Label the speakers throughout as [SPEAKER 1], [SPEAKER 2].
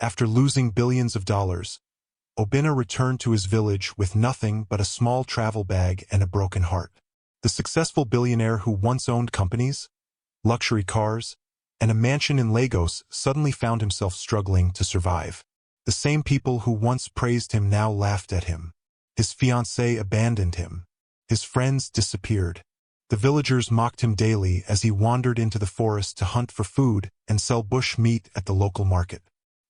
[SPEAKER 1] After losing billions of dollars, Obinna returned to his village with nothing but a small travel bag and a broken heart. The successful billionaire who once owned companies, luxury cars, and a mansion in Lagos suddenly found himself struggling to survive. The same people who once praised him now laughed at him. His fiancée abandoned him. His friends disappeared. The villagers mocked him daily as he wandered into the forest to hunt for food and sell bush meat at the local market.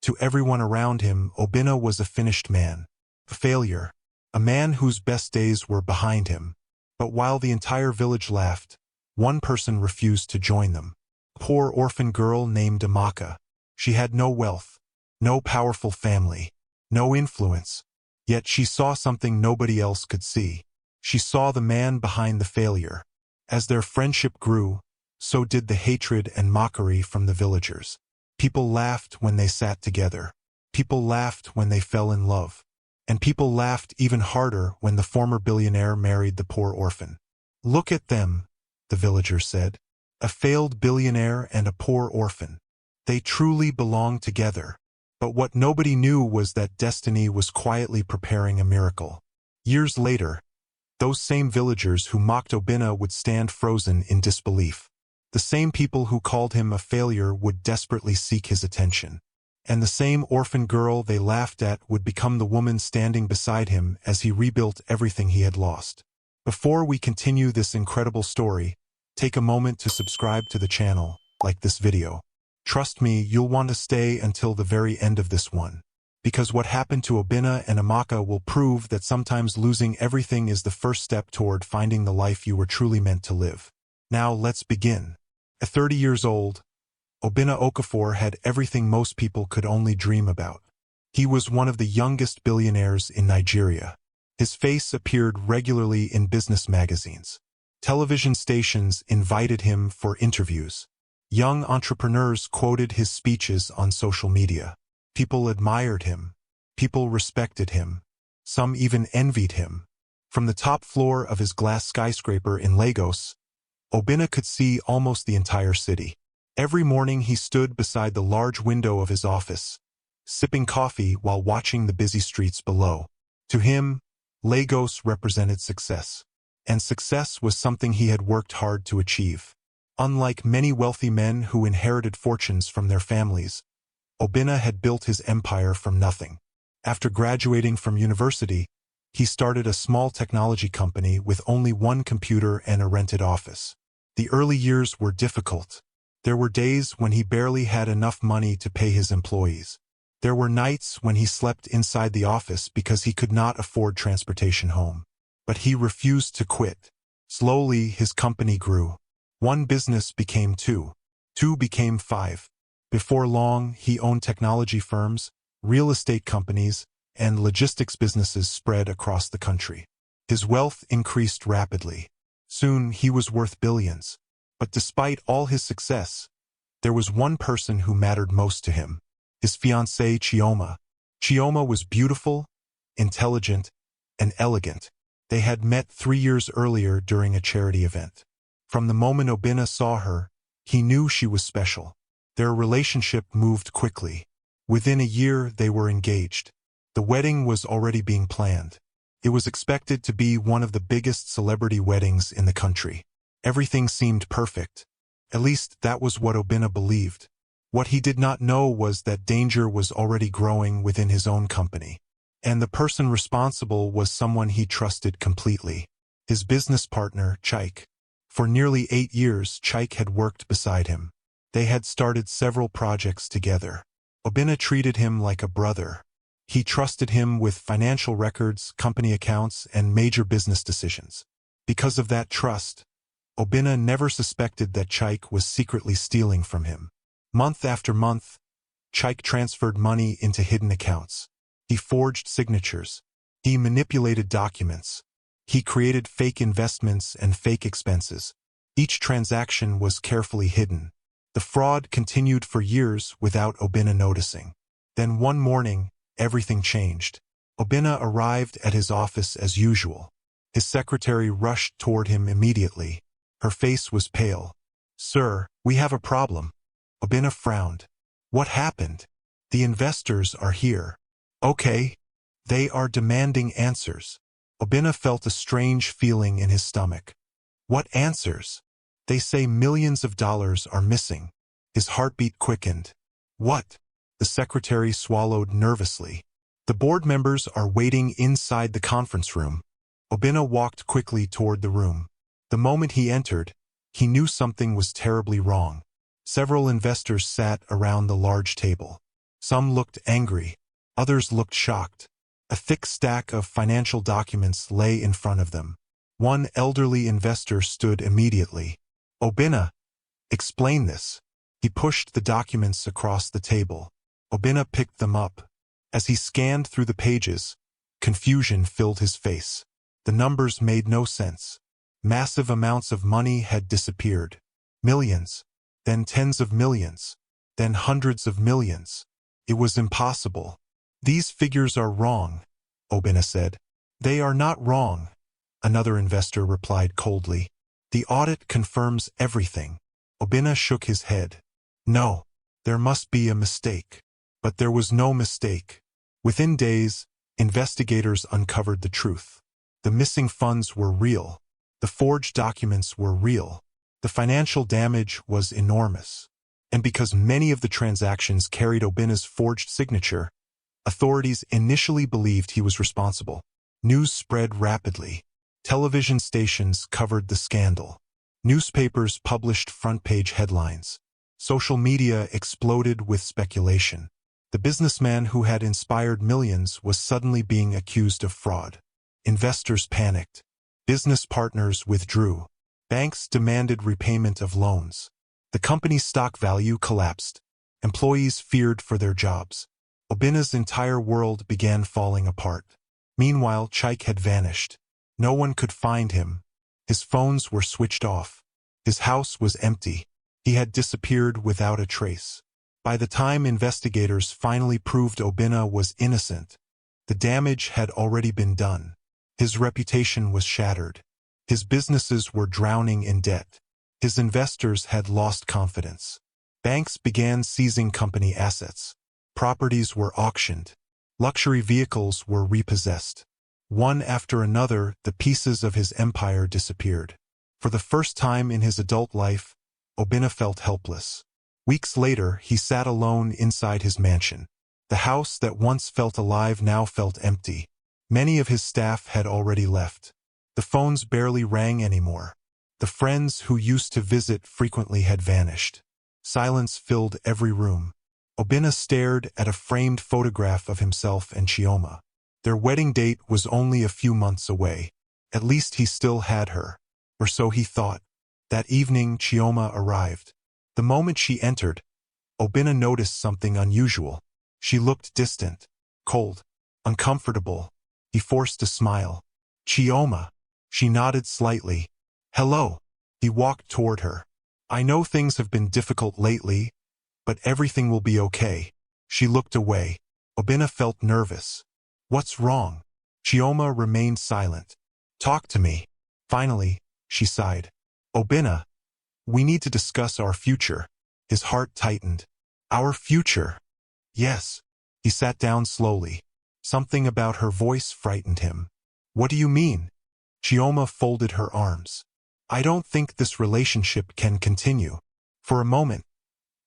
[SPEAKER 1] To everyone around him, Obinna was a finished man, a failure, a man whose best days were behind him. But while the entire village laughed, one person refused to join them. A poor orphan girl named Amaka. She had no wealth, no powerful family, no influence, yet she saw something nobody else could see. She saw the man behind the failure. As their friendship grew, so did the hatred and mockery from the villagers. People laughed when they sat together. People laughed when they fell in love. And people laughed even harder when the former billionaire married the poor orphan. "Look at them," the villagers said. "A failed billionaire and a poor orphan. They truly belong together." But what nobody knew was that destiny was quietly preparing a miracle. Years later, those same villagers who mocked Obinna would stand frozen in disbelief. The same people who called him a failure would desperately seek his attention. And the same orphan girl they laughed at would become the woman standing beside him as he rebuilt everything he had lost. Before we continue this incredible story, take a moment to subscribe to the channel, like this video. Trust me, you'll want to stay until the very end of this one. Because what happened to Obinna and Amaka will prove that sometimes losing everything is the first step toward finding the life you were truly meant to live. Now let's begin. At 30 years old, Obinna Okafor had everything most people could only dream about. He was one of the youngest billionaires in Nigeria. His face appeared regularly in business magazines. Television stations invited him for interviews. Young entrepreneurs quoted his speeches on social media. People admired him. People respected him. Some even envied him. From the top floor of his glass skyscraper in Lagos, Obinna could see almost the entire city. Every morning he stood beside the large window of his office, sipping coffee while watching the busy streets below. To him, Lagos represented success. And success was something he had worked hard to achieve. Unlike many wealthy men who inherited fortunes from their families, Obinna had built his empire from nothing. After graduating from university, he started a small technology company with only one computer and a rented office. The early years were difficult. There were days when he barely had enough money to pay his employees. There were nights when he slept inside the office because he could not afford transportation home. But he refused to quit. Slowly, his company grew. One business became two. Two became five. Before long, he owned technology firms, real estate companies, and logistics businesses spread across the country. His wealth increased rapidly. Soon, he was worth billions. But despite all his success, there was one person who mattered most to him. His fiancée, Chioma. Chioma was beautiful, intelligent, and elegant. They had met 3 years earlier during a charity event. From the moment Obinna saw her, he knew she was special. Their relationship moved quickly. Within a year, they were engaged. The wedding was already being planned. It was expected to be one of the biggest celebrity weddings in the country. Everything seemed perfect. At least that was what Obinna believed. What he did not know was that danger was already growing within his own company. And the person responsible was someone he trusted completely. His business partner, Chike. For nearly 8 years, Chike had worked beside him. They had started several projects together. Obinna treated him like a brother. He trusted him with financial records, company accounts, and major business decisions. Because of that trust, Obinna never suspected that Chike was secretly stealing from him. Month after month, Chike transferred money into hidden accounts. He forged signatures. He manipulated documents. He created fake investments and fake expenses. Each transaction was carefully hidden. The fraud continued for years without Obinna noticing. Then one morning, everything changed. Obinna arrived at his office as usual. His secretary rushed toward him immediately. Her face was pale. "Sir, we have a problem." Obinna frowned. "What happened?" The investors are here. Okay. They are demanding answers. Obinna felt a strange feeling in his stomach. What answers? They say millions of dollars are missing. His heartbeat quickened. What? The secretary swallowed nervously. The board members are waiting inside the conference room. Obinna walked quickly toward the room. The moment he entered, he knew something was terribly wrong. Several investors sat around the large table. Some looked angry. Others looked shocked. A thick stack of financial documents lay in front of them. One elderly investor stood immediately. Obinna, explain this. He pushed the documents across the table. Obinna picked them up. As he scanned through the pages, confusion filled his face. The numbers made no sense. Massive amounts of money had disappeared. Millions, then tens of millions, then hundreds of millions. It was impossible. These figures are wrong, Obinna said. They are not wrong, another investor replied coldly. The audit confirms everything. Obinna shook his head. No, there must be a mistake. But there was no mistake. Within days, investigators uncovered the truth. The missing funds were real. The forged documents were real. The financial damage was enormous. And because many of the transactions carried Obinna's forged signature, authorities initially believed he was responsible. News spread rapidly. Television stations covered the scandal. Newspapers published front-page headlines. Social media exploded with speculation. The businessman who had inspired millions was suddenly being accused of fraud. Investors panicked. Business partners withdrew. Banks demanded repayment of loans. The company's stock value collapsed. Employees feared for their jobs. Obinna's entire world began falling apart. Meanwhile, Chaik had vanished. No one could find him. His phones were switched off. His house was empty. He had disappeared without a trace. By the time investigators finally proved Obinna was innocent, the damage had already been done. His reputation was shattered. His businesses were drowning in debt. His investors had lost confidence. Banks began seizing company assets. Properties were auctioned. Luxury vehicles were repossessed. One after another, the pieces of his empire disappeared. For the first time in his adult life, Obinna felt helpless. Weeks later, he sat alone inside his mansion. The house that once felt alive now felt empty. Many of his staff had already left. The phones barely rang anymore. The friends who used to visit frequently had vanished. Silence filled every room. Obinna stared at a framed photograph of himself and Chioma. Their wedding date was only a few months away. At least he still had her. Or so he thought. That evening, Chioma arrived. The moment she entered, Obinna noticed something unusual. She looked distant, cold, uncomfortable. He forced a smile. Chioma. She nodded slightly. Hello. He walked toward her. I know things have been difficult lately, but everything will be okay. She looked away. Obinna felt nervous. What's wrong? Chioma remained silent. Talk to me. Finally, she sighed. Obinna, we need to discuss our future. His heart tightened. Our future? Yes. He sat down slowly. Something about her voice frightened him. What do you mean? Chioma folded her arms. I don't think this relationship can continue. For a moment,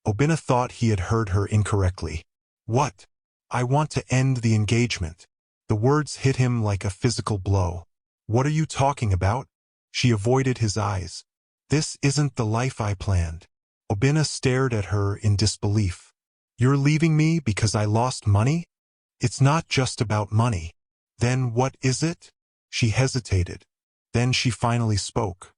[SPEAKER 1] Obinna thought he had heard her incorrectly. What? I want to end the engagement. The words hit him like a physical blow. What are you talking about? She avoided his eyes. This isn't the life I planned. Obinna stared at her in disbelief. You're leaving me because I lost money? It's not just about money. Then what is it? She hesitated. Then she finally spoke.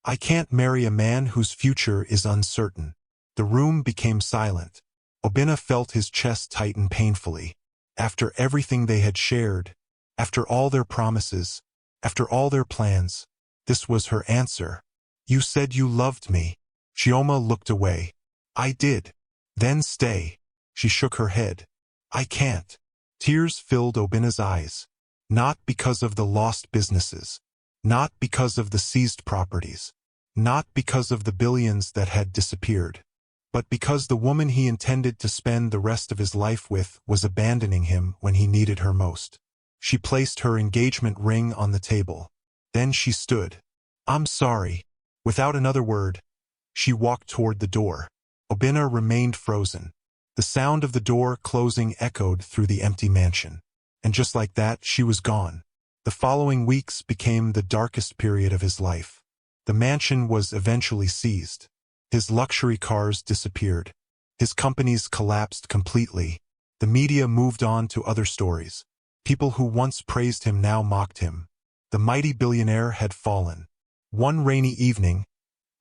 [SPEAKER 1] I can't marry a man whose future is uncertain. The room became silent. Obinna felt his chest tighten painfully. After everything they had shared, after all their promises, after all their plans, this was her answer. You said you loved me. Chioma looked away. I did. Then stay. She shook her head. I can't. Tears filled Obinna's eyes. Not because of the lost businesses. Not because of the seized properties. Not because of the billions that had disappeared. but because the woman he intended to spend the rest of his life with was abandoning him when he needed her most. She placed her engagement ring on the table. Then she stood. "I'm sorry." Without another word, she walked toward the door. Obinna remained frozen. The sound of the door closing echoed through the empty mansion. And just like that, she was gone. The following weeks became the darkest period of his life. The mansion was eventually seized. His luxury cars disappeared. His companies collapsed completely. The media moved on to other stories. People who once praised him now mocked him. The mighty billionaire had fallen. One rainy evening,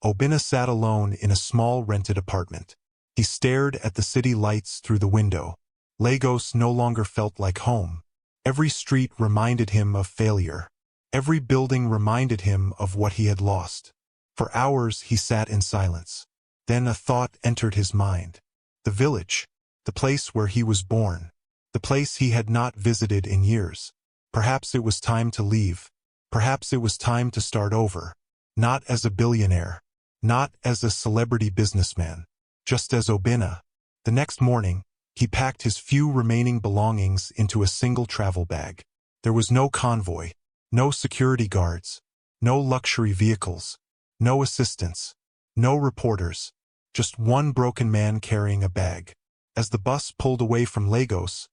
[SPEAKER 1] Obinna sat alone in a small rented apartment. He stared at the city lights through the window. Lagos no longer felt like home. Every street reminded him of failure. Every building reminded him of what he had lost. For hours he sat in silence. Then a thought entered his mind. The village, the place where he was born, the place he had not visited in years. Perhaps it was time to leave. Perhaps it was time to start over. Not as a billionaire. Not as a celebrity businessman. Just as Obinna. The next morning, he packed his few remaining belongings into a single travel bag. There was no convoy, no security guards, no luxury vehicles, no assistants, no reporters, just one broken man carrying a bag. As the bus pulled away from Lagos,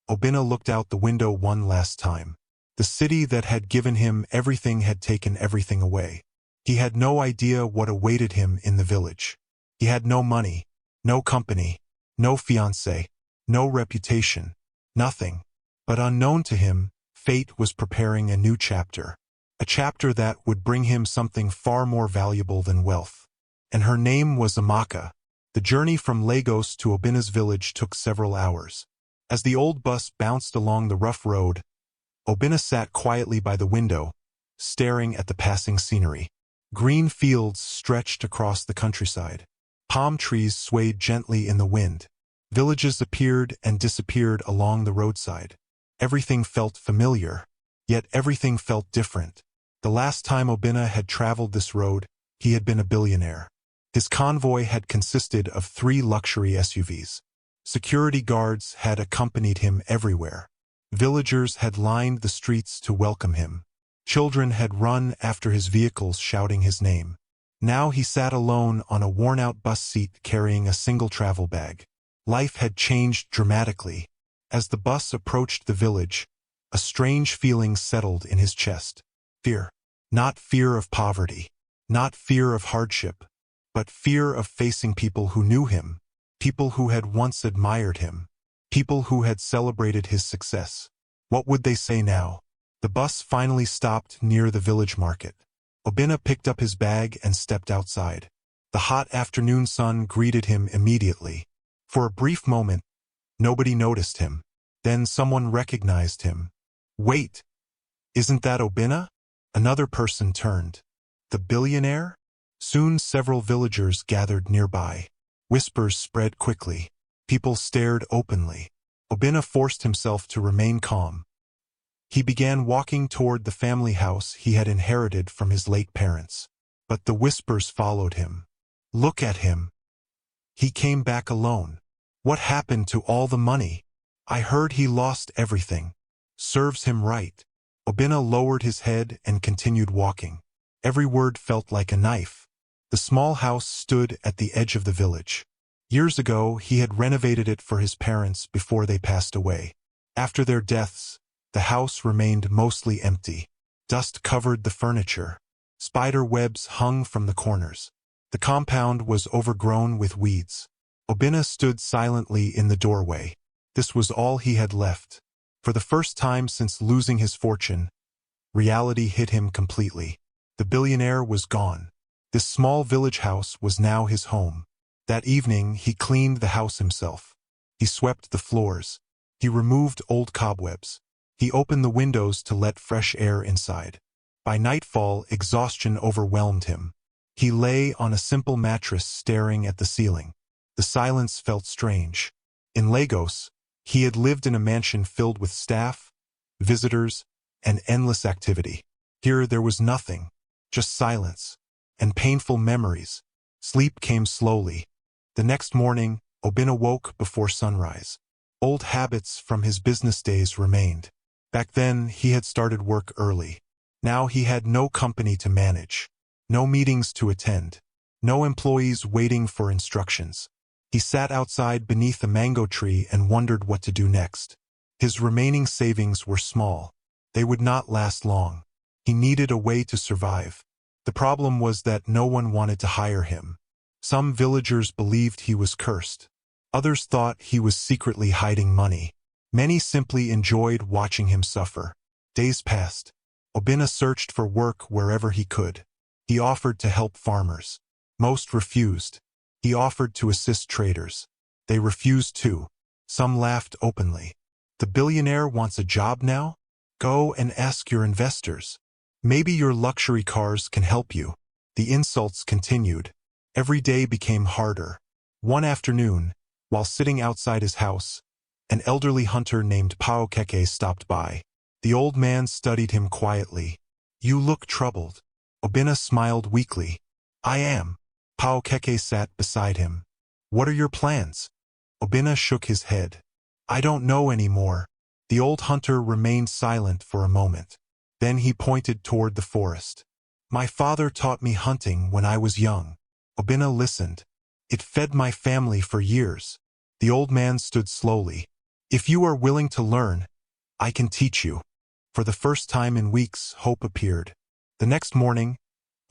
[SPEAKER 1] Obinna looked out the window one last time. The city that had given him everything had taken everything away. He had no idea what awaited him in the village. He had no money, no company, no fiancé, no reputation, nothing. But unknown to him, fate was preparing a new chapter. A chapter that would bring him something far more valuable than wealth. And her name was Amaka. The journey from Lagos to Obinna's village took several hours. As the old bus bounced along the rough road, Obinna sat quietly by the window, staring at the passing scenery. Green fields stretched across the countryside. Palm trees swayed gently in the wind. Villages appeared and disappeared along the roadside. Everything felt familiar, yet everything felt different. The last time Obinna had traveled this road, he had been a billionaire. His convoy had consisted of 3 luxury SUVs. Security guards had accompanied him everywhere. Villagers had lined the streets to welcome him. Children had run after his vehicles shouting his name. Now he sat alone on a worn-out bus seat carrying a single travel bag. Life had changed dramatically. As the bus approached the village, a strange feeling settled in his chest. Fear. Not fear of poverty. Not fear of hardship. But fear of facing people who knew him. People who had once admired him. People who had celebrated his success. What would they say now? The bus finally stopped near the village market. Obinna picked up his bag and stepped outside. The hot afternoon sun greeted him immediately. For a brief moment, nobody noticed him. Then someone recognized him. Wait! Isn't that Obinna? Another person turned. The billionaire? Soon several villagers gathered nearby. Whispers spread quickly. People stared openly. Obinna forced himself to remain calm. He began walking toward the family house he had inherited from his late parents. But the whispers followed him. Look at him. He came back alone. What happened to all the money? I heard he lost everything. Serves him right. Obinna lowered his head and continued walking. Every word felt like a knife. The small house stood at the edge of the village. Years ago, he had renovated it for his parents before they passed away. After their deaths, the house remained mostly empty. Dust covered the furniture. Spider webs hung from the corners. The compound was overgrown with weeds. Obinna stood silently in the doorway. This was all he had left. For the first time since losing his fortune, reality hit him completely. The billionaire was gone. This small village house was now his home. That evening, he cleaned the house himself. He swept the floors. He removed old cobwebs. He opened the windows to let fresh air inside. By nightfall, exhaustion overwhelmed him. He lay on a simple mattress staring at the ceiling. The silence felt strange. In Lagos, he had lived in a mansion filled with staff, visitors, and endless activity. Here there was nothing, just silence, and painful memories. Sleep came slowly. The next morning, Obin awoke before sunrise. Old habits from his business days remained. Back then, he had started work early. Now he had no company to manage, no meetings to attend, no employees waiting for instructions. He sat outside beneath a mango tree and wondered what to do next. His remaining savings were small. They would not last long. He needed a way to survive. The problem was that no one wanted to hire him. Some villagers believed he was cursed. Others thought he was secretly hiding money. Many simply enjoyed watching him suffer. Days passed. Obina searched for work wherever he could. He offered to help farmers. Most refused. He offered to assist traders. They refused too. Some laughed openly. The billionaire wants a job now? Go and ask your investors. Maybe your luxury cars can help you. The insults continued. Every day became harder. One afternoon, while sitting outside his house, an elderly hunter named Pao Keke stopped by. The old man studied him quietly. You look troubled. Obina smiled weakly. I am. Pao Keke sat beside him. What are your plans? Obina shook his head. I don't know anymore. The old hunter remained silent for a moment. Then he pointed toward the forest. My father taught me hunting when I was young. Obina listened. It fed my family for years. The old man stood slowly. If you are willing to learn, I can teach you. For the first time in weeks, hope appeared. The next morning,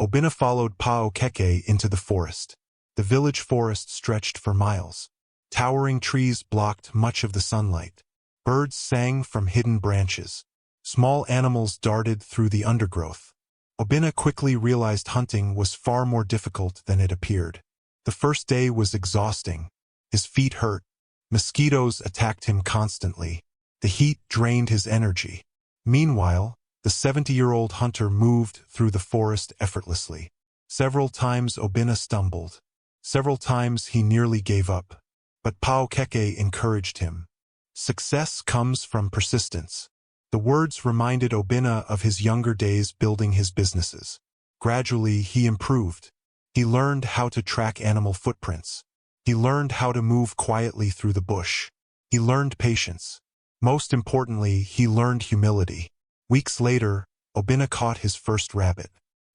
[SPEAKER 1] Obina followed Pao Keke into the forest. The village forest stretched for miles. Towering trees blocked much of the sunlight. Birds sang from hidden branches. Small animals darted through the undergrowth. Obina quickly realized hunting was far more difficult than it appeared. The first day was exhausting. His feet hurt. Mosquitoes attacked him constantly. The heat drained his energy. Meanwhile, the 70-year-old hunter moved through the forest effortlessly. Several times Obina stumbled. Several times he nearly gave up. But Pao Keke encouraged him. Success comes from persistence. The words reminded Obina of his younger days building his businesses. Gradually, he improved. He learned how to track animal footprints. He learned how to move quietly through the bush. He learned patience. Most importantly, he learned humility. Weeks later, Obina caught his first rabbit.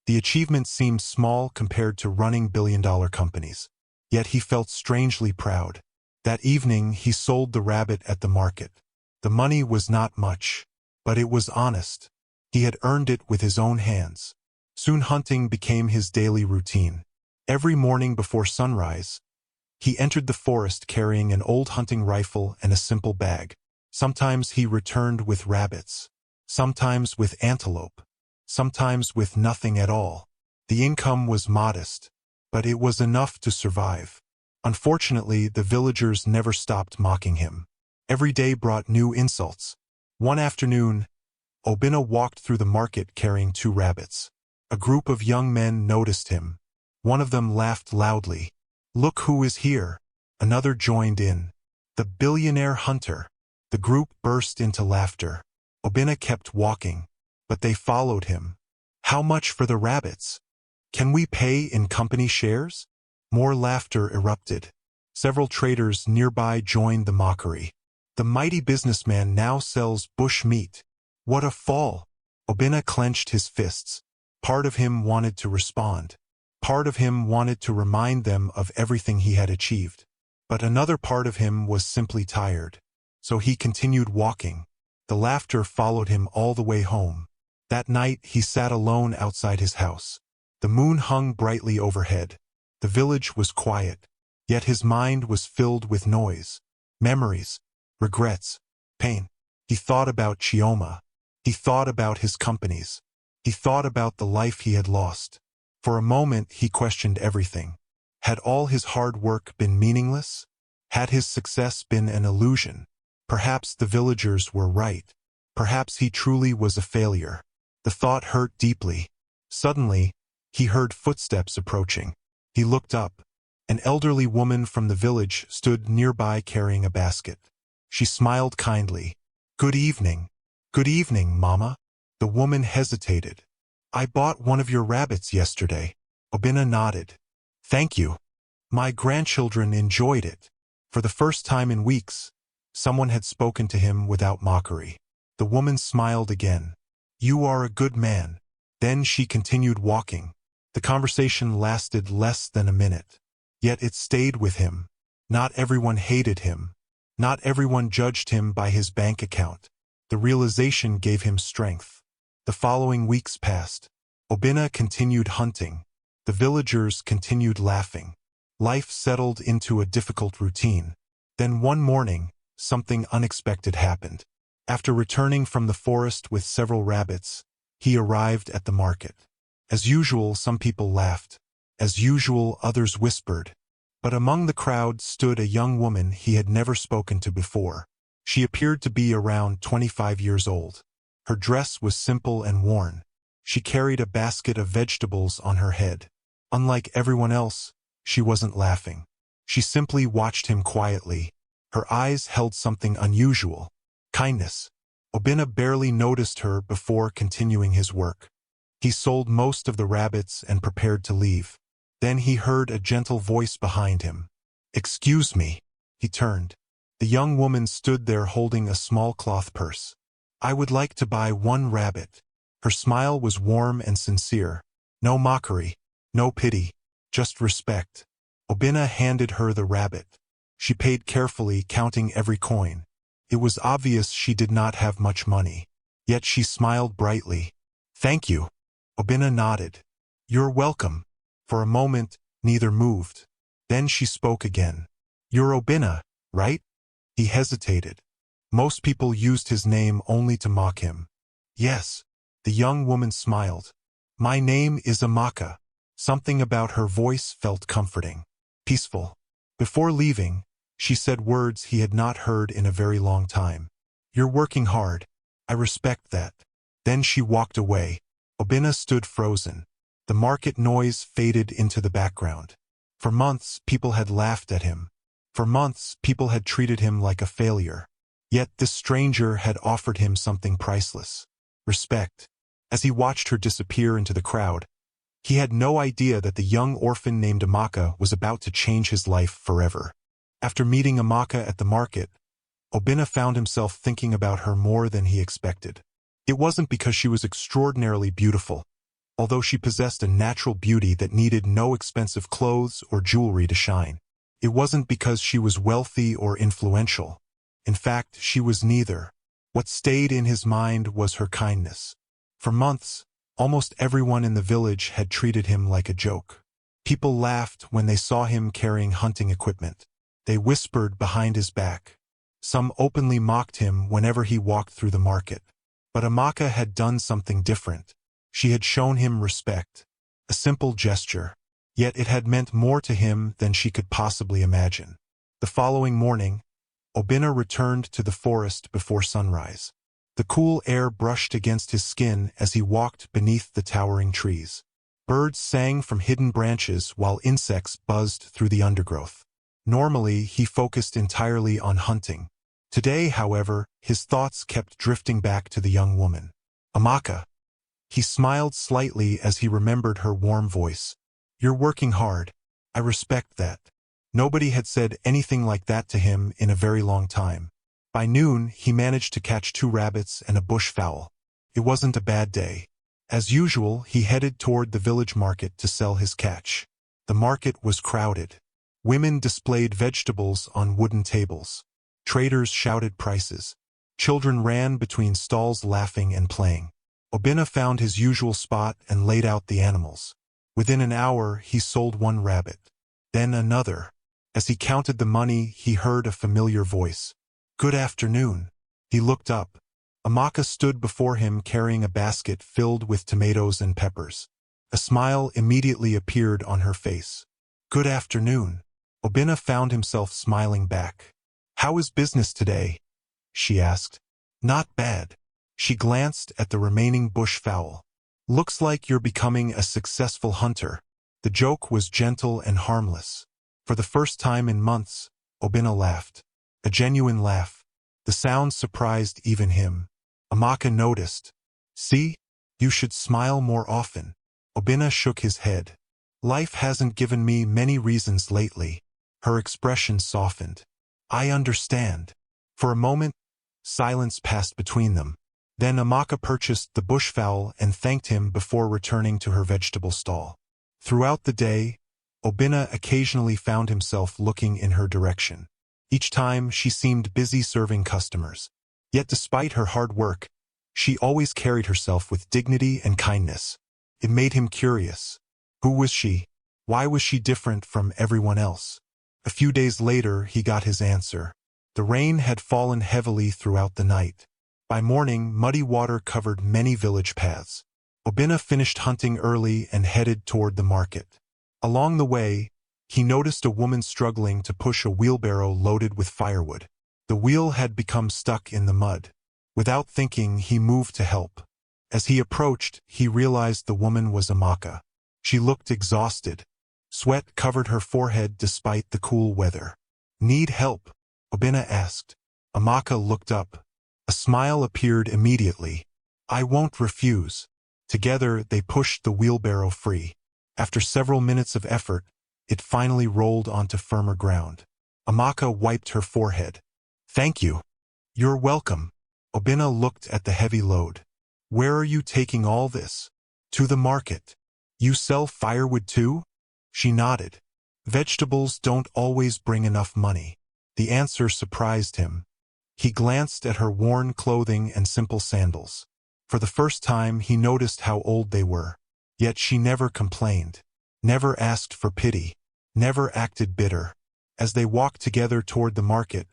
[SPEAKER 1] The achievement seemed small compared to running billion-dollar companies. Yet he felt strangely proud. That evening, he sold the rabbit at the market. The money was not much, but it was honest. He had earned it with his own hands. Soon hunting became his daily routine. Every morning before sunrise, he entered the forest carrying an old hunting rifle and a simple bag. Sometimes he returned with rabbits. Sometimes with antelope. Sometimes with nothing at all. The income was modest, but it was enough to survive. Unfortunately, the villagers never stopped mocking him. Every day brought new insults. One afternoon, Obina walked through the market carrying 2 rabbits. A group of young men noticed him. One of them laughed loudly. Look who is here. Another joined in. The billionaire hunter. The group burst into laughter. Obina kept walking, but they followed him. How much for the rabbits? Can we pay in company shares? More laughter erupted. Several traders nearby joined the mockery. The mighty businessman now sells bush meat. What a fall! Obina clenched his fists. Part of him wanted to respond. Part of him wanted to remind them of everything he had achieved. But another part of him was simply tired. So he continued walking. The laughter followed him all the way home. That night he sat alone outside his house. The moon hung brightly overhead. The village was quiet, yet his mind was filled with noise, memories, regrets, pain. He thought about Chioma. He thought about his companies. He thought about the life he had lost. For a moment he questioned everything. Had all his hard work been meaningless? Had his success been an illusion? Perhaps the villagers were right. Perhaps he truly was a failure. The thought hurt deeply. Suddenly, he heard footsteps approaching. He looked up. An elderly woman from the village stood nearby carrying a basket. She smiled kindly. Good evening. Good evening, Mama. The woman hesitated. I bought one of your rabbits yesterday. Obina nodded. Thank you. My grandchildren enjoyed it. For the first time in weeks, someone had spoken to him without mockery. The woman smiled again. You are a good man. Then she continued walking. The conversation lasted less than a minute. Yet it stayed with him. Not everyone hated him. Not everyone judged him by his bank account. The realization gave him strength. The following weeks passed. Obinna continued hunting. The villagers continued laughing. Life settled into a difficult routine. Then one morning, something unexpected happened. After returning from the forest with several rabbits, he arrived at the market. As usual, some people laughed. As usual, others whispered. But among the crowd stood a young woman he had never spoken to before. She appeared to be around 25 years old. Her dress was simple and worn. She carried a basket of vegetables on her head. Unlike everyone else, she wasn't laughing. She simply watched him quietly. Her eyes held something unusual. Kindness. Obinna barely noticed her before continuing his work. He sold most of the rabbits and prepared to leave. Then he heard a gentle voice behind him. Excuse me. He turned. The young woman stood there holding a small cloth purse. I would like to buy one rabbit. Her smile was warm and sincere. No mockery, no pity, just respect. Obinna handed her the rabbit. She paid carefully, counting every coin. It was obvious she did not have much money. Yet she smiled brightly. Thank you. Obinna nodded. You're welcome. For a moment, neither moved. Then she spoke again. You're Obinna, right? He hesitated. Most people used his name only to mock him. Yes. The young woman smiled. My name is Amaka. Something about her voice felt comforting. Peaceful. Before leaving, she said words he had not heard in a very long time. You're working hard. I respect that. Then she walked away. Obinna stood frozen. The market noise faded into the background. For months, people had laughed at him. For months, people had treated him like a failure. Yet this stranger had offered him something priceless. Respect. As he watched her disappear into the crowd, he had no idea that the young orphan named Amaka was about to change his life forever. After meeting Amaka at the market, Obinna found himself thinking about her more than he expected. It wasn't because she was extraordinarily beautiful, although she possessed a natural beauty that needed no expensive clothes or jewelry to shine. It wasn't because she was wealthy or influential. In fact, she was neither. What stayed in his mind was her kindness. For months, almost everyone in the village had treated him like a joke. People laughed when they saw him carrying hunting equipment. They whispered behind his back. Some openly mocked him whenever he walked through the market. But Amaka had done something different. She had shown him respect. A simple gesture. Yet it had meant more to him than she could possibly imagine. The following morning, Obinna returned to the forest before sunrise. The cool air brushed against his skin as he walked beneath the towering trees. Birds sang from hidden branches while insects buzzed through the undergrowth. Normally, he focused entirely on hunting. Today, however, his thoughts kept drifting back to the young woman. Amaka. He smiled slightly as he remembered her warm voice. You're working hard. I respect that. Nobody had said anything like that to him in a very long time. By noon, he managed to catch 2 rabbits and a bush fowl. It wasn't a bad day. As usual, he headed toward the village market to sell his catch. The market was crowded. Women displayed vegetables on wooden tables. Traders shouted prices. Children ran between stalls laughing and playing. Obinna found his usual spot and laid out the animals. Within an hour, he sold 1 rabbit. Then another. As he counted the money, he heard a familiar voice. Good afternoon. He looked up. Amaka stood before him carrying a basket filled with tomatoes and peppers. A smile immediately appeared on her face. Good afternoon. Obinna found himself smiling back. How is business today? She asked. Not bad. She glanced at the remaining bush fowl. Looks like you're becoming a successful hunter. The joke was gentle and harmless. For the first time in months, Obinna laughed. A genuine laugh. The sound surprised even him. Amaka noticed. See? You should smile more often. Obinna shook his head. Life hasn't given me many reasons lately. Her expression softened. I understand. For a moment, silence passed between them. Then Amaka purchased the bushfowl and thanked him before returning to her vegetable stall. Throughout the day, Obinna occasionally found himself looking in her direction. Each time she seemed busy serving customers. Yet despite her hard work, she always carried herself with dignity and kindness. It made him curious. Who was she? Why was she different from everyone else? A few days later, he got his answer. The rain had fallen heavily throughout the night. By morning, muddy water covered many village paths. Obinna finished hunting early and headed toward the market. Along the way, he noticed a woman struggling to push a wheelbarrow loaded with firewood. The wheel had become stuck in the mud. Without thinking, he moved to help. As he approached, he realized the woman was Amaka. She looked exhausted. Sweat covered her forehead despite the cool weather. Need help? Obinna asked. Amaka looked up. A smile appeared immediately. I won't refuse. Together, they pushed the wheelbarrow free. After several minutes of effort, it finally rolled onto firmer ground. Amaka wiped her forehead. Thank you. You're welcome. Obinna looked at the heavy load. Where are you taking all this? To the market. You sell firewood too? She nodded. Vegetables don't always bring enough money. The answer surprised him. He glanced at her worn clothing and simple sandals. For the first time, he noticed how old they were. Yet she never complained, never asked for pity, never acted bitter. As they walked together toward the market,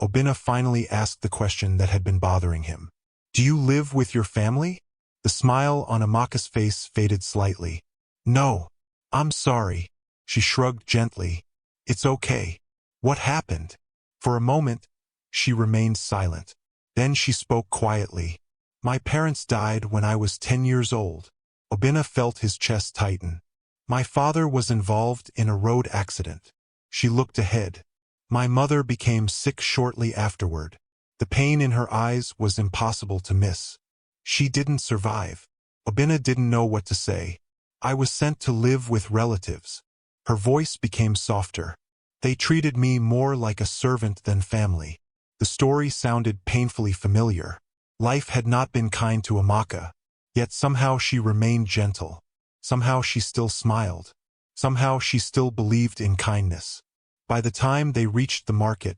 [SPEAKER 1] Obinna finally asked the question that had been bothering him. Do you live with your family? The smile on Amaka's face faded slightly. No. I'm sorry. She shrugged gently. It's okay. What happened? For a moment, she remained silent. Then she spoke quietly. My parents died when I was 10 years old. Obinna felt his chest tighten. My father was involved in a road accident. She looked ahead. My mother became sick shortly afterward. The pain in her eyes was impossible to miss. She didn't survive. Obinna didn't know what to say. I was sent to live with relatives. Her voice became softer. They treated me more like a servant than family. The story sounded painfully familiar. Life had not been kind to Amaka. Yet somehow she remained gentle. Somehow she still smiled. Somehow she still believed in kindness. By the time they reached the market,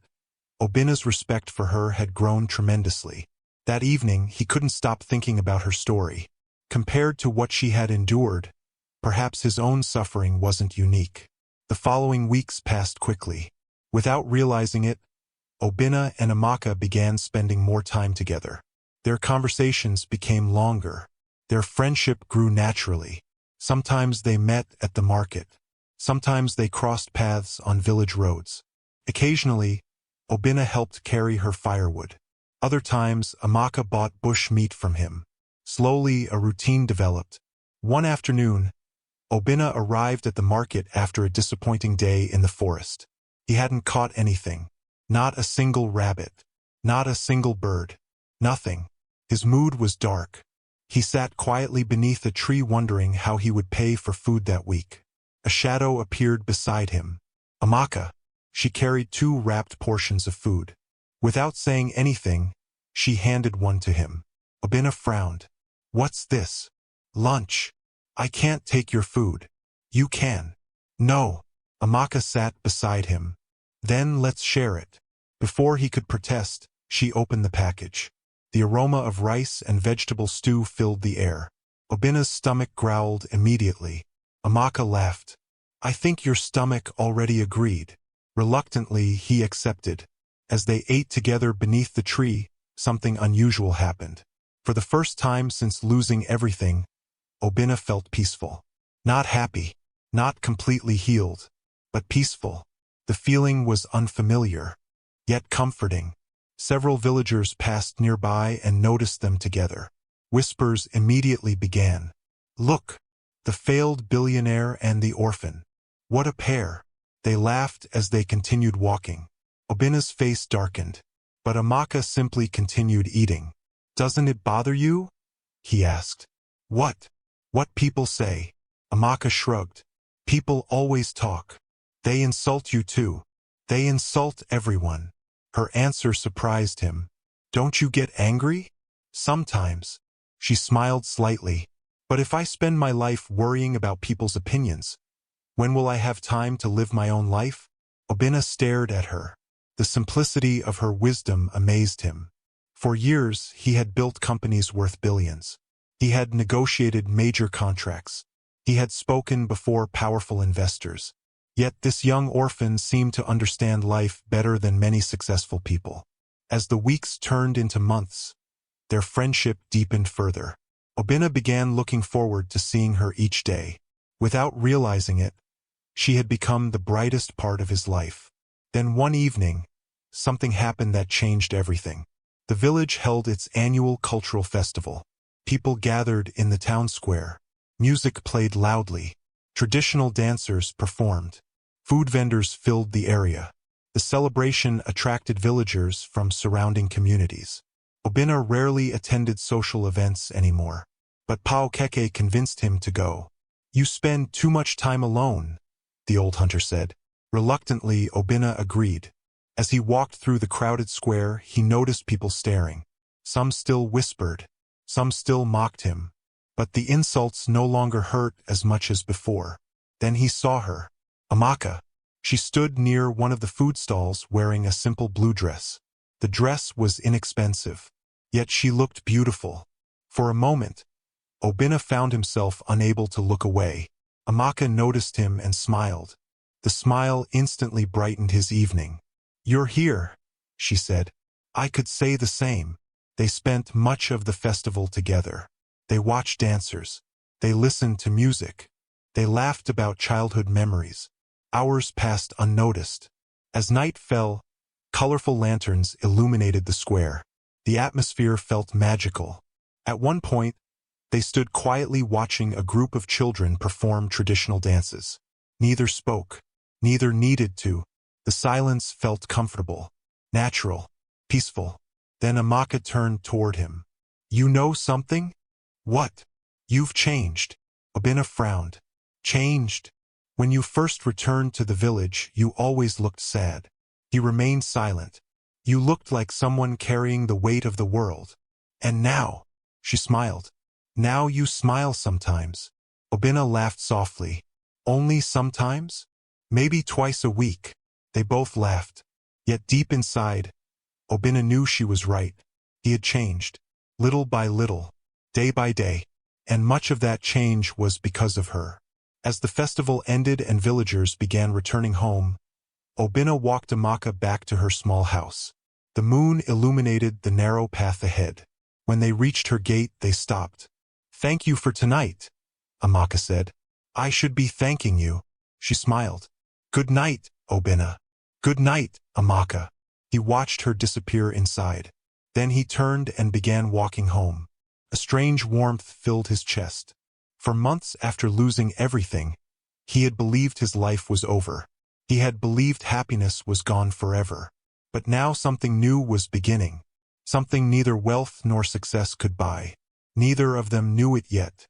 [SPEAKER 1] Obinna's respect for her had grown tremendously. That evening, he couldn't stop thinking about her story. Compared to what she had endured, perhaps his own suffering wasn't unique. The following weeks passed quickly. Without realizing it, Obinna and Amaka began spending more time together. Their conversations became longer. Their friendship grew naturally. Sometimes they met at the market. Sometimes they crossed paths on village roads. Occasionally, Obinna helped carry her firewood. Other times, Amaka bought bush meat from him. Slowly, a routine developed. One afternoon, Obinna arrived at the market after a disappointing day in the forest. He hadn't caught anything. Not a single rabbit. Not a single bird. Nothing. His mood was dark. He sat quietly beneath a tree wondering how he would pay for food that week. A shadow appeared beside him. Amaka. She carried 2 wrapped portions of food. Without saying anything, she handed one to him. Obinna frowned. What's this? Lunch. I can't take your food. You can. No. Amaka sat beside him. Then let's share it. Before he could protest, she opened the package. The aroma of rice and vegetable stew filled the air. Obinna's stomach growled immediately. Amaka laughed. I think your stomach already agreed. Reluctantly, he accepted. As they ate together beneath the tree, something unusual happened. For the first time since losing everything, Obinna felt peaceful. Not happy, not completely healed, but peaceful. The feeling was unfamiliar, yet comforting. Several villagers passed nearby and noticed them together. Whispers immediately began. Look, the failed billionaire and the orphan. What a pair. They laughed as they continued walking. Obinna's face darkened, but Amaka simply continued eating. Doesn't it bother you? He asked. What? What people say? Amaka shrugged. People always talk. They insult you too. They insult everyone. Her answer surprised him. Don't you get angry? Sometimes. She smiled slightly. But if I spend my life worrying about people's opinions, when will I have time to live my own life? Obinna stared at her. The simplicity of her wisdom amazed him. For years, he had built companies worth billions. He had negotiated major contracts. He had spoken before powerful investors. Yet this young orphan seemed to understand life better than many successful people. As the weeks turned into months, their friendship deepened further. Obinna began looking forward to seeing her each day. Without realizing it, she had become the brightest part of his life. Then one evening, something happened that changed everything. The village held its annual cultural festival. People gathered in the town square. Music played loudly. Traditional dancers performed. Food vendors filled the area. The celebration attracted villagers from surrounding communities. Obinna rarely attended social events anymore. But Paokeke convinced him to go. You spend too much time alone, the old hunter said. Reluctantly, Obinna agreed. As he walked through the crowded square, he noticed people staring. Some still whispered. Some still mocked him. But the insults no longer hurt as much as before. Then he saw her. Amaka. She stood near one of the food stalls wearing a simple blue dress. The dress was inexpensive. Yet she looked beautiful. For a moment, Obinna found himself unable to look away. Amaka noticed him and smiled. The smile instantly brightened his evening. You're here, she said. I could say the same. They spent much of the festival together. They watched dancers. They listened to music. They laughed about childhood memories. Hours passed unnoticed. As night fell, colorful lanterns illuminated the square. The atmosphere felt magical. At one point, they stood quietly watching a group of children perform traditional dances. Neither spoke. Neither needed to. The silence felt comfortable, natural, peaceful. Then Amaka turned toward him. You know something? What? You've changed. Obinna frowned. Changed? When you first returned to the village, you always looked sad. He remained silent. You looked like someone carrying the weight of the world. And now, she smiled. Now you smile sometimes. Obinna laughed softly. Only sometimes? Maybe twice a week. They both laughed. Yet deep inside, Obinna knew she was right. He had changed. Little by little. Day by day. And much of that change was because of her. As the festival ended and villagers began returning home, Obinna walked Amaka back to her small house. The moon illuminated the narrow path ahead. When they reached her gate, they stopped. Thank you for tonight, Amaka said. I should be thanking you. She smiled. Good night, Obinna. Good night, Amaka. He watched her disappear inside. Then he turned and began walking home. A strange warmth filled his chest. For months after losing everything, he had believed his life was over. He had believed happiness was gone forever. But now something new was beginning. Something neither wealth nor success could buy. Neither of them knew it yet.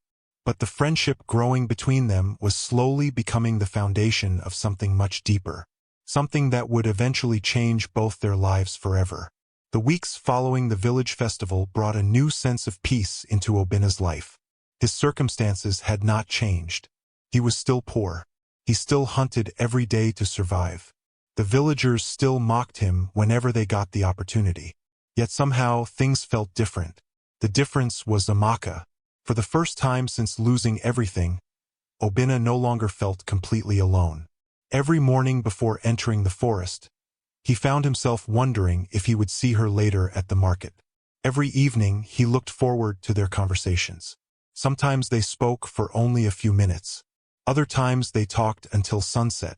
[SPEAKER 1] But the friendship growing between them was slowly becoming the foundation of something much deeper. Something that would eventually change both their lives forever. The weeks following the village festival brought a new sense of peace into Obinna's life. His circumstances had not changed. He was still poor. He still hunted every day to survive. The villagers still mocked him whenever they got the opportunity. Yet somehow things felt different. The difference was Amaka. For the first time since losing everything, Obinna no longer felt completely alone. Every morning before entering the forest, he found himself wondering if he would see her later at the market. Every evening, he looked forward to their conversations. Sometimes they spoke for only a few minutes. Other times they talked until sunset.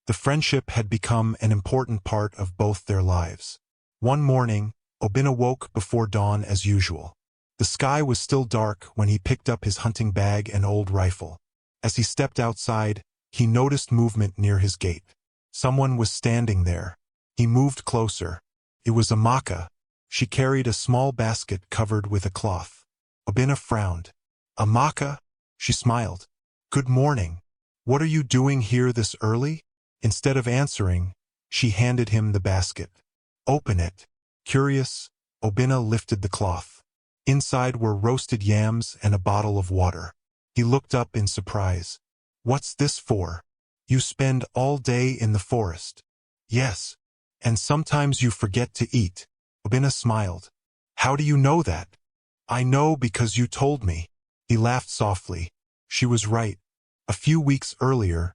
[SPEAKER 1] The friendship had become an important part of both their lives. One morning, Obinna woke before dawn as usual. The sky was still dark when he picked up his hunting bag and old rifle. As he stepped outside, he noticed movement near his gate. Someone was standing there. He moved closer. It was Amaka. She carried a small basket covered with a cloth. Obinna frowned. Amaka? She smiled. Good morning. What are you doing here this early? Instead of answering, she handed him the basket. Open it. Curious, Obina lifted the cloth. Inside were roasted yams and a bottle of water. He looked up in surprise. What's this for? You spend all day in the forest. Yes. And sometimes you forget to eat. Obina smiled. How do you know that? I know because you told me. He laughed softly. She was right. A few weeks earlier,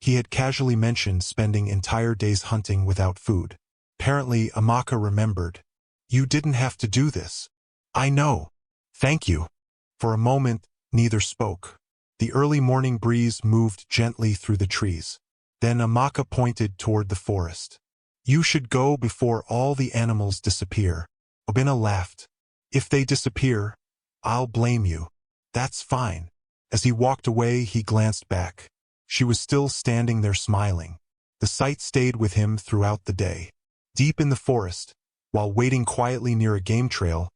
[SPEAKER 1] he had casually mentioned spending entire days hunting without food. Apparently, Amaka remembered. You didn't have to do this. I know. Thank you. For a moment, neither spoke. The early morning breeze moved gently through the trees. Then Amaka pointed toward the forest. You should go before all the animals disappear. Obina laughed. If they disappear, I'll blame you. That's fine. As he walked away, he glanced back. She was still standing there smiling. The sight stayed with him throughout the day. Deep in the forest, while waiting quietly near a game trail,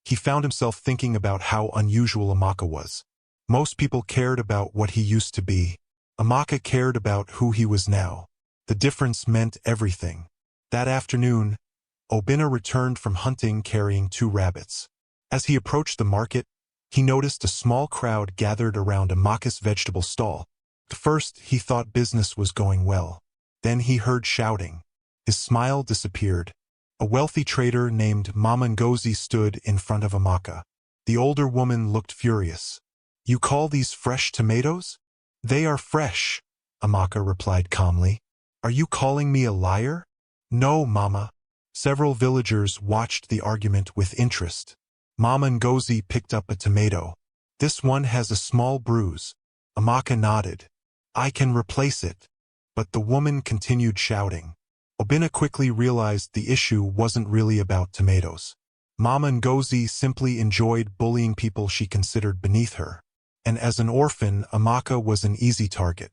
[SPEAKER 1] he found himself thinking about how unusual Amaka was. Most people cared about what he used to be. Amaka cared about who he was now. The difference meant everything. That afternoon, Obina returned from hunting carrying 2 rabbits. As he approached the market, he noticed a small crowd gathered around Amaka's vegetable stall. At first, he thought business was going well. Then he heard shouting. His smile disappeared. A wealthy trader named Mama Ngozi stood in front of Amaka. The older woman looked furious. You call these fresh tomatoes? They are fresh, Amaka replied calmly. Are you calling me a liar? No, Mama. Several villagers watched the argument with interest. Mama Ngozi picked up a tomato. This one has a small bruise. Amaka nodded. I can replace it. But the woman continued shouting. Obina quickly realized the issue wasn't really about tomatoes. Mama Ngozi simply enjoyed bullying people she considered beneath her. And as an orphan, Amaka was an easy target.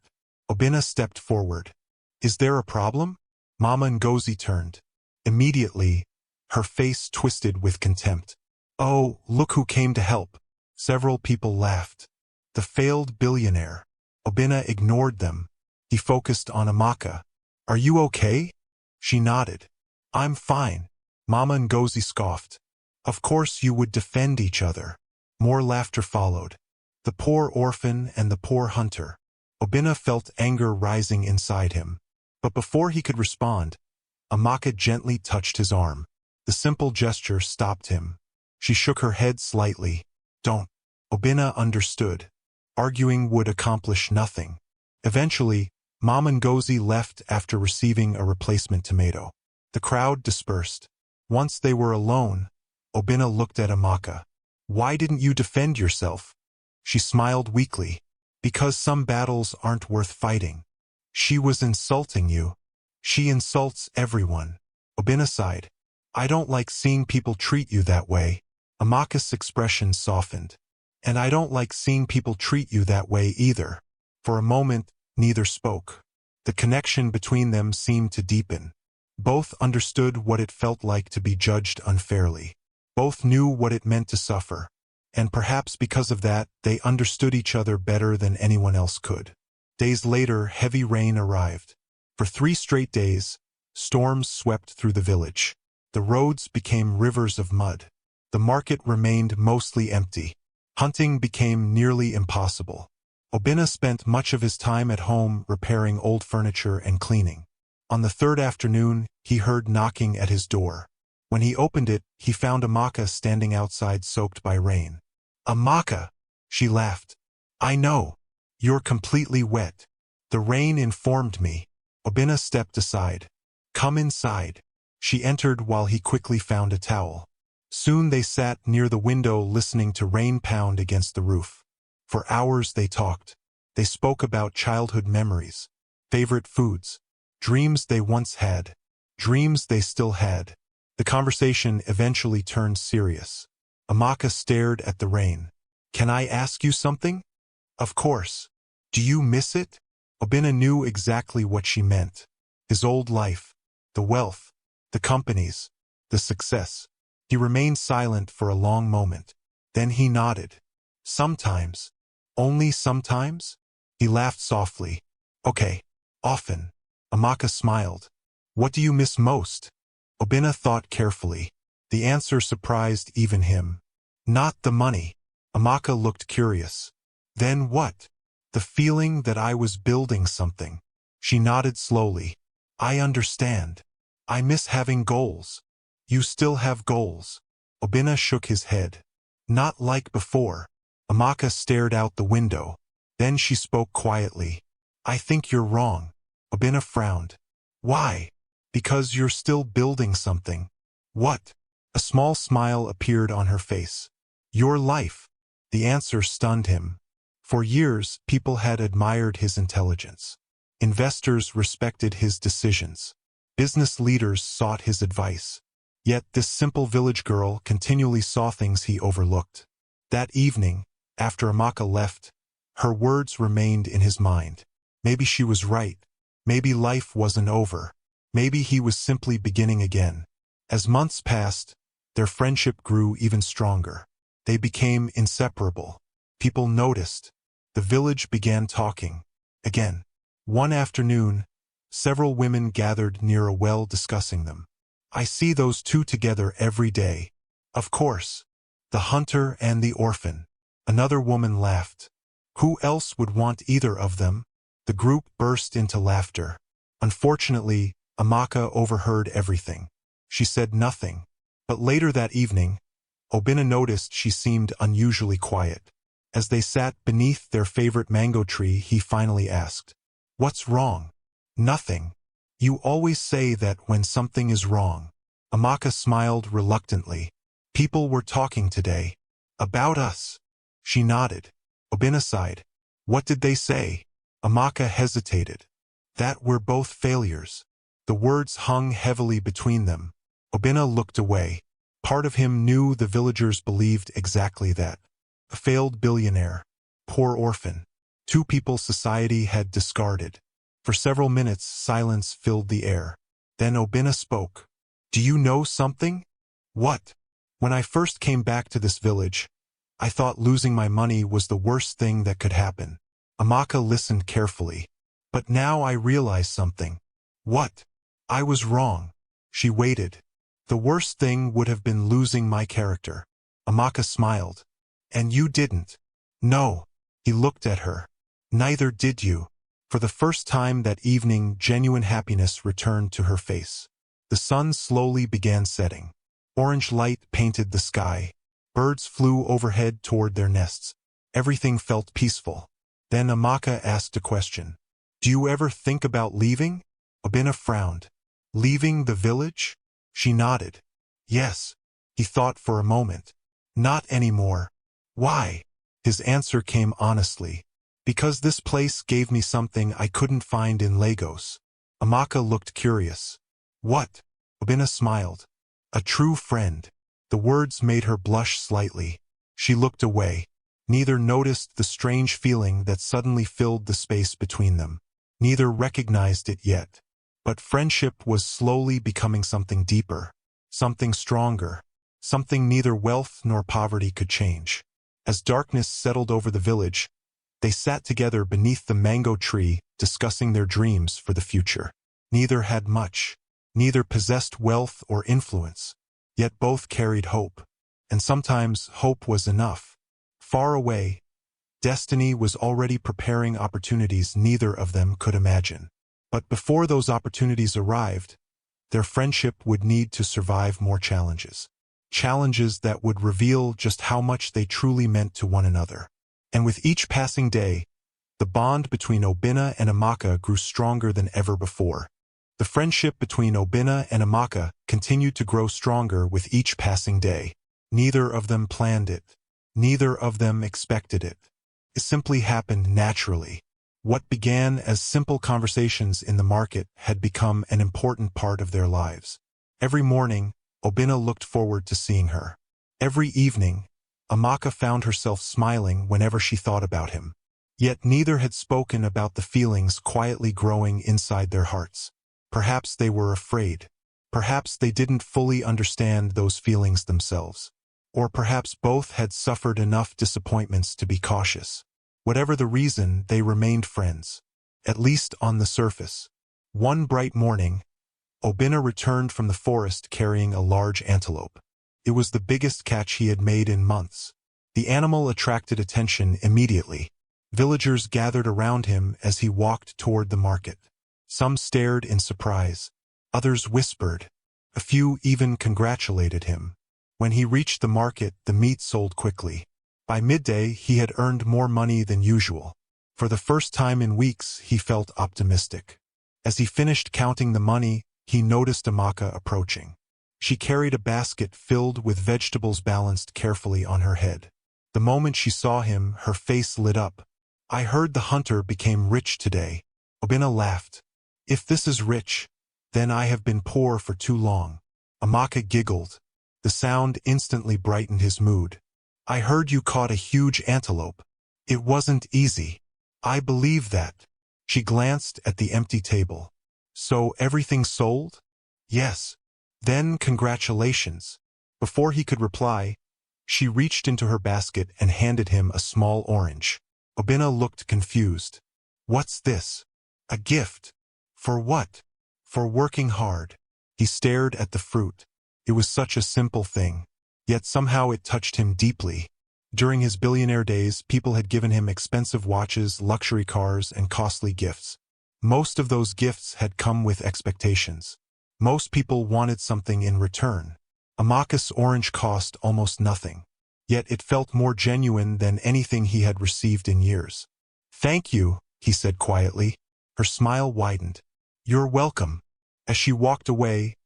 [SPEAKER 1] Obina stepped forward. Is there a problem? Mama Ngozi turned. Immediately, her face twisted with contempt. Oh, look who came to help. Several people laughed. The failed billionaire. Obina ignored them. He focused on Amaka. Are you okay? She nodded. I'm fine. Mama Ngozi scoffed. Of course you would defend each other. More laughter followed. The poor orphan and the poor hunter. Obina felt anger rising inside him. But before he could respond, Amaka gently touched his arm. The simple gesture stopped him. She shook her head slightly. Don't. Obina understood. Arguing would accomplish nothing. Eventually, Mama Ngozi left after receiving a replacement tomato. The crowd dispersed. Once they were alone, Obina looked at Amaka. Why didn't you defend yourself? She smiled weakly. Because some battles aren't worth fighting. She was insulting you. She insults everyone. Obina sighed. I don't like seeing people treat you that way. Amaka's expression softened. And I don't like seeing people treat you that way either. For a moment, neither spoke. The connection between them seemed to deepen. Both understood what it felt like to be judged unfairly. Both knew what it meant to suffer. And perhaps because of that, they understood each other better than anyone else could. Days later, heavy rain arrived. For 3 straight days, storms swept through the village. The roads became rivers of mud. The market remained mostly empty. Hunting became nearly impossible. Obina spent much of his time at home repairing old furniture and cleaning. On the 3rd afternoon, he heard knocking at his door. When he opened it, he found Amaka standing outside soaked by rain. Amaka! She laughed. I know. You're completely wet. The rain informed me. Obina stepped aside. Come inside. She entered while he quickly found a towel. Soon they sat near the window listening to rain pound against the roof. For hours they talked. They spoke about childhood memories, favorite foods, dreams they once had, dreams they still had. The conversation eventually turned serious. Amaka stared at the rain. Can I ask you something? Of course. Do you miss it? Obina knew exactly what she meant. His old life, the wealth, the companies, the success. He remained silent for a long moment. Then he nodded. Sometimes. Only sometimes? He laughed softly. Okay, often. Amaka smiled. What do you miss most? Obinna thought carefully. The answer surprised even him. Not the money. Amaka looked curious. Then what? The feeling that I was building something. She nodded slowly. I understand. I miss having goals. You still have goals. Obinna shook his head. Not like before. Amaka stared out the window. Then she spoke quietly. I think you're wrong. Obinna frowned. Why? Because you're still building something. What? A small smile appeared on her face. Your life. The answer stunned him. For years, people had admired his intelligence. Investors respected his decisions. Business leaders sought his advice. Yet this simple village girl continually saw things he overlooked. That evening, after Amaka left, her words remained in his mind. Maybe she was right. Maybe life wasn't over. Maybe he was simply beginning again. As months passed, their friendship grew even stronger. They became inseparable. People noticed. The village began talking. Again. One afternoon, several women gathered near a well discussing them. I see those two together every day. Of course. The hunter and the orphan. Another woman laughed. Who else would want either of them? The group burst into laughter. Unfortunately, Amaka overheard everything. She said nothing. But later that evening, Obinna noticed she seemed unusually quiet. As they sat beneath their favorite mango tree, he finally asked, What's wrong? Nothing. You always say that when something is wrong. Amaka smiled reluctantly. People were talking today. About us. She nodded. Obinna sighed. What did they say? Amaka hesitated. That we're both failures. The words hung heavily between them. Obinna looked away. Part of him knew the villagers believed exactly that. A failed billionaire. Poor orphan. Two people society had discarded. For several minutes, silence filled the air. Then Obinna spoke. Do you know something? What? When I first came back to this village, I thought losing my money was the worst thing that could happen. Amaka listened carefully. But now I realize something. What? I was wrong. She waited. The worst thing would have been losing my character. Amaka smiled. And you didn't. No. He looked at her. Neither did you. For the first time that evening, genuine happiness returned to her face. The sun slowly began setting. Orange light painted the sky. Birds flew overhead toward their nests. Everything felt peaceful. Then Amaka asked a question. Do you ever think about leaving? Obinna frowned. Leaving the village? She nodded. Yes. He thought for a moment. Not anymore. Why? His answer came honestly. Because this place gave me something I couldn't find in Lagos. Amaka looked curious. What? Obinna smiled. A true friend. The words made her blush slightly. She looked away. Neither noticed the strange feeling that suddenly filled the space between them. Neither recognized it yet. But friendship was slowly becoming something deeper, something stronger, something neither wealth nor poverty could change. As darkness settled over the village, they sat together beneath the mango tree, discussing their dreams for the future. Neither had much. Neither possessed wealth or influence. Yet both carried hope. And sometimes hope was enough. Far away, destiny was already preparing opportunities neither of them could imagine. But before those opportunities arrived, their friendship would need to survive more challenges. Challenges that would reveal just how much they truly meant to one another. And with each passing day, the bond between Obinna and Amaka grew stronger than ever before. The friendship between Obinna and Amaka continued to grow stronger with each passing day. Neither of them planned it. Neither of them expected it. It simply happened naturally. What began as simple conversations in the market had become an important part of their lives. Every morning, Obinna looked forward to seeing her. Every evening, Amaka found herself smiling whenever she thought about him. Yet neither had spoken about the feelings quietly growing inside their hearts. Perhaps they were afraid. Perhaps they didn't fully understand those feelings themselves. Or perhaps both had suffered enough disappointments to be cautious. Whatever the reason, they remained friends, at least on the surface. One bright morning, Obina returned from the forest carrying a large antelope. It was the biggest catch he had made in months. The animal attracted attention immediately. Villagers gathered around him as he walked toward the market. Some stared in surprise. Others whispered. A few even congratulated him. When he reached the market, the meat sold quickly. By midday, he had earned more money than usual. For the first time in weeks, he felt optimistic. As he finished counting the money, he noticed Amaka approaching. She carried a basket filled with vegetables balanced carefully on her head. The moment she saw him, her face lit up. "I heard the hunter became rich today." Obina laughed. "If this is rich, then I have been poor for too long." Amaka giggled. The sound instantly brightened his mood. "I heard you caught a huge antelope. It wasn't easy." "I believe that." She glanced at the empty table. "So everything sold?" "Yes." "Then congratulations." Before he could reply, she reached into her basket and handed him a small orange. Obina looked confused. "What's this?" "A gift." "For what?" "For working hard." He stared at the fruit. It was such a simple thing, yet somehow it touched him deeply. During his billionaire days, people had given him expensive watches, luxury cars, and costly gifts. Most of those gifts had come with expectations. Most people wanted something in return. Amaka's orange cost almost nothing, yet it felt more genuine than anything he had received in years. "Thank you," he said quietly. Her smile widened. "You're welcome." As she walked away,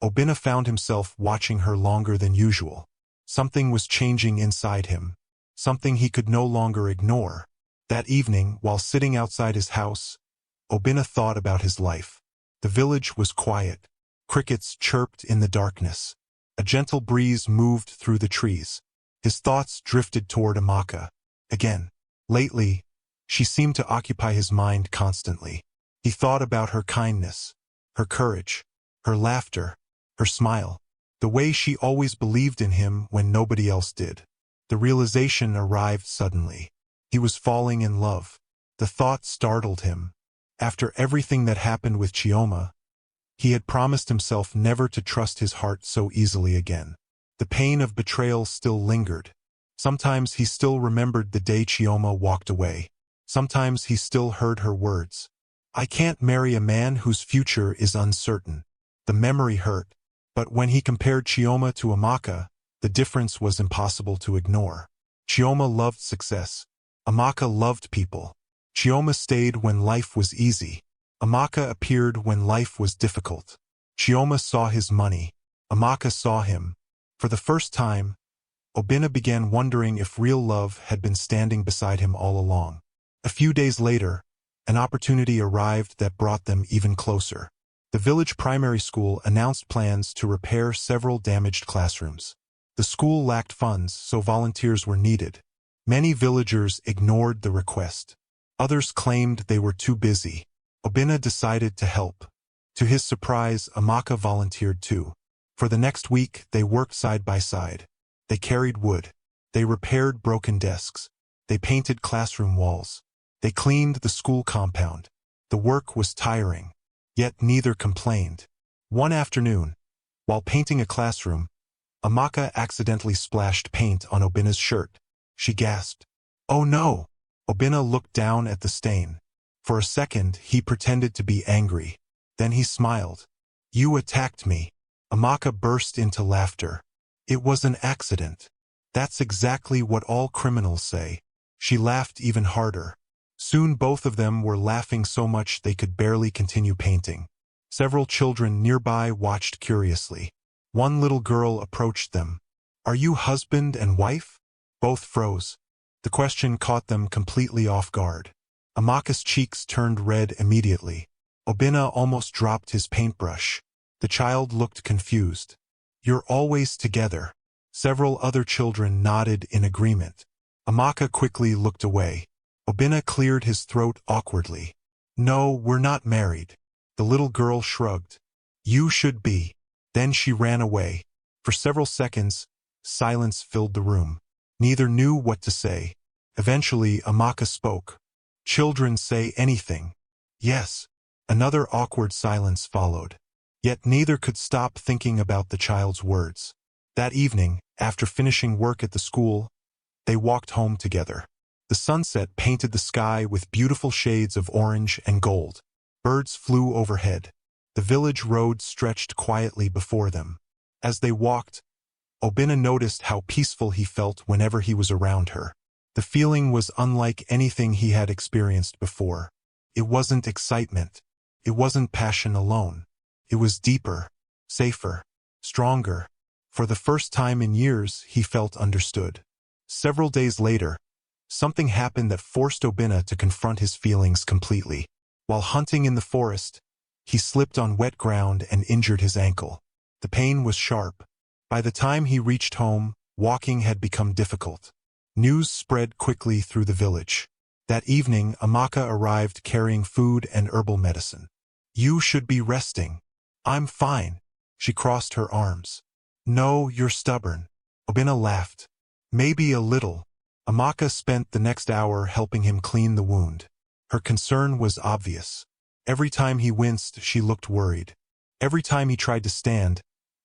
[SPEAKER 1] Obina found himself watching her longer than usual. Something was changing inside him, something he could no longer ignore. That evening, while sitting outside his house, Obina thought about his life. The village was quiet. Crickets chirped in the darkness. A gentle breeze moved through the trees. His thoughts drifted toward Amaka. Again. Lately, she seemed to occupy his mind constantly. He thought about her kindness, her courage, her laughter, her smile, the way she always believed in him when nobody else did. The realization arrived suddenly. He was falling in love. The thought startled him. After everything that happened with Chioma, he had promised himself never to trust his heart so easily again. The pain of betrayal still lingered. Sometimes he still remembered the day Chioma walked away. Sometimes he still heard her words. "I can't marry a man whose future is uncertain." The memory hurt. But when he compared Chioma to Amaka, the difference was impossible to ignore. Chioma loved success. Amaka loved people. Chioma stayed when life was easy. Amaka appeared when life was difficult. Chioma saw his money. Amaka saw him. For the first time, Obina began wondering if real love had been standing beside him all along. A few days later, an opportunity arrived that brought them even closer. The village primary school announced plans to repair several damaged classrooms. The school lacked funds, so volunteers were needed. Many villagers ignored the request. Others claimed they were too busy. Obina decided to help. To his surprise, Amaka volunteered too. For the next week, they worked side by side. They carried wood. They repaired broken desks. They painted classroom walls. They cleaned the school compound. The work was tiring, yet neither complained. One afternoon, while painting a classroom, Amaka accidentally splashed paint on Obina's shirt. She gasped. "Oh no!" Obina looked down at the stain. For a second, he pretended to be angry. Then he smiled. "You attacked me." Amaka burst into laughter. "It was an accident." "That's exactly what all criminals say." She laughed even harder. Soon both of them were laughing so much they could barely continue painting. Several children nearby watched curiously. One little girl approached them. "Are you husband and wife?" Both froze. The question caught them completely off guard. Amaka's cheeks turned red immediately. Obina almost dropped his paintbrush. The child looked confused. "You're always together." Several other children nodded in agreement. Amaka quickly looked away. Obina cleared his throat awkwardly. "No, we're not married." The little girl shrugged. "You should be." Then she ran away. For several seconds, silence filled the room. Neither knew what to say. Eventually, Amaka spoke. "Children say anything." "Yes." Another awkward silence followed. Yet neither could stop thinking about the child's words. That evening, after finishing work at the school, they walked home together. The sunset painted the sky with beautiful shades of orange and gold. Birds flew overhead. The village road stretched quietly before them. As they walked, Obina noticed how peaceful he felt whenever he was around her. The feeling was unlike anything he had experienced before. It wasn't excitement. It wasn't passion alone. It was deeper, safer, stronger. For the first time in years, he felt understood. Several days later, something happened that forced Obina to confront his feelings completely. While hunting in the forest, he slipped on wet ground and injured his ankle. The pain was sharp. By the time he reached home, walking had become difficult. News spread quickly through the village. That evening, Amaka arrived carrying food and herbal medicine. "You should be resting." "I'm fine." She crossed her arms. "No, you're stubborn." Obina laughed. "Maybe a little." Amaka spent the next hour helping him clean the wound. Her concern was obvious. Every time he winced, she looked worried. Every time he tried to stand,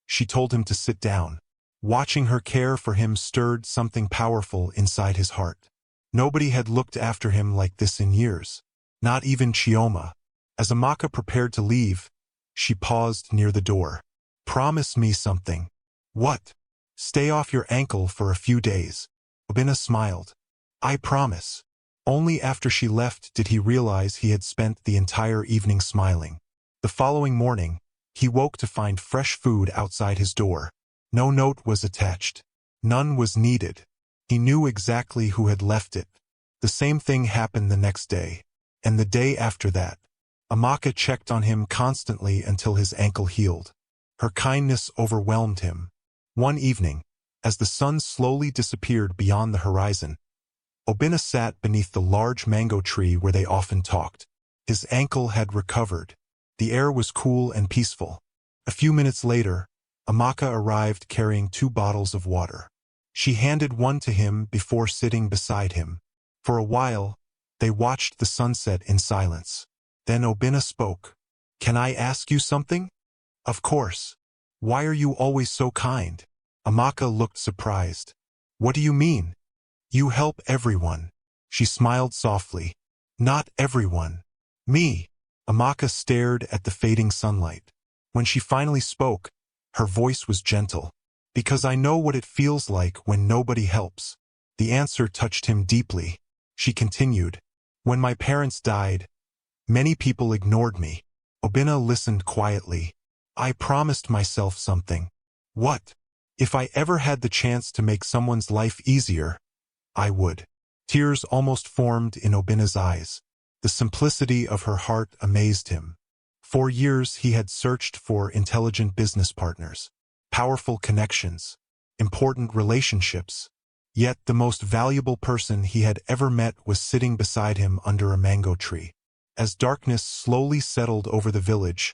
[SPEAKER 1] she told him to sit down. Watching her care for him stirred something powerful inside his heart. Nobody had looked after him like this in years. Not even Chioma. As Amaka prepared to leave, she paused near the door. "Promise me something." "What?" "Stay off your ankle for a few days." Obina smiled. "I promise." Only after she left did he realize he had spent the entire evening smiling. The following morning, he woke to find fresh food outside his door. No note was attached. None was needed. He knew exactly who had left it. The same thing happened the next day, and the day after that. Amaka checked on him constantly until his ankle healed. Her kindness overwhelmed him. One evening, as the sun slowly disappeared beyond the horizon, Obina sat beneath the large mango tree where they often talked. His ankle had recovered. The air was cool and peaceful. A few minutes later, Amaka arrived carrying 2 bottles of water. She handed one to him before sitting beside him. For a while, they watched the sunset in silence. Then Obina spoke. "Can I ask you something?" "Of course." "Why are you always so kind?" Amaka looked surprised. "What do you mean?" "You help everyone." She smiled softly. "Not everyone." "Me." Amaka stared at the fading sunlight. When she finally spoke, her voice was gentle. "Because I know what it feels like when nobody helps." The answer touched him deeply. She continued. "When my parents died, many people ignored me." Obina listened quietly. "I promised myself something." "What?" "If I ever had the chance to make someone's life easier, I would." Tears almost formed in Obina's eyes. The simplicity of her heart amazed him. For years he had searched for intelligent business partners, powerful connections, important relationships. Yet the most valuable person he had ever met was sitting beside him under a mango tree. As darkness slowly settled over the village,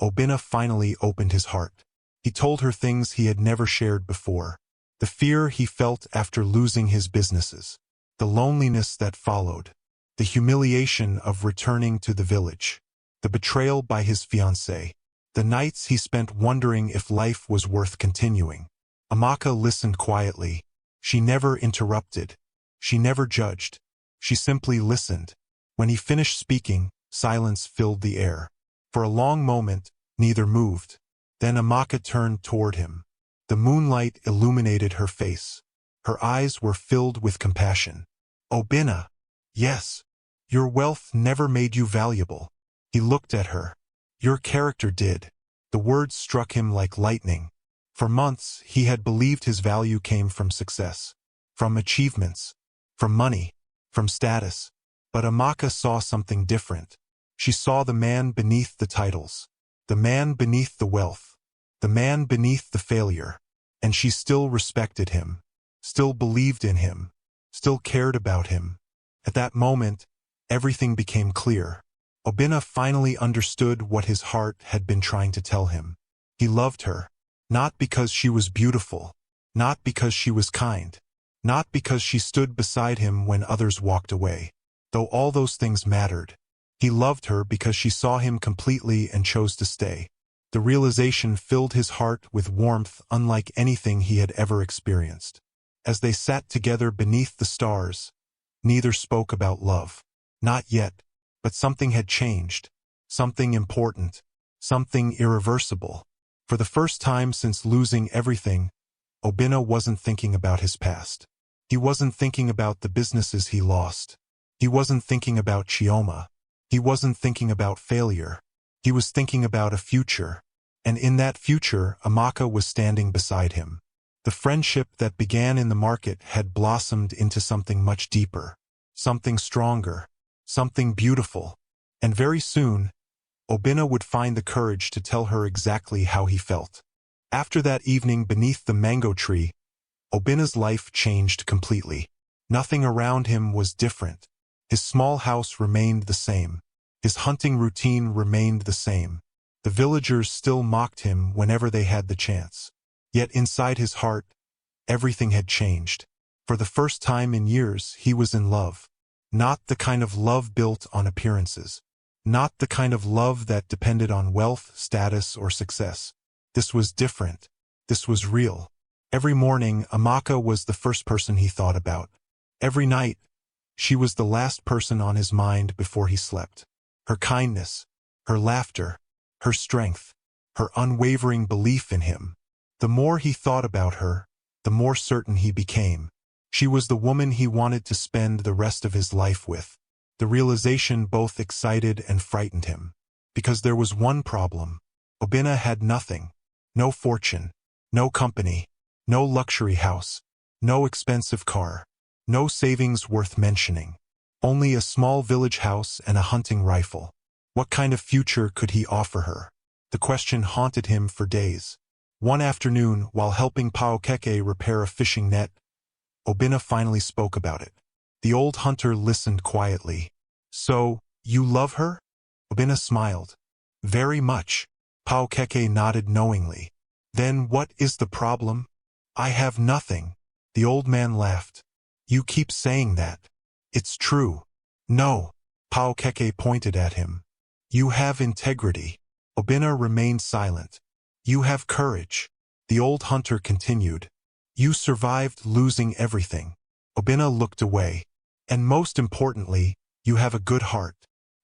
[SPEAKER 1] Obina finally opened his heart. He told her things he had never shared before. The fear he felt after losing his businesses, the loneliness that followed, the humiliation of returning to the village, the betrayal by his fiancée, the nights he spent wondering if life was worth continuing. Amaka listened quietly. She never interrupted. She never judged. She simply listened. When he finished speaking, silence filled the air. For a long moment, neither moved. Then Amaka turned toward him. The moonlight illuminated her face. Her eyes were filled with compassion. "Obina." "Yes." "Your wealth never made you valuable." He looked at her. "Your character did." The words struck him like lightning. For months, he had believed his value came from success, from achievements, from money, from status. But Amaka saw something different. She saw the man beneath the titles, the man beneath the wealth, the man beneath the failure. And she still respected him, still believed in him, still cared about him. At that moment, everything became clear. Obina finally understood what his heart had been trying to tell him. He loved her, not because she was beautiful, not because she was kind, Not because she stood beside him when others walked away. Though all those things mattered. He loved her because she saw him completely and chose to stay. The realization filled his heart with warmth unlike anything he had ever experienced. As they sat together beneath the stars, neither spoke about love. Not yet, but something had changed. Something important. Something irreversible. For the first time since losing everything, Obinna wasn't thinking about his past. He wasn't thinking about the businesses he lost. He wasn't thinking about Chioma. He wasn't thinking about failure. He was thinking about a future. And in that future, Amaka was standing beside him. The friendship that began in the market had blossomed into something much deeper. Something stronger. Something beautiful. And very soon, Obinna would find the courage to tell her exactly how he felt. After that evening beneath the mango tree, Obinna's life changed completely. Nothing around him was different. His small house remained the same. His hunting routine remained the same. The villagers still mocked him whenever they had the chance. Yet inside his heart, everything had changed. For the first time in years, he was in love. Not the kind of love built on appearances. Not the kind of love that depended on wealth, status, or success. This was different. This was real. Every morning, Amaka was the first person he thought about. Every night, she was the last person on his mind before he slept. Her kindness, her laughter, her strength, her unwavering belief in him. The more he thought about her, the more certain he became. She was the woman he wanted to spend the rest of his life with. The realization both excited and frightened him. Because there was one problem. Obinna had nothing. No fortune. No company. No luxury house. No expensive car. No savings worth mentioning. Only a small village house and a hunting rifle. What kind of future could he offer her? The question haunted him for days. One afternoon, while helping Paokeke repair a fishing net, Obinna finally spoke about it. The old hunter listened quietly. So, you love her? Obinna smiled. Very much. Paokeke nodded knowingly. Then what is the problem? I have nothing. The old man laughed. You keep saying that. It's true. No. Paokeke pointed at him. You have integrity. Obinna remained silent. You have courage. The old hunter continued. You survived losing everything. Obinna looked away. And most importantly, you have a good heart.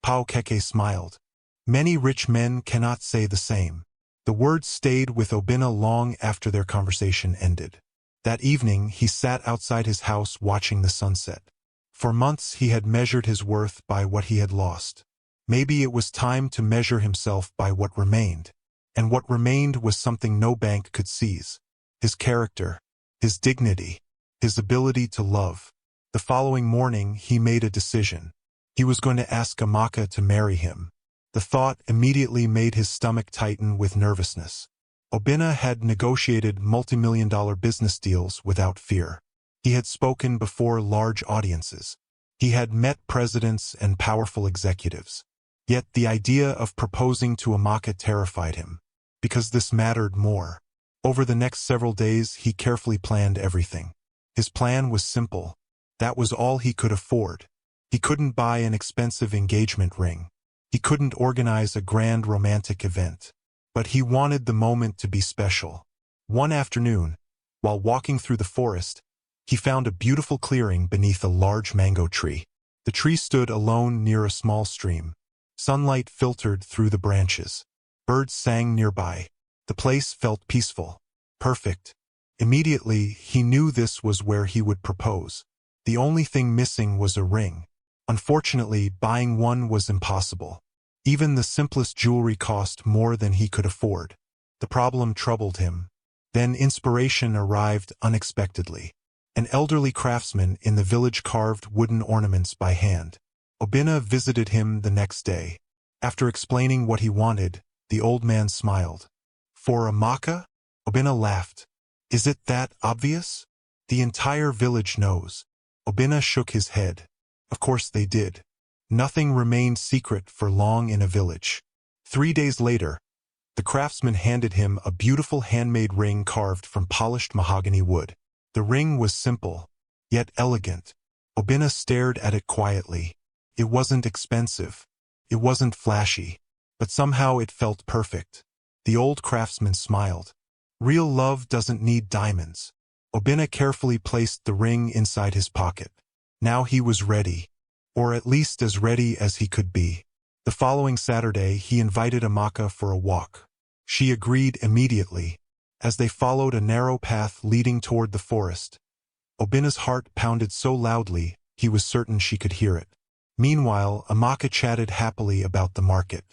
[SPEAKER 1] Paokeke smiled. Many rich men cannot say the same. The words stayed with Obinna long after their conversation ended. That evening, he sat outside his house watching the sunset. For months he had measured his worth by what he had lost. Maybe it was time to measure himself by what remained. And what remained was something no bank could seize. His character, his dignity, his ability to love. The following morning, he made a decision. He was going to ask Amaka to marry him. The thought immediately made his stomach tighten with nervousness. Obinna had negotiated multi-million-dollar business deals without fear. He had spoken before large audiences. He had met presidents and powerful executives. Yet the idea of proposing to Amaka terrified him. Because this mattered more. Over the next several days, he carefully planned everything. His plan was simple. That was all he could afford. He couldn't buy an expensive engagement ring. He couldn't organize a grand romantic event. But he wanted the moment to be special. One afternoon, while walking through the forest, he found a beautiful clearing beneath a large mango tree. The tree stood alone near a small stream. Sunlight filtered through the branches. Birds sang nearby. The place felt peaceful. Perfect. Immediately, he knew this was where he would propose. The only thing missing was a ring. Unfortunately, buying one was impossible. Even the simplest jewelry cost more than he could afford. The problem troubled him. Then inspiration arrived unexpectedly. An elderly craftsman in the village carved wooden ornaments by hand. Obinna visited him the next day. After explaining what he wanted, the old man smiled. For Amaka? Obinna laughed. Is it that obvious? The entire village knows. Obinna shook his head. Of course they did. Nothing remained secret for long in a village. 3 days later, the craftsman handed him a beautiful handmade ring carved from polished mahogany wood. The ring was simple, yet elegant. Obina stared at it quietly. It wasn't expensive. It wasn't flashy. But somehow it felt perfect. The old craftsman smiled. Real love doesn't need diamonds. Obina carefully placed the ring inside his pocket. Now he was ready. Or at least as ready as he could be. The following Saturday he invited Amaka for a walk. She agreed immediately. As they followed a narrow path leading toward the forest, Obina's heart pounded so loudly he was certain she could hear it. Meanwhile, Amaka chatted happily about the market,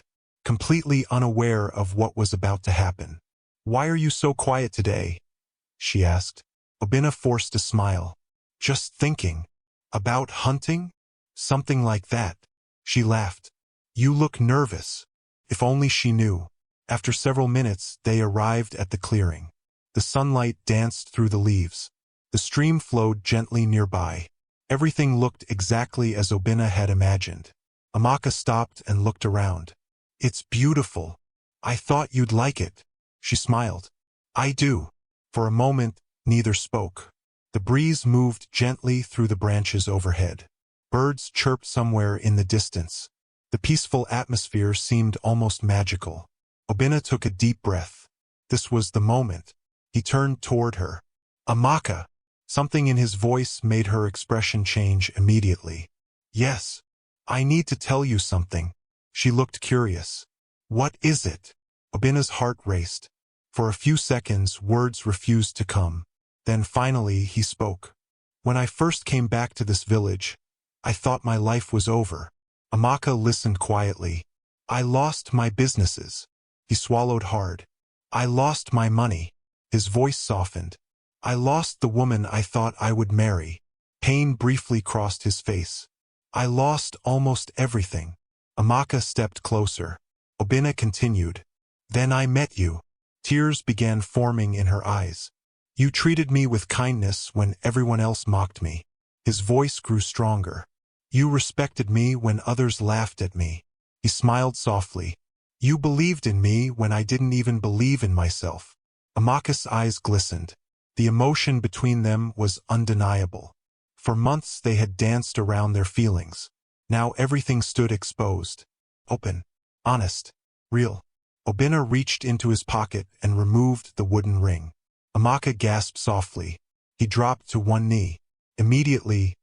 [SPEAKER 1] completely unaware of what was about to happen. "Why are you so quiet today?" she asked. Obina forced a smile. "Just thinking. About hunting? Something like that." She laughed. "You look nervous." If only she knew. After several minutes, they arrived at the clearing. The sunlight danced through the leaves. The stream flowed gently nearby. Everything looked exactly as Obina had imagined. Amaka stopped and looked around. "It's beautiful. I thought you'd like it." She smiled. "I do." For a moment, neither spoke. The breeze moved gently through the branches overhead. Birds chirped somewhere in the distance. The peaceful atmosphere seemed almost magical. Obina took a deep breath. This was the moment. He turned toward her. "Amaka!" Something in his voice made her expression change immediately. "Yes. I need to tell you something." She looked curious. "What is it?" Obina's heart raced. For a few seconds, words refused to come. Then finally he spoke. "When I first came back to this village, I thought my life was over." Amaka listened quietly. "I lost my businesses." He swallowed hard. "I lost my money." His voice softened. "I lost the woman I thought I would marry." Pain briefly crossed his face. "I lost almost everything." Amaka stepped closer. Obina continued. "Then I met you." Tears began forming in her eyes. "You treated me with kindness when everyone else mocked me." His voice grew stronger. "You respected me when others laughed at me." He smiled softly. "You believed in me when I didn't even believe in myself." Amaka's eyes glistened. The emotion between them was undeniable. For months they had danced around their feelings. Now everything stood exposed. Open. Honest. Real. Obina reached into his pocket and removed the wooden ring. Amaka gasped softly. He dropped to one knee. Immediately,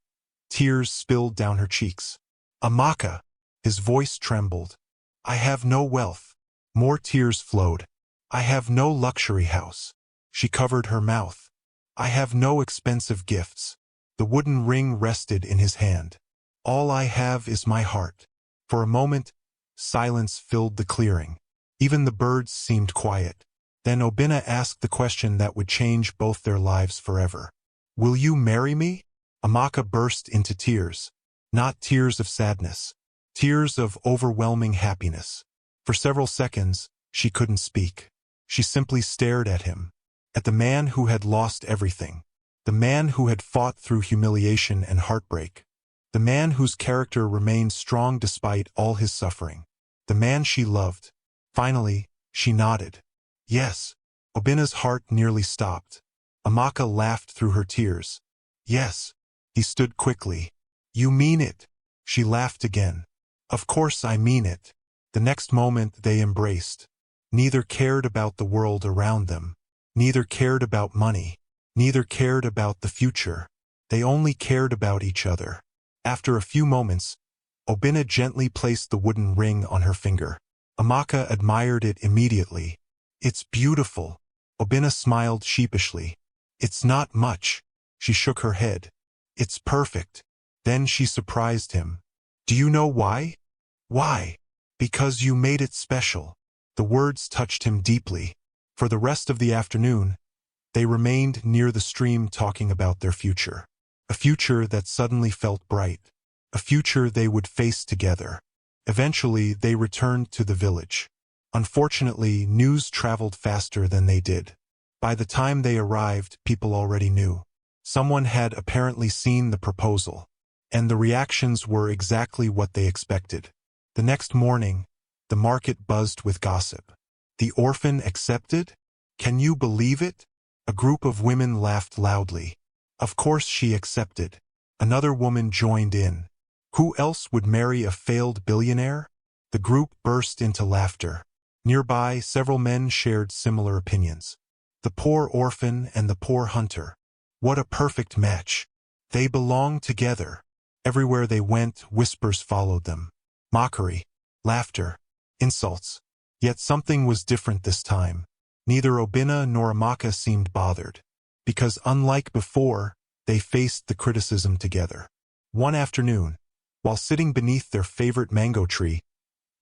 [SPEAKER 1] tears spilled down her cheeks. "Amaka!" His voice trembled. "I have no wealth." More tears flowed. "I have no luxury house." She covered her mouth. "I have no expensive gifts." The wooden ring rested in his hand. "All I have is my heart." For a moment, silence filled the clearing. Even the birds seemed quiet. Then Obina asked the question that would change both their lives forever. "Will you marry me?" Amaka burst into tears. Not tears of sadness. Tears of overwhelming happiness. For several seconds, she couldn't speak. She simply stared at him. At the man who had lost everything. The man who had fought through humiliation and heartbreak. The man whose character remained strong despite all his suffering. The man she loved. Finally, she nodded. "Yes." Obina's heart nearly stopped. Amaka laughed through her tears. "Yes." He stood quickly. "You mean it?" She laughed again. "Of course I mean it." The next moment they embraced. Neither cared about the world around them. Neither cared about money. Neither cared about the future. They only cared about each other. After a few moments, Obina gently placed the wooden ring on her finger. Amaka admired it immediately. "It's beautiful." Obina smiled sheepishly. "It's not much." She shook her head. "It's perfect." Then she surprised him. "Do you know why?" "Why?" "Because you made it special." The words touched him deeply. For the rest of the afternoon, they remained near the stream talking about their future. A future that suddenly felt bright. A future they would face together. Eventually, they returned to the village. Unfortunately, news traveled faster than they did. By the time they arrived, people already knew. Someone had apparently seen the proposal. And the reactions were exactly what they expected. The next morning, the market buzzed with gossip. "The orphan accepted? Can you believe it?" A group of women laughed loudly. Of course she accepted. Another woman joined in. Who else would marry a failed billionaire? The group burst into laughter. Nearby, several men shared similar opinions. The poor orphan and the poor hunter. What a perfect match. They belong together. Everywhere they went, whispers followed them. Mockery, laughter, insults. Yet something was different this time. Neither Obinna nor Amaka seemed bothered. Because unlike before, they faced the criticism together. One afternoon, while sitting beneath their favorite mango tree,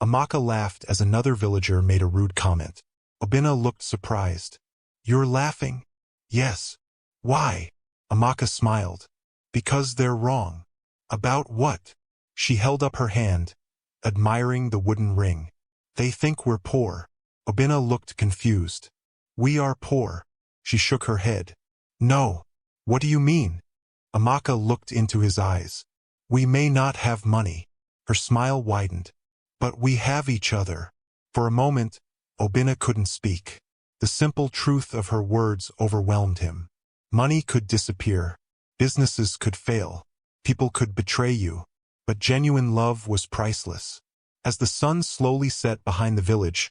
[SPEAKER 1] Amaka laughed as another villager made a rude comment. Obinna looked surprised. "You're laughing?" "Yes." "Why?" Amaka smiled. "Because they're wrong." "About what?" She held up her hand, admiring the wooden ring. "They think we're poor." Obinna looked confused. "We are poor." She shook her head. "No. What do you mean?" Amaka looked into his eyes. "We may not have money." Her smile widened. "But we have each other." For a moment, Obinna couldn't speak. The simple truth of her words overwhelmed him. Money could disappear. Businesses could fail. People could betray you. But genuine love was priceless. As the sun slowly set behind the village,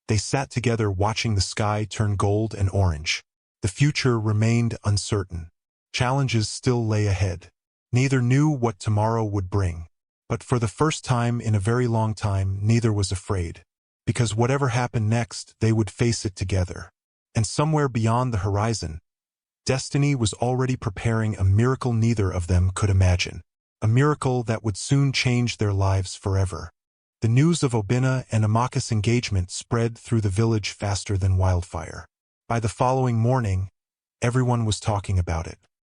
[SPEAKER 1] they sat together watching the sky turn gold and orange. The future remained uncertain. Challenges still lay ahead. Neither knew what tomorrow would bring. But for the first time in a very long time, neither was afraid. Because whatever happened next, they would face it together. And somewhere beyond the horizon, destiny was already preparing a miracle neither of them could imagine. A miracle that would soon change their lives forever. The news of Obinna and Amaka's engagement spread through the village faster than wildfire. By the following morning, everyone was talking about it.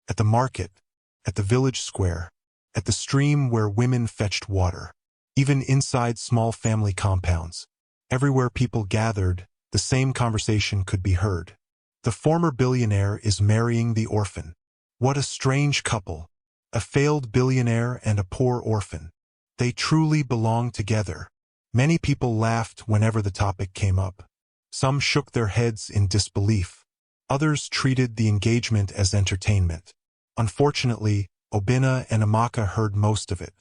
[SPEAKER 1] At the market, at the village square, at the stream where women fetched water. Even inside small family compounds. Everywhere people gathered, the same conversation could be heard. The former billionaire is marrying the orphan. What a strange couple. A failed billionaire and a poor orphan. They truly belong together. Many people laughed whenever the topic came up. Some shook their heads in disbelief. Others treated the engagement as entertainment. Unfortunately, Obinna and Amaka heard most of it.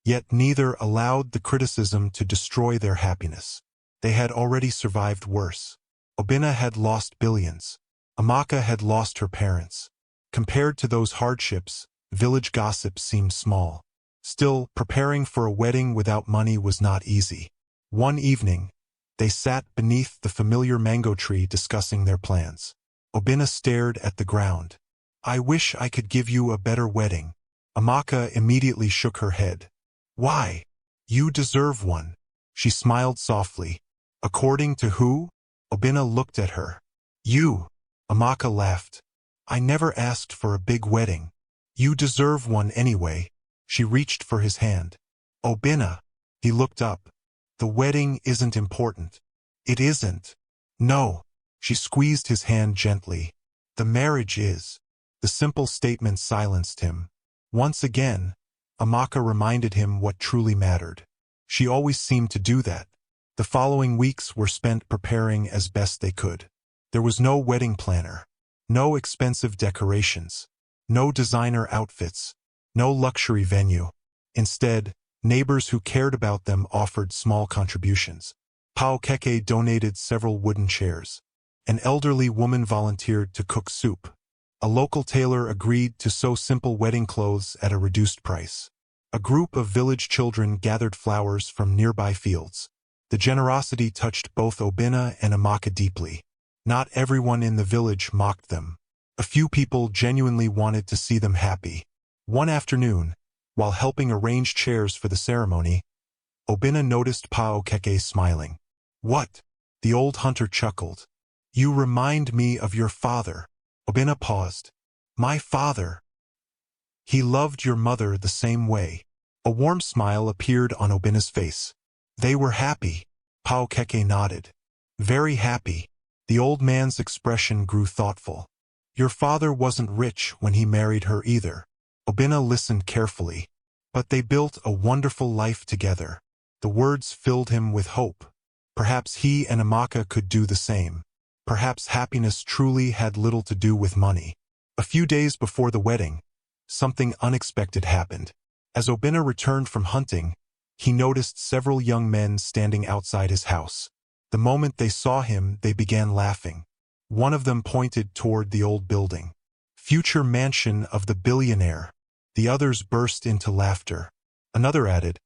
[SPEAKER 1] Yet neither allowed the criticism to destroy their happiness. They had already survived worse. Obinna had lost billions. Amaka had lost her parents. Compared to those hardships, village gossip seemed small. Still, preparing for a wedding without money was not easy. One evening, they sat beneath the familiar mango tree discussing their plans. Obinna stared at the ground. "I wish I could give you a better wedding." Amaka immediately shook her head. "Why? You deserve one." She smiled softly. "According to who?" Obinna looked at her. "You." Amaka laughed. "I never asked for a big wedding. You deserve one anyway." She reached for his hand. "Obinna." He looked up. "The wedding isn't important." "It isn't." "No." She squeezed his hand gently. "The marriage is." The simple statement silenced him. Once again, Amaka reminded him what truly mattered. She always seemed to do that. The following weeks were spent preparing as best they could. There was no wedding planner. No expensive decorations. No designer outfits. No luxury venue. Instead, neighbors who cared about them offered small contributions. Pao Keke donated several wooden chairs. An elderly woman volunteered to cook soup. A local tailor agreed to sew simple wedding clothes at a reduced price. A group of village children gathered flowers from nearby fields. The generosity touched both Obinna and Amaka deeply. Not everyone in the village mocked them. A few people genuinely wanted to see them happy. One afternoon, while helping arrange chairs for the ceremony, Obinna noticed Pao Keke smiling. "What?" The old hunter chuckled. "You remind me of your father." Obinna paused. "My father?" "He loved your mother the same way." A warm smile appeared on Obinna's face. "They were happy." Pao Keke nodded. "Very happy." The old man's expression grew thoughtful. "Your father wasn't rich when he married her either." Obinna listened carefully. "But they built a wonderful life together." The words filled him with hope. Perhaps he and Amaka could do the same. Perhaps happiness truly had little to do with money. A few days before the wedding, something unexpected happened. As Obinna returned from hunting, he noticed several young men standing outside his house. The moment they saw him, they began laughing. One of them pointed toward the old building. "Future mansion of the billionaire." The others burst into laughter. Another added,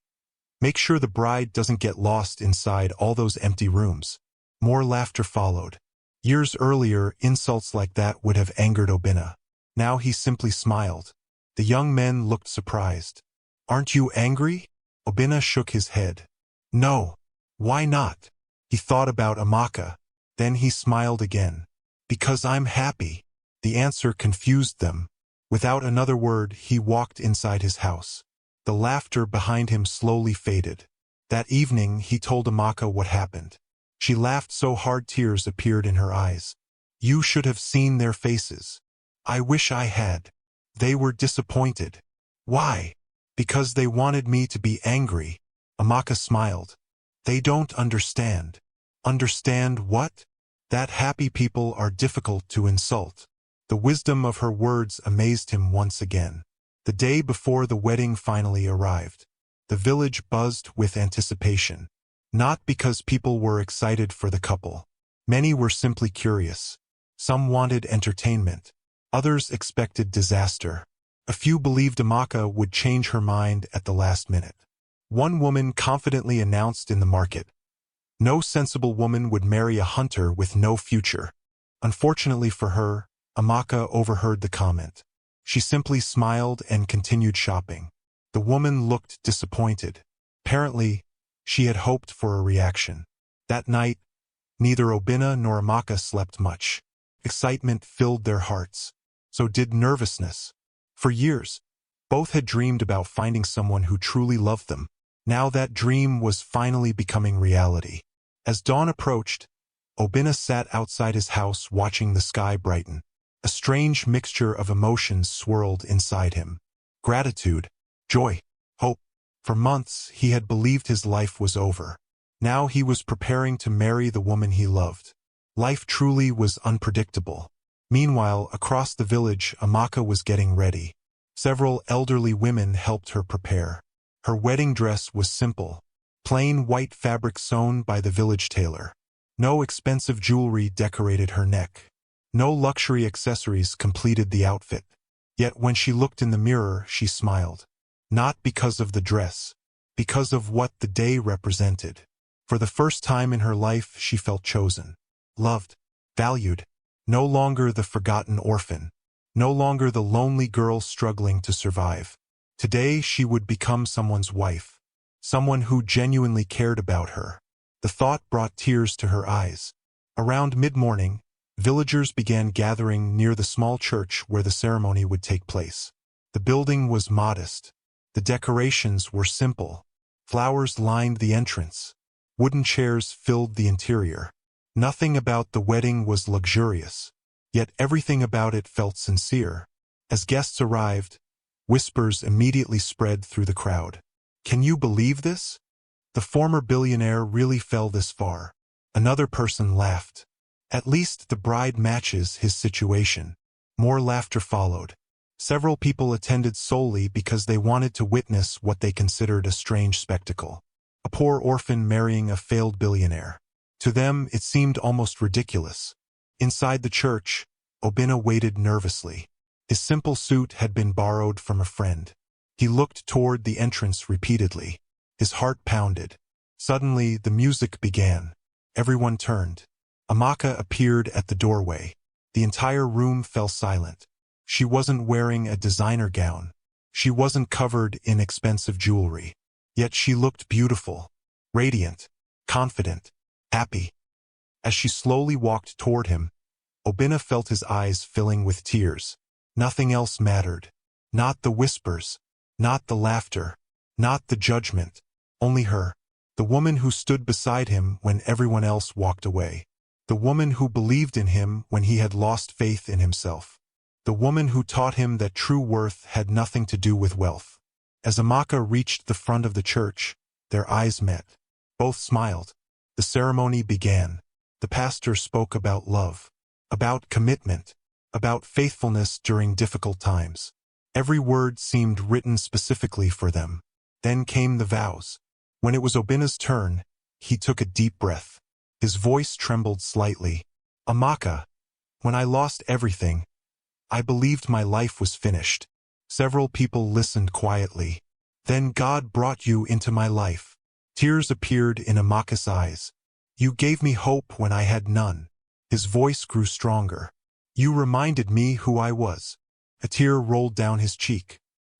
[SPEAKER 1] "Make sure the bride doesn't get lost inside all those empty rooms." More laughter followed. Years earlier, insults like that would have angered Obinna. Now he simply smiled. The young men looked surprised. "Aren't you angry?" Obinna shook his head. "No. Why not?" He thought about Amaka. Then he smiled again. "Because I'm happy." The answer confused them. Without another word, he walked inside his house. The laughter behind him slowly faded. That evening, he told Amaka what happened. She laughed so hard tears appeared in her eyes. "You should have seen their faces." "I wish I had." "They were disappointed." "Why?" "Because they wanted me to be angry." Amaka smiled. "They don't understand." "Understand what?" "That happy people are difficult to insult." The wisdom of her words amazed him once again. The day before the wedding finally arrived. The village buzzed with anticipation. Not because people were excited for the couple. Many were simply curious. Some wanted entertainment. Others expected disaster. A few believed Amaka would change her mind at the last minute. One woman confidently announced in the market, "No sensible woman would marry a hunter with no future." Unfortunately for her, Amaka overheard the comment. She simply smiled and continued shopping. The woman looked disappointed. Apparently, she had hoped for a reaction. That night, neither Obinna nor Amaka slept much. Excitement filled their hearts. So did nervousness. For years, both had dreamed about finding someone who truly loved them. Now that dream was finally becoming reality. As dawn approached, Obinna sat outside his house watching the sky brighten. A strange mixture of emotions swirled inside him. Gratitude, joy, hope. For months, he had believed his life was over. Now he was preparing to marry the woman he loved. Life truly was unpredictable. Meanwhile, across the village, Amaka was getting ready. Several elderly women helped her prepare. Her wedding dress was simple, plain white fabric sewn by the village tailor. No expensive jewelry decorated her neck. No luxury accessories completed the outfit. Yet when she looked in the mirror, she smiled. Not because of the dress, because of what the day represented. For the first time in her life, she felt chosen, loved, valued. No longer the forgotten orphan. No longer the lonely girl struggling to survive. Today she would become someone's wife. Someone who genuinely cared about her. The thought brought tears to her eyes. Around mid-morning, villagers began gathering near the small church where the ceremony would take place. The building was modest. The decorations were simple. Flowers lined the entrance. Wooden chairs filled the interior. Nothing about the wedding was luxurious, yet everything about it felt sincere. As guests arrived, whispers immediately spread through the crowd. "Can you believe this? The former billionaire really fell this far." Another person laughed. "At least the bride matches his situation." More laughter followed. Several people attended solely because they wanted to witness what they considered a strange spectacle. A poor orphan marrying a failed billionaire. To them, it seemed almost ridiculous. Inside the church, Obinna waited nervously. His simple suit had been borrowed from a friend. He looked toward the entrance repeatedly. His heart pounded. Suddenly, the music began. Everyone turned. Amaka appeared at the doorway. The entire room fell silent. She wasn't wearing a designer gown. She wasn't covered in expensive jewelry. Yet she looked beautiful, radiant, confident, happy. As she slowly walked toward him, Obinna felt his eyes filling with tears. Nothing else mattered. Not the whispers, not the laughter, not the judgment. Only her. The woman who stood beside him when everyone else walked away. The woman who believed in him when he had lost faith in himself. The woman who taught him that true worth had nothing to do with wealth. As Amaka reached the front of the church, their eyes met. Both smiled. The ceremony began. The pastor spoke about love, about commitment, about faithfulness during difficult times. Every word seemed written specifically for them. Then came the vows. When it was Obina's turn, he took a deep breath. His voice trembled slightly. Amaka, when I lost everything, I believed my life was finished. Several people listened quietly. Then God brought you into my life. Tears appeared in Amaka's eyes. You gave me hope when I had none. His voice grew stronger. You reminded me who I was. A tear rolled down his cheek.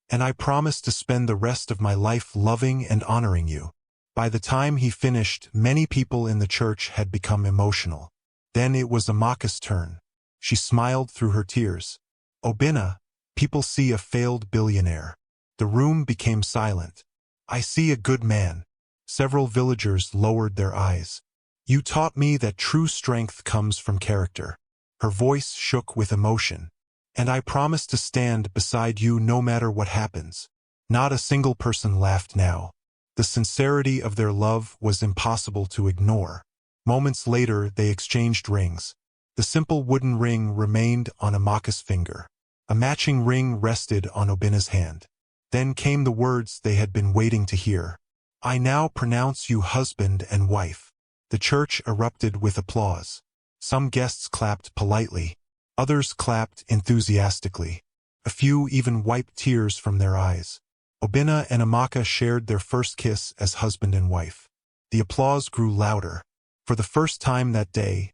[SPEAKER 1] And I promised to spend the rest of my life loving and honoring you. By the time he finished, many people in the church had become emotional. Then it was Amaka's turn. She smiled through her tears. Obina, people see a failed billionaire. The room became silent. I see a good man. Several villagers lowered their eyes. You taught me that true strength comes from character. Her voice shook with emotion. And I promise to stand beside you no matter what happens. Not a single person laughed now. The sincerity of their love was impossible to ignore. Moments later, they exchanged rings. The simple wooden ring remained on Amaka's finger. A matching ring rested on Obina's hand. Then came the words they had been waiting to hear. I now pronounce you husband and wife. The church erupted with applause. Some guests clapped politely. Others clapped enthusiastically. A few even wiped tears from their eyes. Obina and Amaka shared their first kiss as husband and wife. The applause grew louder. For the first time that day,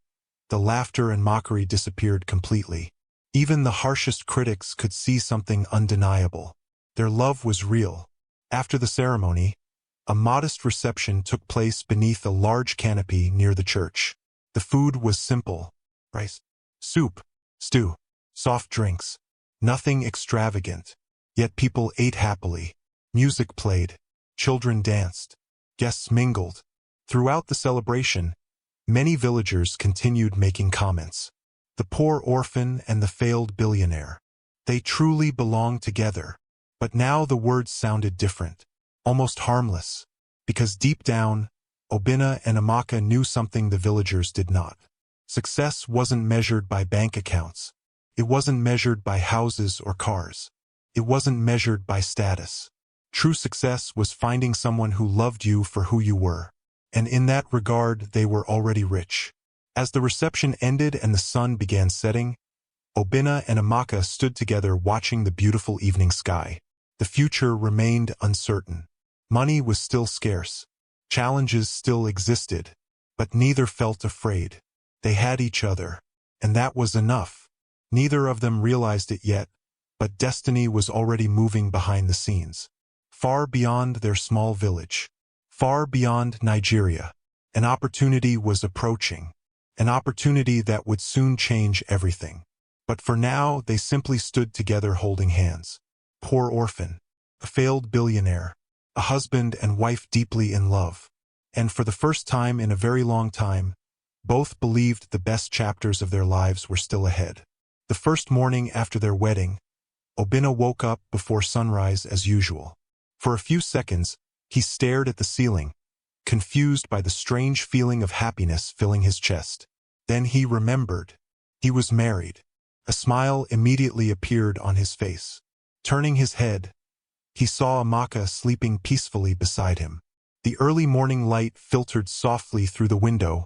[SPEAKER 1] the laughter and mockery disappeared completely. Even the harshest critics could see something undeniable. Their love was real. After the ceremony, a modest reception took place beneath a large canopy near the church. The food was simple: rice, soup, stew, soft drinks. Nothing extravagant. Yet people ate happily. Music played. Children danced. Guests mingled. Throughout the celebration, many villagers continued making comments. The poor orphan and the failed billionaire. They truly belonged together. But now the words sounded different. Almost harmless. Because deep down, Obina and Amaka knew something the villagers did not. Success wasn't measured by bank accounts. It wasn't measured by houses or cars. It wasn't measured by status. True success was finding someone who loved you for who you were. And in that regard, they were already rich. As the reception ended and the sun began setting, Obina and Amaka stood together watching the beautiful evening sky. The future remained uncertain. Money was still scarce. Challenges still existed. But neither felt afraid. They had each other. And that was enough. Neither of them realized it yet, but destiny was already moving behind the scenes. Far beyond their small village. Far beyond Nigeria. An opportunity was approaching. An opportunity that would soon change everything. But for now, they simply stood together holding hands. Poor orphan. A failed billionaire. A husband and wife deeply in love. And for the first time in a very long time, both believed the best chapters of their lives were still ahead. The first morning after their wedding, Obina woke up before sunrise as usual. For a few seconds, he stared at the ceiling, confused by the strange feeling of happiness filling his chest. Then he remembered. He was married. A smile immediately appeared on his face. Turning his head, he saw Amaka sleeping peacefully beside him. The early morning light filtered softly through the window,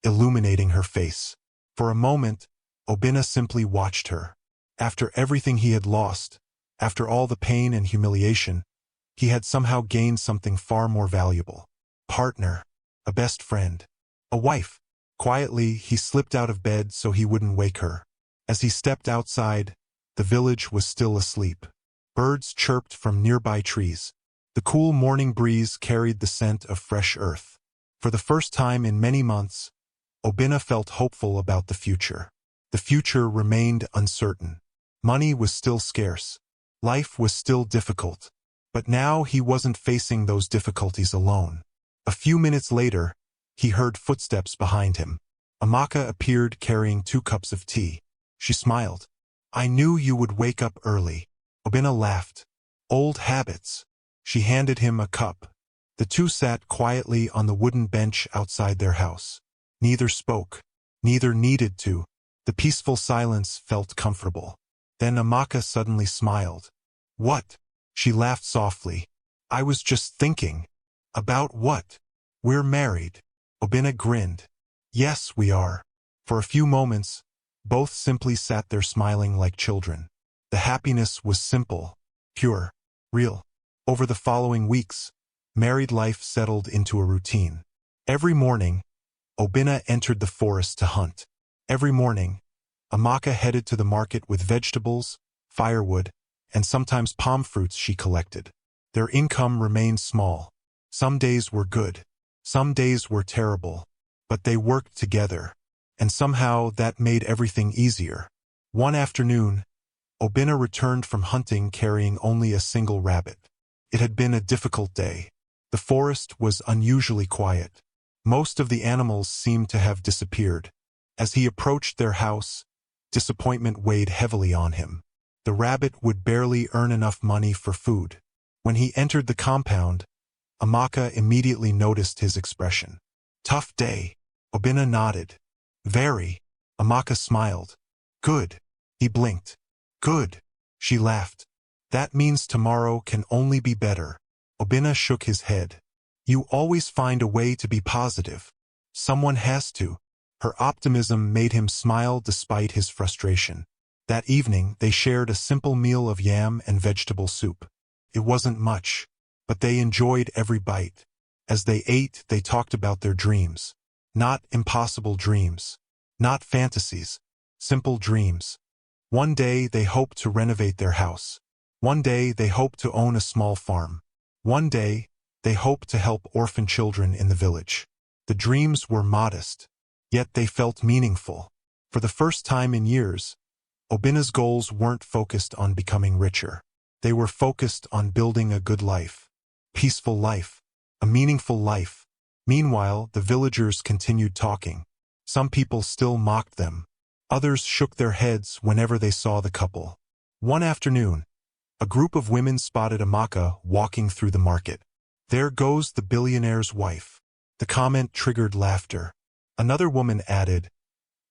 [SPEAKER 1] illuminating her face. For a moment, Obina simply watched her. After everything he had lost, after all the pain and humiliation, he had somehow gained something far more valuable. Partner, a best friend, a wife. Quietly, he slipped out of bed so he wouldn't wake her. As he stepped outside, the village was still asleep. Birds chirped from nearby trees. The cool morning breeze carried the scent of fresh earth. For the first time in many months, Obina felt hopeful about the future. The future remained uncertain. Money was still scarce. Life was still difficult. But now he wasn't facing those difficulties alone. A few minutes later, he heard footsteps behind him. Amaka appeared carrying 2 cups of tea. She smiled. I knew you would wake up early. Obina laughed. Old habits. She handed him a cup. The two sat quietly on the wooden bench outside their house. Neither spoke. Neither needed to. The peaceful silence felt comfortable. Then Amaka suddenly smiled. "What?" She laughed softly. "I was just thinking." "About what?" "We're married." Obinna grinned. "Yes, we are." For a few moments, both simply sat there smiling like children. The happiness was simple, pure, real. Over the following weeks, married life settled into a routine. Every morning, Obinna entered the forest to hunt. Every morning, Amaka headed to the market with vegetables, firewood, and sometimes palm fruits she collected. Their income remained small. Some days were good. Some days were terrible. But they worked together, and somehow that made everything easier. One afternoon, Obinna returned from hunting carrying only a single rabbit. It had been a difficult day. The forest was unusually quiet. Most of the animals seemed to have disappeared. As he approached their house, disappointment weighed heavily on him. The rabbit would barely earn enough money for food. When he entered the compound, Amaka immediately noticed his expression. "Tough day." Obinna nodded. "Very." Amaka smiled. "Good." He blinked. "Good." She laughed. "That means tomorrow can only be better." Obinna shook his head. "You always find a way to be positive." "Someone has to." Her optimism made him smile despite his frustration. That evening, they shared a simple meal of yam and vegetable soup. It wasn't much, but they enjoyed every bite. As they ate, they talked about their dreams. Not impossible dreams. Not fantasies. Simple dreams. One day, they hoped to renovate their house. One day, they hoped to own a small farm. One day, they hoped to help orphan children in the village. The dreams were modest, yet they felt meaningful. For the first time in years, Obinna's goals weren't focused on becoming richer. They were focused on building a good life. Peaceful life. A meaningful life. Meanwhile, the villagers continued talking. Some people still mocked them. Others shook their heads whenever they saw the couple. One afternoon, a group of women spotted Amaka walking through the market. "There goes the billionaire's wife." The comment triggered laughter. Another woman added,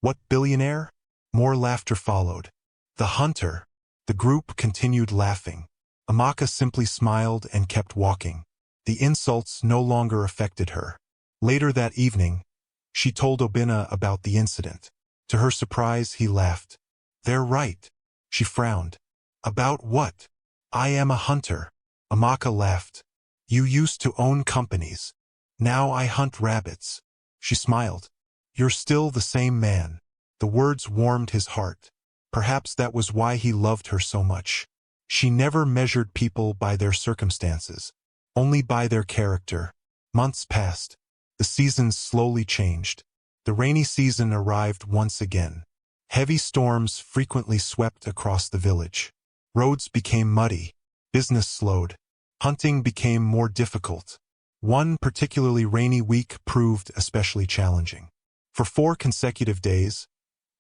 [SPEAKER 1] "What billionaire?" More laughter followed. "The hunter." The group continued laughing. Amaka simply smiled and kept walking. The insults no longer affected her. Later that evening, she told Obinna about the incident. To her surprise, he laughed. "They're right." She frowned. "About what?" "I am a hunter." Amaka laughed. "You used to own companies. Now I hunt rabbits." She smiled. "You're still the same man." The words warmed his heart. Perhaps that was why he loved her so much. She never measured people by their circumstances, only by their character. Months passed. The seasons slowly changed. The rainy season arrived once again. Heavy storms frequently swept across the village. Roads became muddy. Business slowed. Hunting became more difficult. One particularly rainy week proved especially challenging. For 4 consecutive days,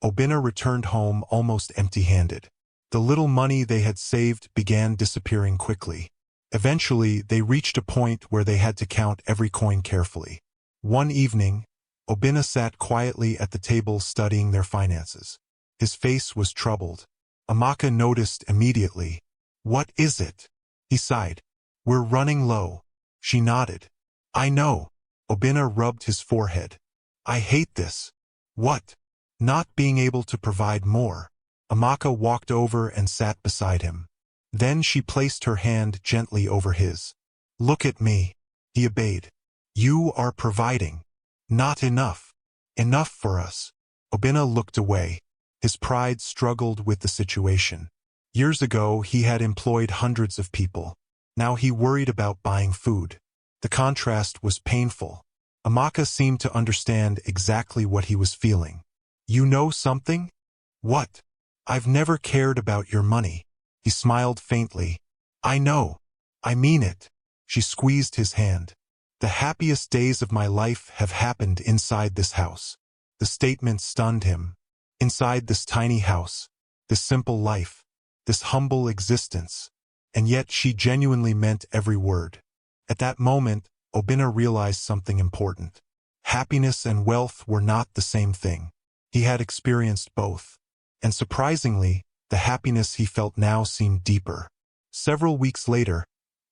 [SPEAKER 1] Obinna returned home almost empty-handed. The little money they had saved began disappearing quickly. Eventually, they reached a point where they had to count every coin carefully. One evening, Obinna sat quietly at the table studying their finances. His face was troubled. Amaka noticed immediately. "What is it?" He sighed. "We're running low." She nodded. "I know." Obinna rubbed his forehead. "I hate this." "What?" "Not being able to provide more." Amaka walked over and sat beside him. Then she placed her hand gently over his. "Look at me." He obeyed. "You are providing. Not enough. Enough for us." Obinna looked away. His pride struggled with the situation. Years ago, he had employed hundreds of people. Now he worried about buying food. The contrast was painful. Amaka seemed to understand exactly what he was feeling. "You know something?" "What?" "I've never cared about your money." He smiled faintly. "I know. I mean it." She squeezed his hand. "The happiest days of my life have happened inside this house." The statement stunned him. Inside this tiny house, this simple life, this humble existence. And yet she genuinely meant every word. At that moment, Obinna realized something important. Happiness and wealth were not the same thing. He had experienced both. And surprisingly, the happiness he felt now seemed deeper. Several weeks later,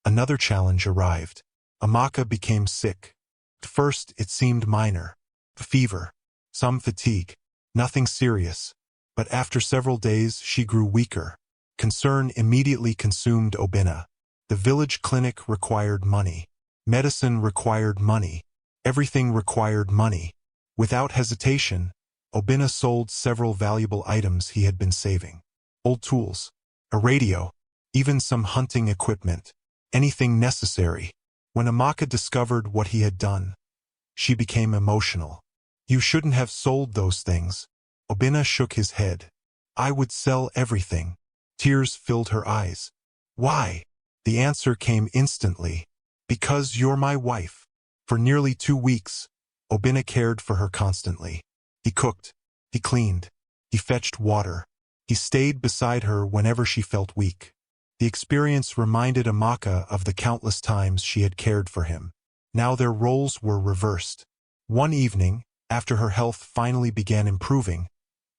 [SPEAKER 1] another challenge arrived. Amaka became sick. At first, it seemed minor. A fever, some fatigue, nothing serious. But after several days, she grew weaker. Concern immediately consumed Obinna. The village clinic required money. Medicine required money. Everything required money. Without hesitation, Obinna sold several valuable items he had been saving. Old tools, a radio, even some hunting equipment, anything necessary. When Amaka discovered what he had done, she became emotional. You shouldn't have sold those things. Obinna shook his head. I would sell everything. Tears filled her eyes. Why? The answer came instantly. Because you're my wife. For nearly 2 weeks, Obinna cared for her constantly. He cooked, he cleaned, he fetched water. He stayed beside her whenever she felt weak. The experience reminded Amaka of the countless times she had cared for him. Now their roles were reversed. One evening, after her health finally began improving,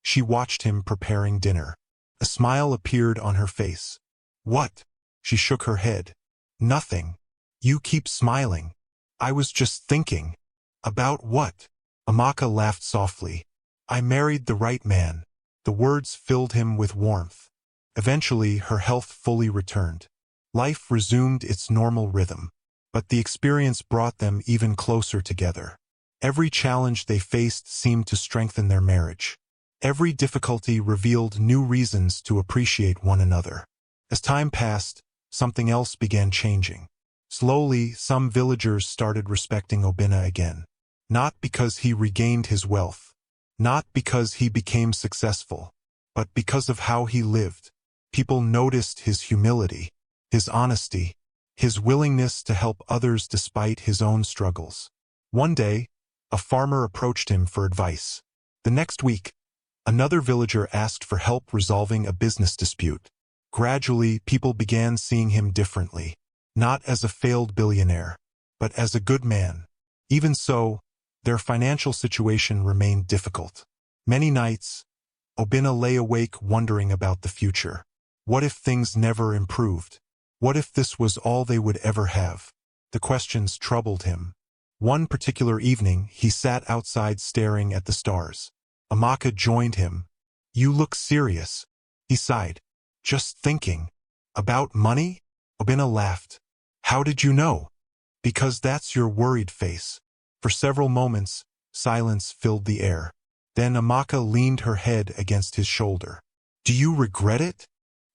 [SPEAKER 1] she watched him preparing dinner. A smile appeared on her face. What? She shook her head. Nothing. You keep smiling. I was just thinking. About what? Amaka laughed softly. I married the right man. The words filled him with warmth. Eventually, her health fully returned. Life resumed its normal rhythm. But the experience brought them even closer together. Every challenge they faced seemed to strengthen their marriage. Every difficulty revealed new reasons to appreciate one another. As time passed, something else began changing. Slowly, some villagers started respecting Obinna again. Not because he regained his wealth. Not because he became successful. But because of how he lived. People noticed his humility, his honesty, his willingness to help others despite his own struggles. One day, a farmer approached him for advice. The next week, another villager asked for help resolving a business dispute. Gradually, people began seeing him differently, not as a failed billionaire, but as a good man. Even so, their financial situation remained difficult. Many nights, Obinna lay awake wondering about the future. What if things never improved? What if this was all they would ever have? The questions troubled him. One particular evening, he sat outside staring at the stars. Amaka joined him. You look serious. He sighed. Just thinking. About money? Obinna laughed. How did you know? Because that's your worried face. For several moments, silence filled the air. Then Amaka leaned her head against his shoulder. Do you regret it?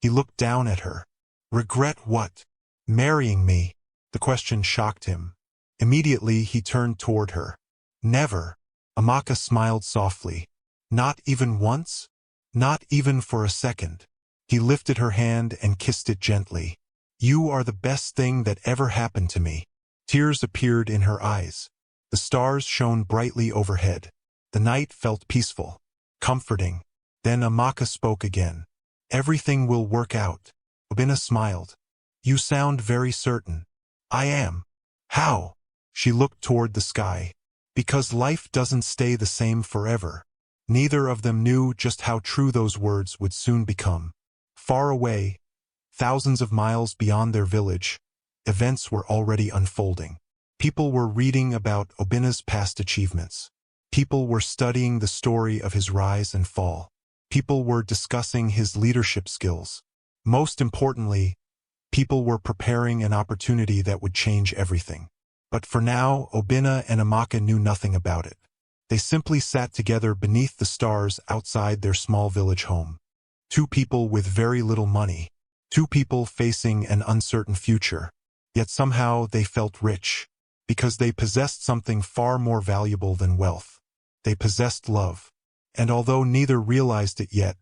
[SPEAKER 1] He looked down at her. Regret what? Marrying me. The question shocked him. Immediately he turned toward her. Never. Amaka smiled softly. Not even once? Not even for a second. He lifted her hand and kissed it gently. You are the best thing that ever happened to me. Tears appeared in her eyes. The stars shone brightly overhead. The night felt peaceful, comforting. Then Amaka spoke again. Everything will work out. Obinna smiled. You sound very certain. I am. How? She looked toward the sky. Because life doesn't stay the same forever. Neither of them knew just how true those words would soon become. Far away, thousands of miles beyond their village, events were already unfolding. People were reading about Obinna's past achievements. People were studying the story of his rise and fall. People were discussing his leadership skills. Most importantly, people were preparing an opportunity that would change everything. But for now, Obinna and Amaka knew nothing about it. They simply sat together beneath the stars outside their small village home. Two people with very little money. Two people facing an uncertain future. Yet somehow they felt rich, because they possessed something far more valuable than wealth. They possessed love. And although neither realized it yet,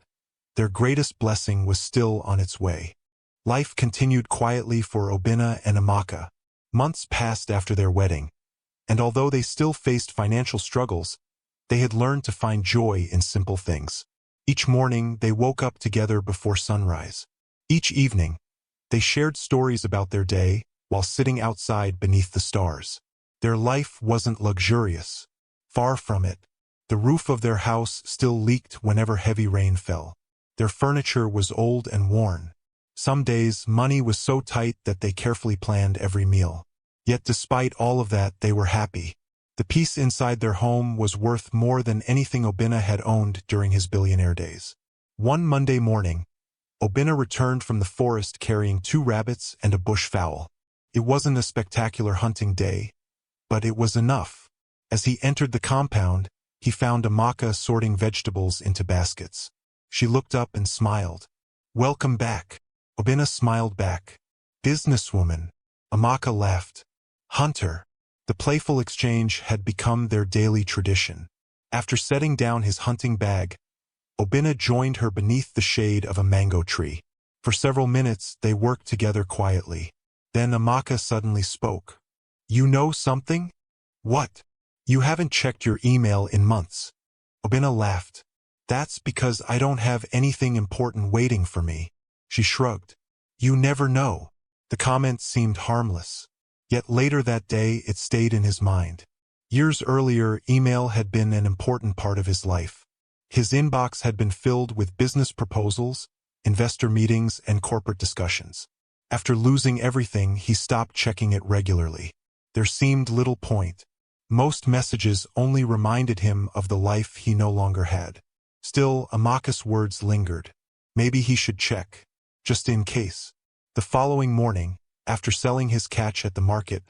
[SPEAKER 1] their greatest blessing was still on its way. Life continued quietly for Obinna and Amaka. Months passed after their wedding, and although they still faced financial struggles, they had learned to find joy in simple things. Each morning, they woke up together before sunrise. Each evening, they shared stories about their day while sitting outside beneath the stars. Their life wasn't luxurious. Far from it. The roof of their house still leaked whenever heavy rain fell. Their furniture was old and worn. Some days, money was so tight that they carefully planned every meal. Yet despite all of that, they were happy. The peace inside their home was worth more than anything Obinna had owned during his billionaire days. One Monday morning, Obinna returned from the forest carrying 2 rabbits and a bush fowl. It wasn't a spectacular hunting day, but it was enough. As he entered the compound, he found Amaka sorting vegetables into baskets. She looked up and smiled. "Welcome back." Obinna smiled back. "Businesswoman." Amaka laughed. "Hunter." The playful exchange had become their daily tradition. After setting down his hunting bag, Obinna joined her beneath the shade of a mango tree. For several minutes, they worked together quietly. Then Amaka suddenly spoke. "You know something?" "What?" "You haven't checked your email in months." Obinna laughed. "That's because I don't have anything important waiting for me." She shrugged. "You never know." The comment seemed harmless. Yet later that day, it stayed in his mind. Years earlier, email had been an important part of his life. His inbox had been filled with business proposals, investor meetings, and corporate discussions. After losing everything, he stopped checking it regularly. There seemed little point. Most messages only reminded him of the life he no longer had. Still, Amaka's words lingered. Maybe he should check, just in case. The following morning, after selling his catch at the market,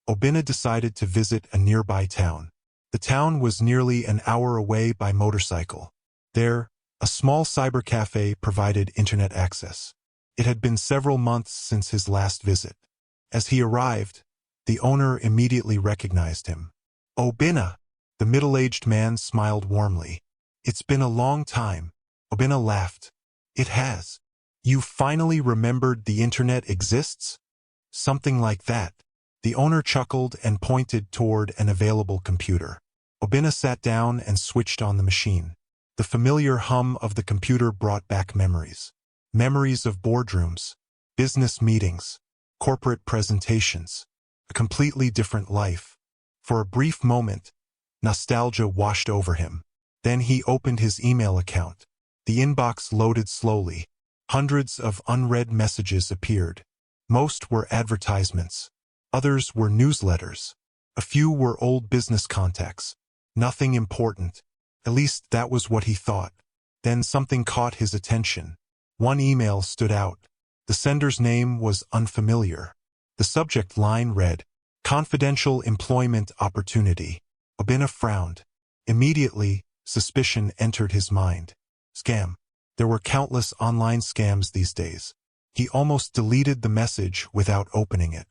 [SPEAKER 1] Obinna decided to visit a nearby town. The town was nearly an hour away by motorcycle. There, a small cyber cafe provided internet access. It had been several months since his last visit. As he arrived, the owner immediately recognized him. "Obinna!" The middle-aged man smiled warmly. "It's been a long time." Obinna laughed. "It has. You finally remembered the internet exists?" "Something like that." The owner chuckled and pointed toward an available computer. Obinna sat down and switched on the machine. The familiar hum of the computer brought back memories. Memories of boardrooms, business meetings, corporate presentations. A completely different life. For a brief moment, nostalgia washed over him. Then he opened his email account. The inbox loaded slowly. Hundreds of unread messages appeared. Most were advertisements. Others were newsletters. A few were old business contacts. Nothing important. At least that was what he thought. Then something caught his attention. One email stood out. The sender's name was unfamiliar. The subject line read, "Confidential employment opportunity." Obinna frowned. Immediately, suspicion entered his mind. Scam. There were countless online scams these days. He almost deleted the message without opening it.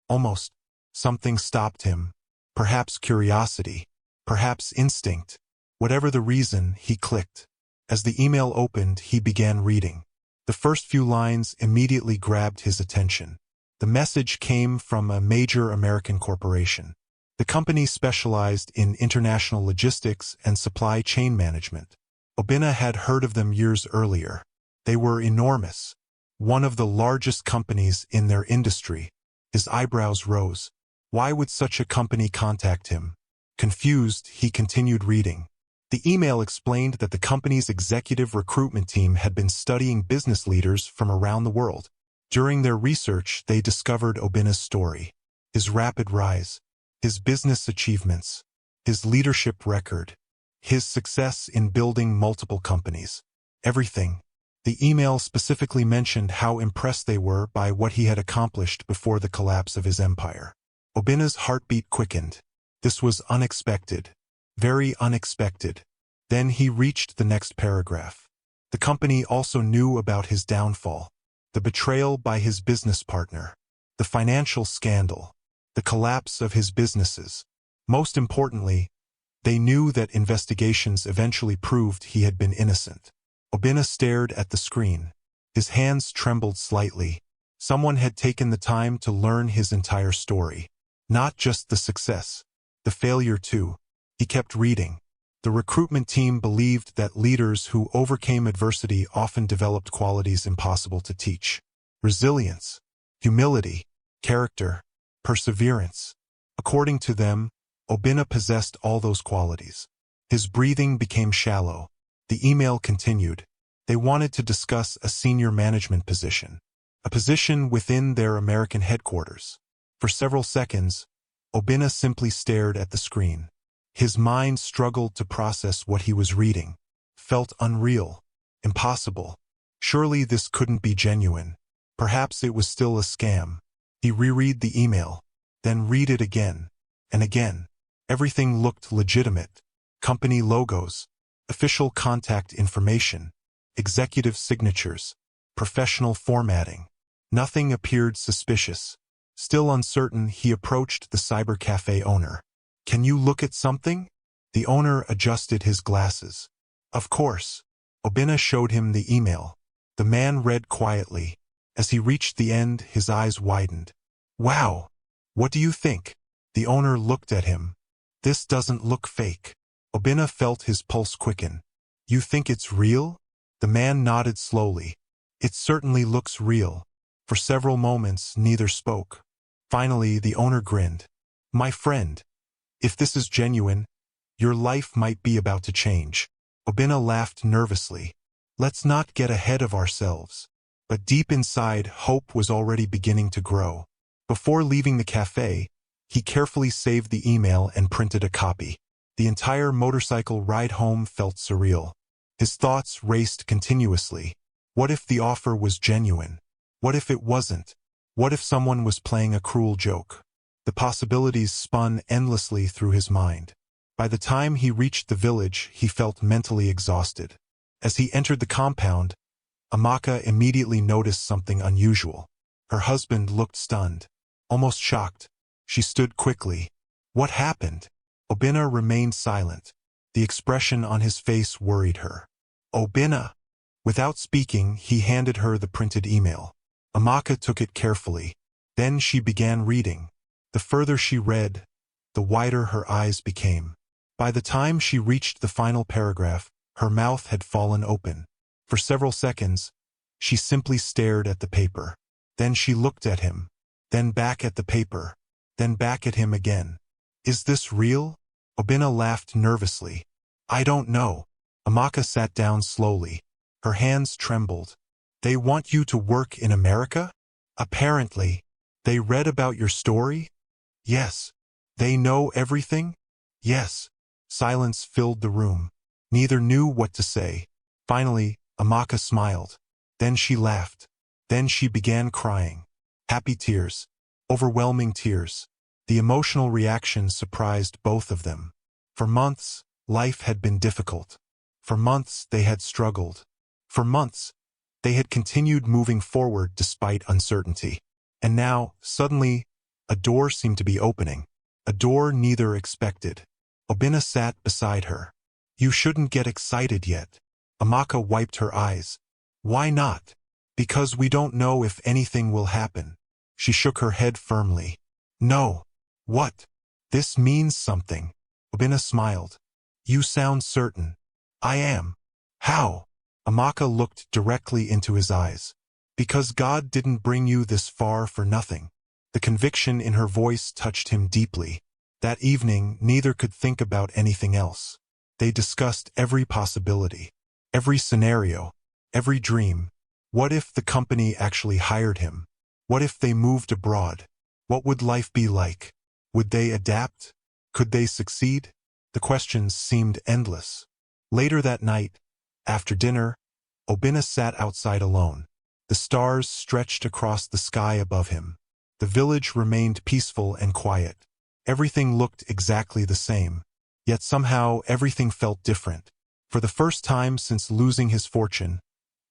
[SPEAKER 1] Almost. Something stopped him. Perhaps curiosity. Perhaps instinct. Whatever the reason, he clicked. As the email opened, he began reading. The first few lines immediately grabbed his attention. The message came from a major American corporation. The company specialized in international logistics and supply chain management. Obinna had heard of them years earlier. They were enormous. One of the largest companies in their industry. His eyebrows rose. Why would such a company contact him? Confused, he continued reading. The email explained that the company's executive recruitment team had been studying business leaders from around the world. During their research, they discovered Obinna's story. His rapid rise. His business achievements. His leadership record. His success in building multiple companies. Everything. The email specifically mentioned how impressed they were by what he had accomplished before the collapse of his empire. Obinna's heartbeat quickened. This was unexpected. Very unexpected. Then he reached the next paragraph. The company also knew about his downfall. The betrayal by his business partner. The financial scandal. The collapse of his businesses. Most importantly, they knew that investigations eventually proved he had been innocent. Obinna stared at the screen. His hands trembled slightly. Someone had taken the time to learn his entire story. Not just the success. The failure too. He kept reading. The recruitment team believed that leaders who overcame adversity often developed qualities impossible to teach. Resilience, humility, character, perseverance. According to them, Obinna possessed all those qualities. His breathing became shallow. The email continued. They wanted to discuss a senior management position, a position within their American headquarters. For several seconds, Obinna simply stared at the screen. His mind struggled to process what he was reading. Felt unreal, impossible. Surely this couldn't be genuine. Perhaps it was still a scam. He reread the email, then read it again, and again. Everything looked legitimate. Company logos, official contact information, executive signatures, professional formatting. Nothing appeared suspicious. Still uncertain, he approached the cyber cafe owner. "Can you look at something?" The owner adjusted his glasses. "Of course." Obinna showed him the email. The man read quietly. As he reached the end, his eyes widened. "Wow! What do you think?" The owner looked at him. "This doesn't look fake." Obinna felt his pulse quicken. "You think it's real?" The man nodded slowly. "It certainly looks real." For several moments, neither spoke. Finally, the owner grinned. "My friend, if this is genuine, your life might be about to change." Obinna laughed nervously. "Let's not get ahead of ourselves." But deep inside, hope was already beginning to grow. Before leaving the cafe, he carefully saved the email and printed a copy. The entire motorcycle ride home felt surreal. His thoughts raced continuously. What if the offer was genuine? What if it wasn't? What if someone was playing a cruel joke? The possibilities spun endlessly through his mind. By the time he reached the village, he felt mentally exhausted. As he entered the compound, Amaka immediately noticed something unusual. Her husband looked stunned, almost shocked. She stood quickly. What happened? Obinna remained silent. The expression on his face worried her. "Obinna!" Without speaking, he handed her the printed email. Amaka took it carefully. Then she began reading. The further she read, the wider her eyes became. By the time she reached the final paragraph, her mouth had fallen open. For several seconds, she simply stared at the paper. Then she looked at him. Then back at the paper. Then back at him again. "Is this real?" Obinna laughed nervously. "I don't know." Amaka sat down slowly. Her hands trembled. "They want you to work in America?" "Apparently." "They read about your story?" "Yes." "They know everything?" "Yes." Silence filled the room. Neither knew what to say. Finally, Amaka smiled. Then she laughed. Then she began crying. Happy tears. Overwhelming tears. The emotional reaction surprised both of them. For months, life had been difficult. For months, they had struggled. For months, they had continued moving forward despite uncertainty. And now, suddenly, a door seemed to be opening. A door neither expected. Obinna sat beside her. "You shouldn't get excited yet." Amaka wiped her eyes. "Why not?" "Because we don't know if anything will happen." She shook her head firmly. "No." "What?" "This means something." Obinna smiled. "You sound certain." "I am." "How?" Amaka looked directly into his eyes. "Because God didn't bring you this far for nothing." The conviction in her voice touched him deeply. That evening, neither could think about anything else. They discussed every possibility, every scenario, every dream. What if the company actually hired him? What if they moved abroad? What would life be like? Would they adapt? Could they succeed? The questions seemed endless. Later that night, after dinner, Obinna sat outside alone. The stars stretched across the sky above him. The village remained peaceful and quiet. Everything looked exactly the same. Yet somehow everything felt different. For the first time since losing his fortune,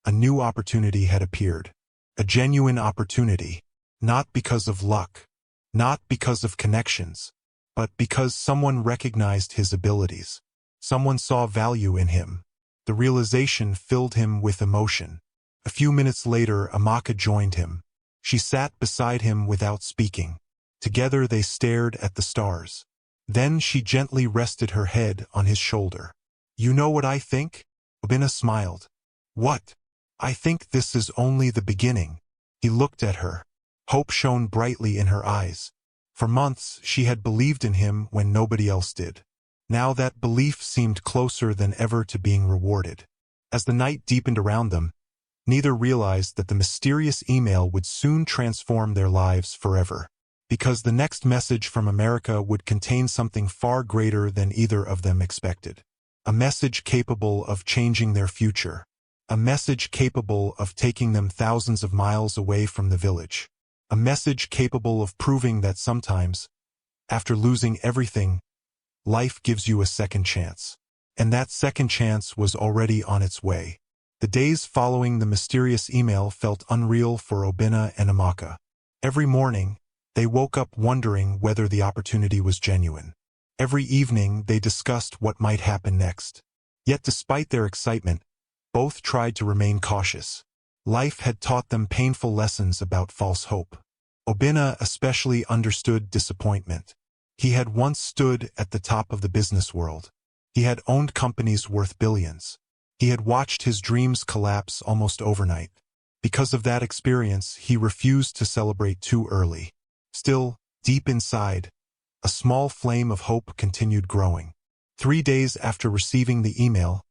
[SPEAKER 1] a new opportunity had appeared. A genuine opportunity. Not because of luck. Not because of connections. But because someone recognized his abilities. Someone saw value in him. The realization filled him with emotion. A few minutes later, Amaka joined him. She sat beside him without speaking. Together they stared at the stars. Then she gently rested her head on his shoulder. "You know what I think?" Obinna smiled. "What?" "I think this is only the beginning." He looked at her. Hope shone brightly in her eyes. For months she had believed in him when nobody else did. Now that belief seemed closer than ever to being rewarded. As the night deepened around them, neither realized that the mysterious email would soon transform their lives forever. Because the next message from America would contain something far greater than either of them expected. A message capable of changing their future. A message capable of taking them thousands of miles away from the village. A message capable of proving that sometimes, after losing everything, life gives you a second chance. And that second chance was already on its way. The days following the mysterious email felt unreal for Obinna and Amaka. Every morning, they woke up wondering whether the opportunity was genuine. Every evening, they discussed what might happen next. Yet despite their excitement, both tried to remain cautious. Life had taught them painful lessons about false hope. Obinna especially understood disappointment. He had once stood at the top of the business world. He had owned companies worth billions. He had watched his dreams collapse almost overnight. Because of that experience, he refused to celebrate too early. Still, deep inside, a small flame of hope continued growing. 3 days after receiving the email,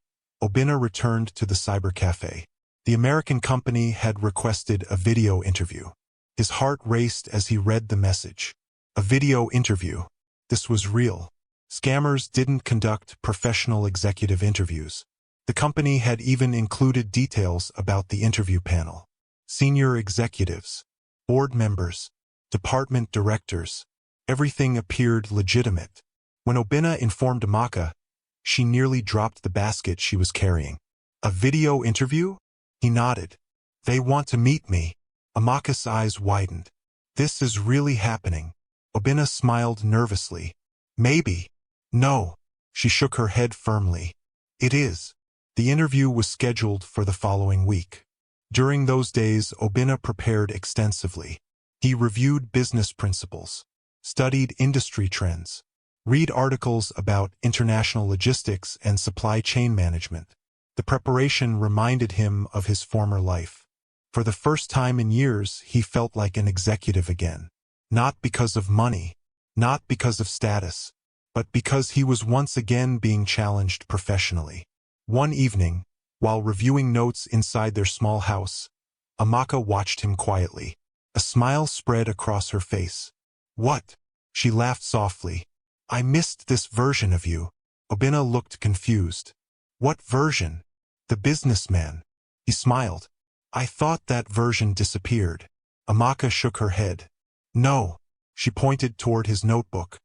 [SPEAKER 1] Obinna returned to the cyber cafe. The American company had requested a video interview. His heart raced as he read the message. A video interview. This was real. Scammers didn't conduct professional executive interviews. The company had even included details about the interview panel. Senior executives, board members, department directors. Everything appeared legitimate. When Obinna informed Amaka, she nearly dropped the basket she was carrying. A video interview? He nodded. They want to meet me. Amaka's eyes widened. This is really happening. Obinna smiled nervously. Maybe. No. She shook her head firmly. It is. The interview was scheduled for the following week. During those days, Obinna prepared extensively. He reviewed business principles, studied industry trends, read articles about international logistics and supply chain management. The preparation reminded him of his former life. For the first time in years, he felt like an executive again. Not because of money, not because of status, but because he was once again being challenged professionally. One evening, while reviewing notes inside their small house, Amaka watched him quietly. A smile spread across her face. What? She laughed softly. I missed this version of you. Obinna looked confused. What version? The businessman. He smiled. I thought that version disappeared. Amaka shook her head. No. She pointed toward his notebook.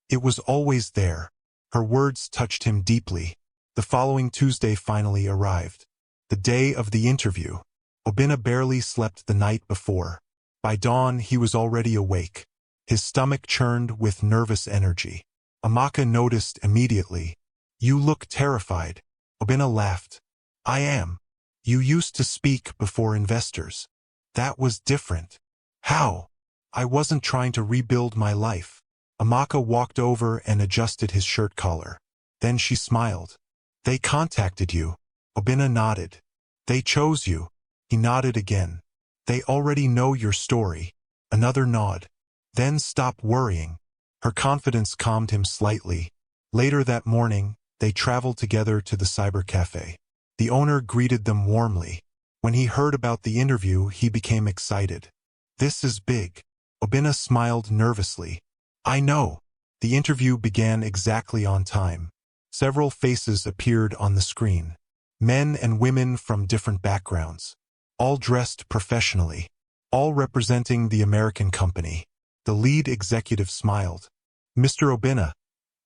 [SPEAKER 1] It was always there. Her words touched him deeply. The following Tuesday finally arrived. The day of the interview. Obinna barely slept the night before. By dawn, he was already awake. His stomach churned with nervous energy. Amaka noticed immediately. You look terrified. Obinna laughed. I am. You used to speak before investors. That was different. How? I wasn't trying to rebuild my life. Amaka walked over and adjusted his shirt collar. Then she smiled. They contacted you. Obinna nodded. They chose you. He nodded again. They already know your story. Another nod. Then stop worrying. Her confidence calmed him slightly. Later that morning, they traveled together to the cyber cafe. The owner greeted them warmly. When he heard about the interview, he became excited. This is big. Obinna smiled nervously. I know. The interview began exactly on time. Several faces appeared on the screen. Men and women from different backgrounds. All dressed professionally. All representing the American company. The lead executive smiled. Mr. Obinna,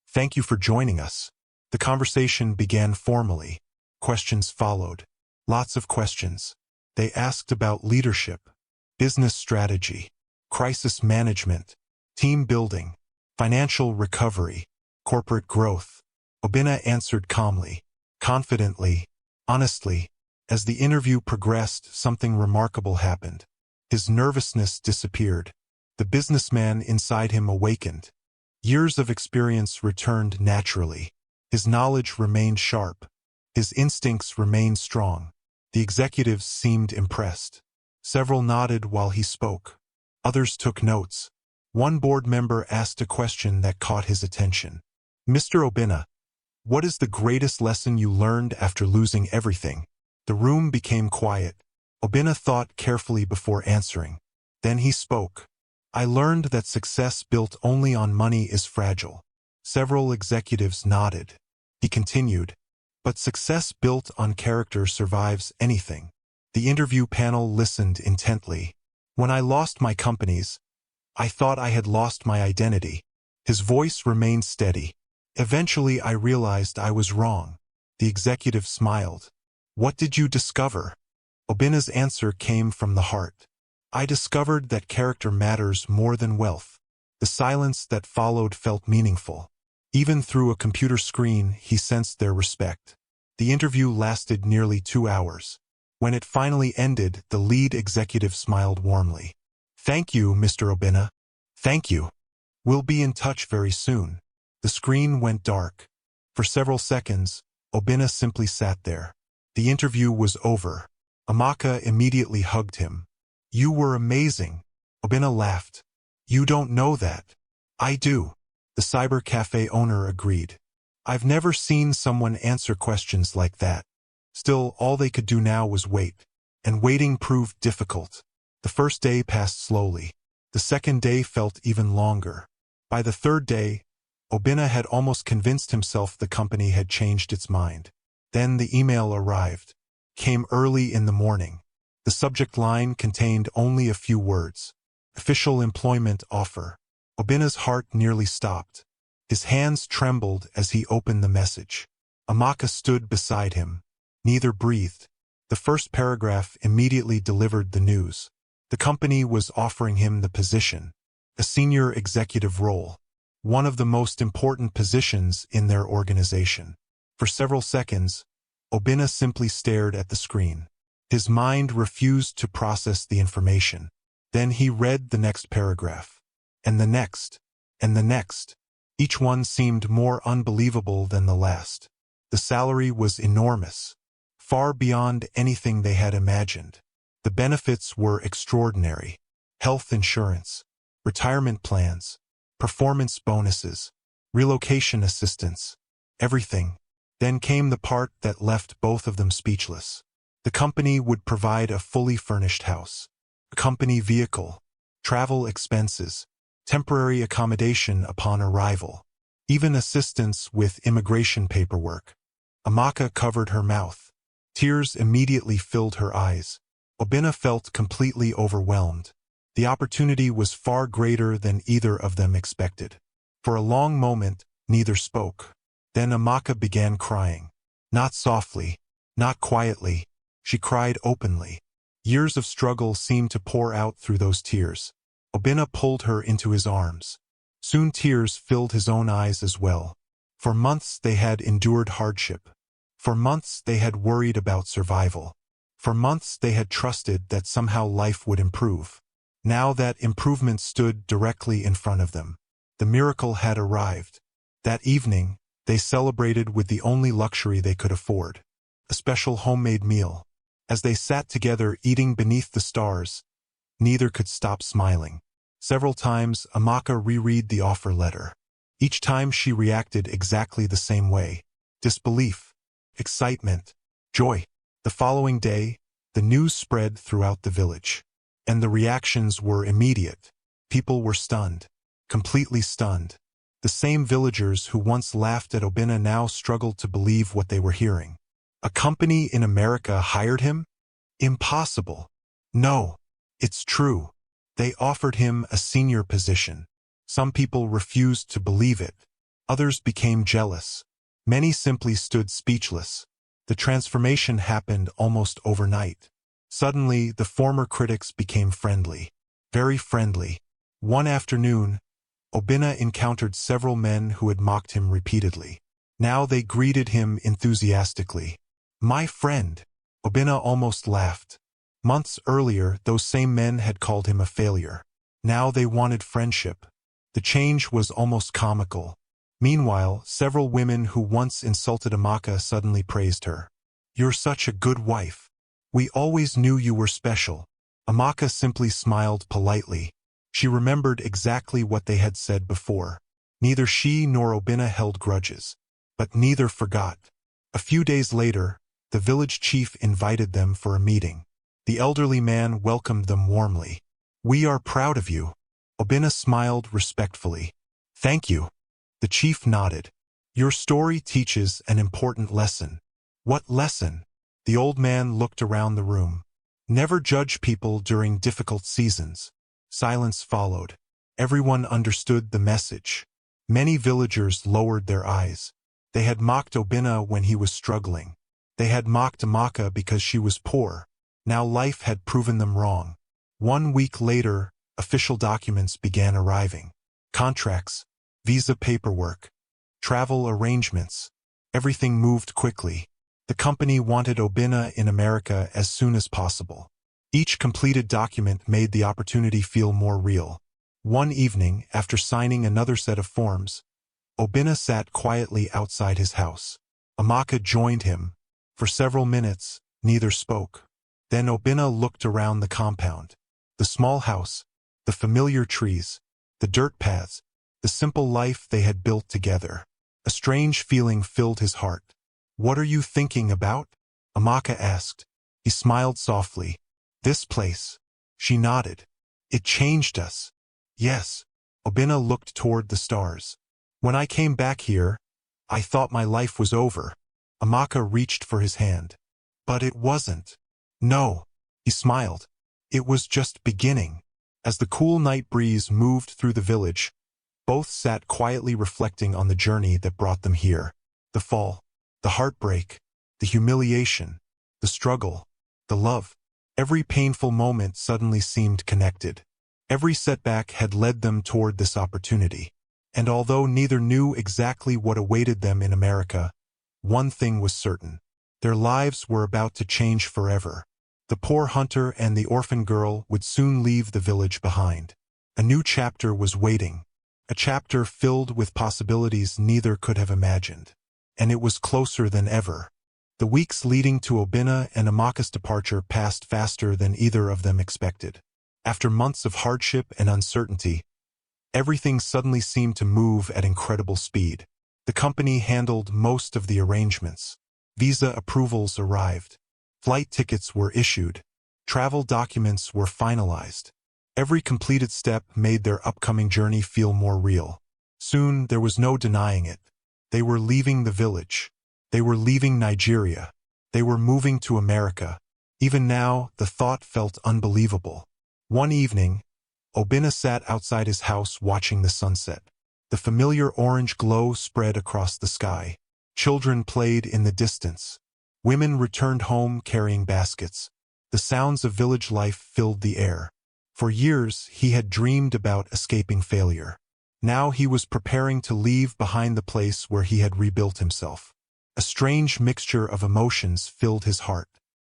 [SPEAKER 1] thank you for joining us. The conversation began formally. Questions followed. Lots of questions. They asked about leadership, business strategy, crisis management, team building, financial recovery, corporate growth. Obinna answered calmly, confidently, honestly. As the interview progressed, something remarkable happened. His nervousness disappeared. The businessman inside him awakened. Years of experience returned naturally. His knowledge remained sharp. His instincts remained strong. The executives seemed impressed. Several nodded while he spoke. Others took notes. One board member asked a question that caught his attention. Mr. Obinna, What is the greatest lesson you learned after losing everything? The room became quiet. Obinna thought carefully before answering. Then he spoke. I learned that success built only on money is fragile. Several executives nodded. He continued. But success built on character survives anything. The interview panel listened intently. When I lost my companies, I thought I had lost my identity. His voice remained steady. Eventually I realized I was wrong. The executive smiled. What did you discover? Obinna's answer came from the heart. I discovered that character matters more than wealth. The silence that followed felt meaningful. Even through a computer screen, he sensed their respect. The interview lasted nearly 2 hours. When it finally ended, the lead executive smiled warmly. Thank you, Mr. Obinna. Thank you. We'll be in touch very soon. The screen went dark. For several seconds, Obinna simply sat there. The interview was over. Amaka immediately hugged him. You were amazing. Obinna laughed. You don't know that. I do. The cyber cafe owner agreed. I've never seen someone answer questions like that. Still, all they could do now was wait. And waiting proved difficult. The first day passed slowly. The second day felt even longer. By the third day, Obinna had almost convinced himself the company had changed its mind. Then the email arrived. Came early in the morning. The subject line contained only a few words. Official employment offer. Obinna's heart nearly stopped. His hands trembled as he opened the message. Amaka stood beside him. Neither breathed. The first paragraph immediately delivered the news. The company was offering him the position. A senior executive role. One of the most important positions in their organization. For several seconds, Obinna simply stared at the screen. His mind refused to process the information. Then he read the next paragraph. And the next. And the next. Each one seemed more unbelievable than the last. The salary was enormous. Far beyond anything they had imagined. The benefits were extraordinary. Health insurance. Retirement plans. Performance bonuses. Relocation assistance. Everything. Then came the part that left both of them speechless. The company would provide a fully furnished house. A company vehicle. Travel expenses. Temporary accommodation upon arrival. Even assistance with immigration paperwork. Amaka covered her mouth. Tears immediately filled her eyes. Obinna felt completely overwhelmed. The opportunity was far greater than either of them expected. For a long moment, neither spoke. Then Amaka began crying. Not softly, not quietly. She cried openly. Years of struggle seemed to pour out through those tears. Obinna pulled her into his arms. Soon tears filled his own eyes as well. For months they had endured hardship. For months they had worried about survival. For months they had trusted that somehow life would improve. Now that improvement stood directly in front of them. The miracle had arrived. That evening, they celebrated with the only luxury they could afford. A special homemade meal. As they sat together eating beneath the stars, neither could stop smiling. Several times, Amaka reread the offer letter. Each time she reacted exactly the same way. Disbelief. Excitement. Joy. The following day, the news spread throughout the village. And the reactions were immediate. People were stunned. Completely stunned. The same villagers who once laughed at Obinna now struggled to believe what they were hearing. A company in America hired him? Impossible. No. It's true. They offered him a senior position. Some people refused to believe it. Others became jealous. Many simply stood speechless. The transformation happened almost overnight. Suddenly, the former critics became friendly. Very friendly. One afternoon, Obinna encountered several men who had mocked him repeatedly. Now they greeted him enthusiastically. My friend. Obinna almost laughed. Months earlier, those same men had called him a failure. Now they wanted friendship. The change was almost comical. Meanwhile, several women who once insulted Amaka suddenly praised her. You're such a good wife. We always knew you were special. Amaka simply smiled politely. She remembered exactly what they had said before. Neither she nor Obinna held grudges. but neither forgot. A few days later, the village chief invited them for a meeting. The elderly man welcomed them warmly. "We are proud of you." Obinna smiled respectfully. "Thank you." The chief nodded. "Your story teaches an important lesson." "What lesson?" The old man looked around the room. "Never judge people during difficult seasons." Silence followed. Everyone understood the message. Many villagers lowered their eyes. They had mocked Obinna when he was struggling. They had mocked Amaka because she was poor. Now life had proven them wrong. 1 week later, official documents began arriving. Contracts, visa paperwork, travel arrangements. Everything moved quickly. The company wanted Obinna in America as soon as possible. Each completed document made the opportunity feel more real. One evening, after signing another set of forms, Obinna sat quietly outside his house. Amaka joined him. For several minutes, neither spoke. Then Obinna looked around the compound. The small house, the familiar trees, the dirt paths, the simple life they had built together. A strange feeling filled his heart. "What are you thinking about?" Amaka asked. He smiled softly. "This place." She nodded. "It changed us." "Yes." Obinna looked toward the stars. "When I came back here, I thought my life was over." Amaka reached for his hand. "But it wasn't." "No." He smiled. "It was just beginning." As the cool night breeze moved through the village, both sat quietly reflecting on the journey that brought them here. The fall, the heartbreak, the humiliation, the struggle, the love. Every painful moment suddenly seemed connected. Every setback had led them toward this opportunity. And although neither knew exactly what awaited them in America, one thing was certain. Their lives were about to change forever. The poor hunter and the orphan girl would soon leave the village behind. A new chapter was waiting. A chapter filled with possibilities neither could have imagined. And it was closer than ever. The weeks leading to Obinna and Amaka's departure passed faster than either of them expected. After months of hardship and uncertainty, everything suddenly seemed to move at incredible speed. The company handled most of the arrangements. Visa approvals arrived. Flight tickets were issued. Travel documents were finalized. Every completed step made their upcoming journey feel more real. Soon, there was no denying it. They were leaving the village. They were leaving Nigeria. They were moving to America. Even now, the thought felt unbelievable. One evening, Obinna sat outside his house watching the sunset. The familiar orange glow spread across the sky. Children played in the distance. Women returned home carrying baskets. The sounds of village life filled the air. For years, he had dreamed about escaping failure. Now he was preparing to leave behind the place where he had rebuilt himself. A strange mixture of emotions filled his heart.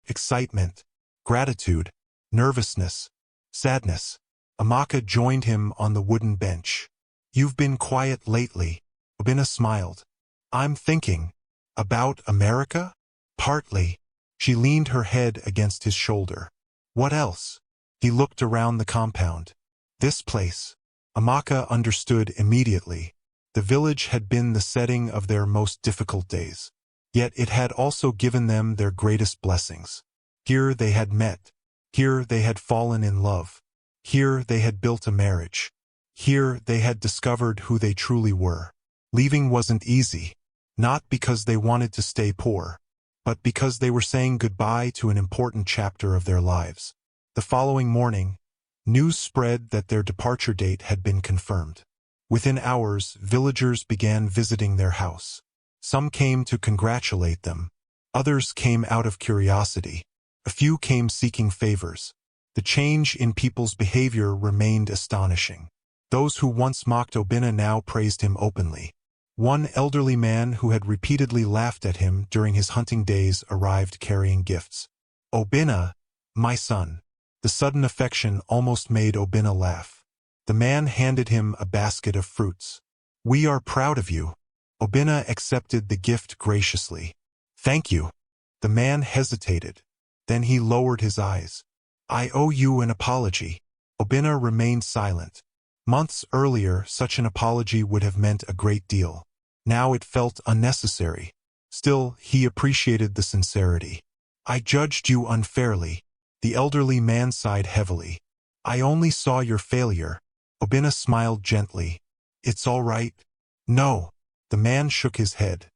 [SPEAKER 1] Excitement, gratitude, nervousness, sadness. Amaka joined him on the wooden bench. "You've been quiet lately." Obinna smiled. "I'm thinking. About America?" "Partly." She leaned her head against his shoulder. "What else?" He looked around the compound. "This place." Amaka understood immediately. The village had been the setting of their most difficult days. Yet it had also given them their greatest blessings. Here they had met. Here they had fallen in love. Here they had built a marriage. Here they had discovered who they truly were. Leaving wasn't easy. Not because they wanted to stay poor, but because they were saying goodbye to an important chapter of their lives. The following morning, news spread that their departure date had been confirmed. Within hours, villagers began visiting their house. Some came to congratulate them. Others came out of curiosity. A few came seeking favors. The change in people's behavior remained astonishing. Those who once mocked Obinna now praised him openly. One elderly man who had repeatedly laughed at him during his hunting days arrived carrying gifts. "Obinna, my son." The sudden affection almost made Obinna laugh. The man handed him a basket of fruits. "We are proud of you." Obinna accepted the gift graciously. "Thank you." The man hesitated. Then he lowered his eyes. "I owe you an apology." Obinna remained silent. Months earlier, such an apology would have meant a great deal. Now it felt unnecessary. Still, he appreciated the sincerity. I judged you unfairly. The elderly man sighed heavily. I only saw your failure. Obinna smiled gently. It's all right. No. The man shook his head.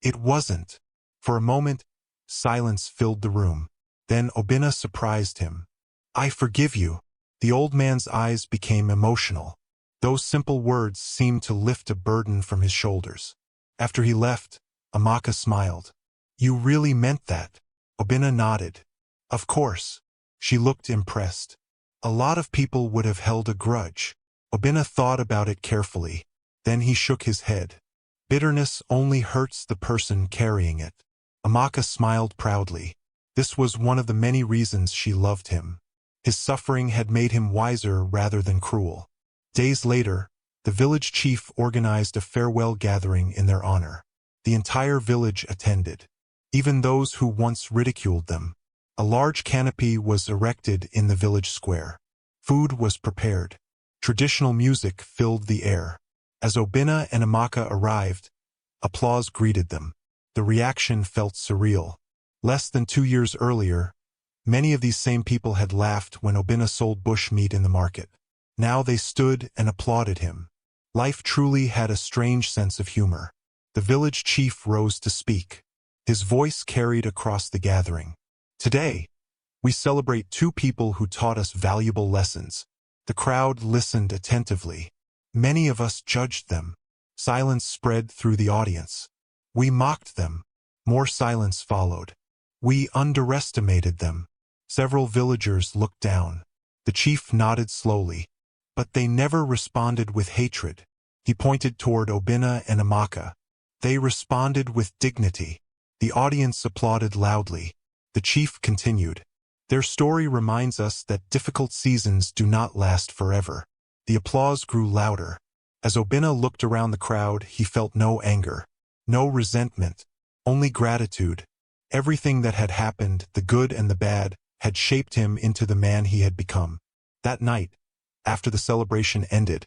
[SPEAKER 1] It wasn't. For a moment, silence filled the room. Then Obinna surprised him. I forgive you. The old man's eyes became emotional. Those simple words seemed to lift a burden from his shoulders. After he left, Amaka smiled. You really meant that? Obinna nodded. Of course. She looked impressed. A lot of people would have held a grudge. Obinna thought about it carefully. Then he shook his head. Bitterness only hurts the person carrying it. Amaka smiled proudly. This was one of the many reasons she loved him. His suffering had made him wiser rather than cruel. Days later, the village chief organized a farewell gathering in their honor. The entire village attended. Even those who once ridiculed them. A large canopy was erected in the village square. Food was prepared. Traditional music filled the air. As Obinna and Amaka arrived, applause greeted them. The reaction felt surreal. Less than 2 years earlier, many of these same people had laughed when Obinna sold bush meat in the market. Now they stood and applauded him. Life truly had a strange sense of humor. The village chief rose to speak. His voice carried across the gathering. Today, we celebrate 2 people who taught us valuable lessons. The crowd listened attentively. Many of us judged them. Silence spread through the audience. We mocked them. More silence followed. We underestimated them. Several villagers looked down. The chief nodded slowly. But they never responded with hatred. He pointed toward Obinna and Amaka. They responded with dignity. The audience applauded loudly. The chief continued. Their story reminds us that difficult seasons do not last forever. The applause grew louder. As Obinna looked around the crowd, he felt no anger, no resentment, only gratitude. Everything that had happened, the good and the bad, had shaped him into the man he had become. That night, after the celebration ended,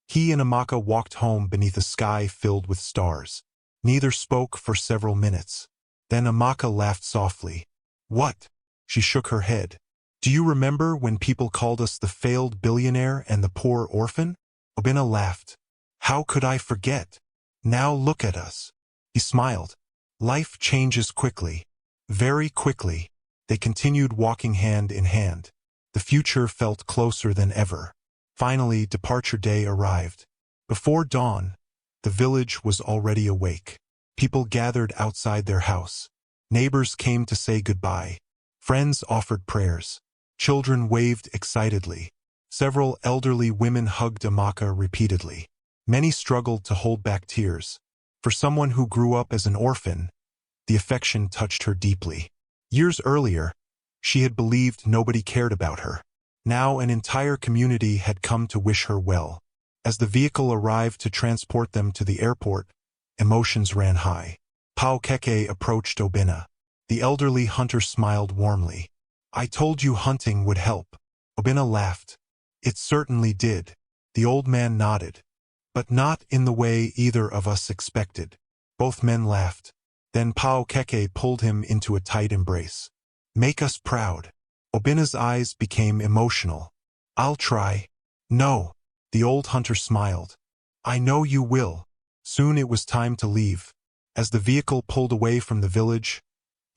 [SPEAKER 1] he and Amaka walked home beneath a sky filled with stars. Neither spoke for several minutes. Then Amaka laughed softly. What? She shook her head. Do you remember when people called us the failed billionaire and the poor orphan? Obinna laughed. How could I forget? Now look at us. He smiled. Life changes quickly. Very quickly. They continued walking hand in hand. The future felt closer than ever. Finally, departure day arrived. Before dawn, the village was already awake. People gathered outside their house. Neighbors came to say goodbye. Friends offered prayers. Children waved excitedly. Several elderly women hugged Amaka repeatedly. Many struggled to hold back tears. For someone who grew up as an orphan, the affection touched her deeply. Years earlier, she had believed nobody cared about her. Now an entire community had come to wish her well. As the vehicle arrived to transport them to the airport, emotions ran high. Pau Keke approached Obinna. The elderly hunter smiled warmly. I told you hunting would help. Obinna laughed. It certainly did. The old man nodded. But not in the way either of us expected. Both men laughed. Then Pau Keke pulled him into a tight embrace. Make us proud. Obinna's eyes became emotional. I'll try. No. The old hunter smiled. I know you will. Soon it was time to leave. As the vehicle pulled away from the village,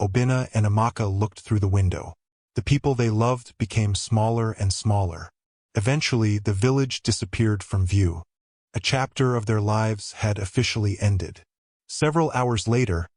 [SPEAKER 1] Obinna and Amaka looked through the window. The people they loved became smaller and smaller. Eventually, the village disappeared from view. A chapter of their lives had officially ended. Several hours later,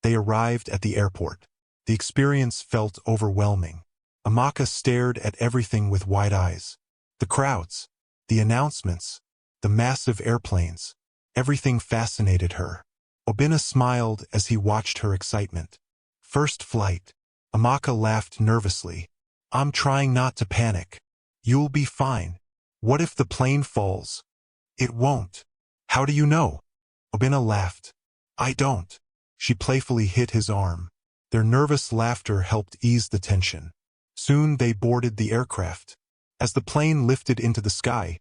[SPEAKER 1] they arrived at the airport. The experience felt overwhelming. Amaka stared at everything with wide eyes. The crowds, the announcements, the massive airplanes, everything fascinated her. Obinna smiled as he watched her excitement. First flight. Amaka laughed nervously. I'm trying not to panic. You'll be fine. What if the plane falls? It won't. How do you know? Obinna laughed. I don't. She playfully hit his arm. Their nervous laughter helped ease the tension. Soon they boarded the aircraft. As the plane lifted into the sky,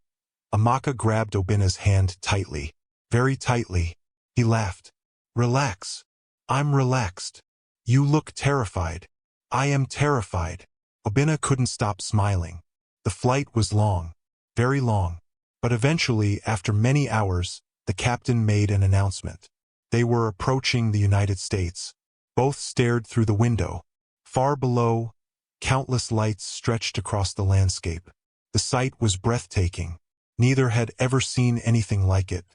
[SPEAKER 1] Amaka grabbed Obinna's hand tightly, very tightly. He laughed. Relax. I'm relaxed. You look terrified. I am terrified. Obinna couldn't stop smiling. The flight was long. Very long. But eventually, after many hours, the captain made an announcement. They were approaching the United States. Both stared through the window. Far below, countless lights stretched across the landscape. The sight was breathtaking. Neither had ever seen anything like it.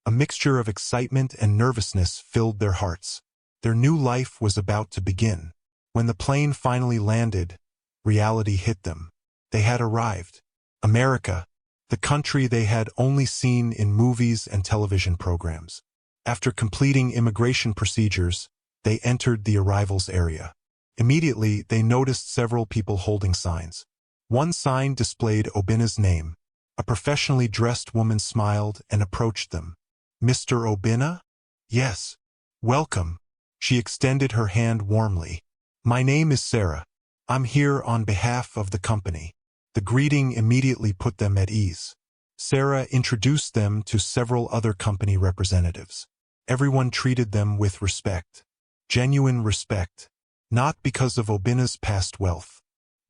[SPEAKER 1] A mixture of excitement and nervousness filled their hearts. Their new life was about to begin. When the plane finally landed, reality hit them. They had arrived. America, the country they had only seen in movies and television programs. After completing immigration procedures, they entered the arrivals area. Immediately, they noticed several people holding signs. One sign displayed Obinna's name. A professionally dressed woman smiled and approached them. Mr. Obinna? Yes. Welcome. She extended her hand warmly. My name is Sarah. I'm here on behalf of the company. The greeting immediately put them at ease. Sarah introduced them to several other company representatives. Everyone treated them with respect. Genuine respect. Not because of Obinna's past wealth,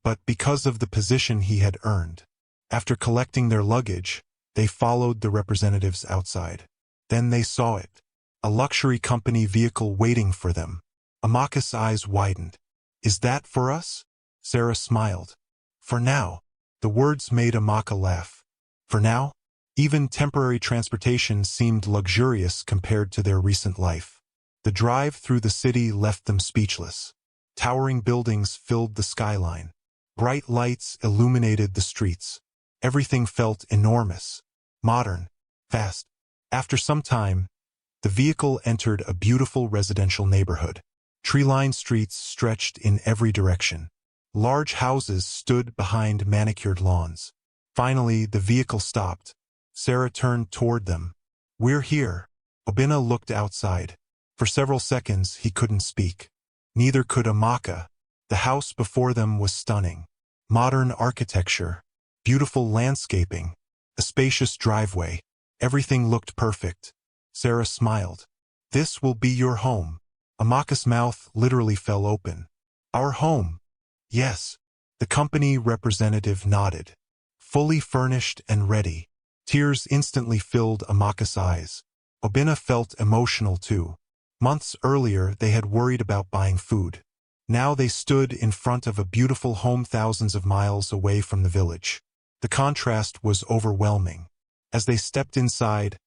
[SPEAKER 1] but because of the position he had earned. After collecting their luggage, they followed the representatives outside. Then they saw it. A luxury company vehicle waiting for them. Amaka's eyes widened. Is that for us? Sarah smiled. For now. The words made Amaka laugh. For now? Even temporary transportation seemed luxurious compared to their recent life. The drive through the city left them speechless. Towering buildings filled the skyline. Bright lights illuminated the streets. Everything felt enormous, modern, fast. After some time, the vehicle entered a beautiful residential neighborhood. Tree-lined streets stretched in every direction. Large houses stood behind manicured lawns. Finally, the vehicle stopped. Sarah turned toward them. We're here. Obinna looked outside. For several seconds, he couldn't speak. Neither could Amaka. The house before them was stunning. Modern architecture, beautiful landscaping, a spacious driveway. Everything looked perfect. Sarah smiled. This will be your home. Amaka's mouth literally fell open. Our home. Yes. The company representative nodded. Fully furnished and ready. Tears instantly filled Amaka's eyes. Obinna felt emotional too. Months earlier, they had worried about buying food. Now they stood in front of a beautiful home thousands of miles away from the village. The contrast was overwhelming. As they stepped inside,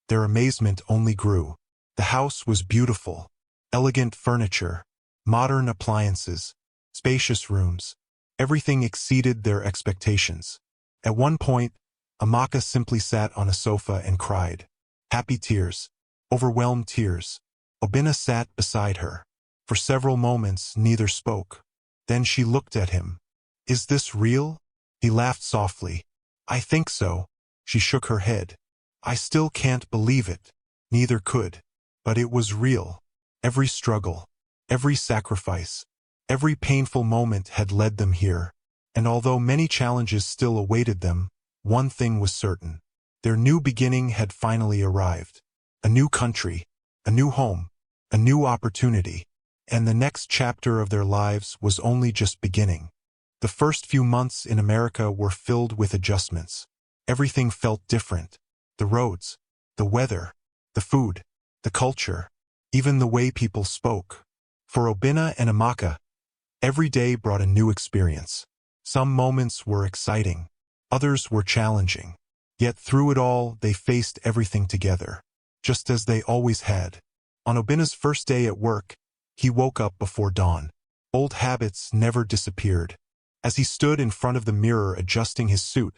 [SPEAKER 1] their amazement only grew. The house was beautiful. Elegant furniture, modern appliances, spacious rooms. Everything exceeded their expectations. At one point, Amaka simply sat on a sofa and cried. Happy tears. Overwhelmed tears. Obinna sat beside her. For several moments, neither spoke. Then she looked at him. Is this real? He laughed softly. I think so. She shook her head. I still can't believe it. Neither could. But it was real. Every struggle, every sacrifice, every painful moment had led them here. And although many challenges still awaited them, one thing was certain. Their new beginning had finally arrived. A new country, a new home, a new opportunity. And the next chapter of their lives was only just beginning. The first few months in America were filled with adjustments. Everything felt different. The roads, the weather, the food, the culture, even the way people spoke. For Obinna and Amaka, every day brought a new experience. Some moments were exciting, others were challenging. Yet through it all, they faced everything together, just as they always had. On Obinna's first day at work, he woke up before dawn. Old habits never disappeared. As he stood in front of the mirror adjusting his suit,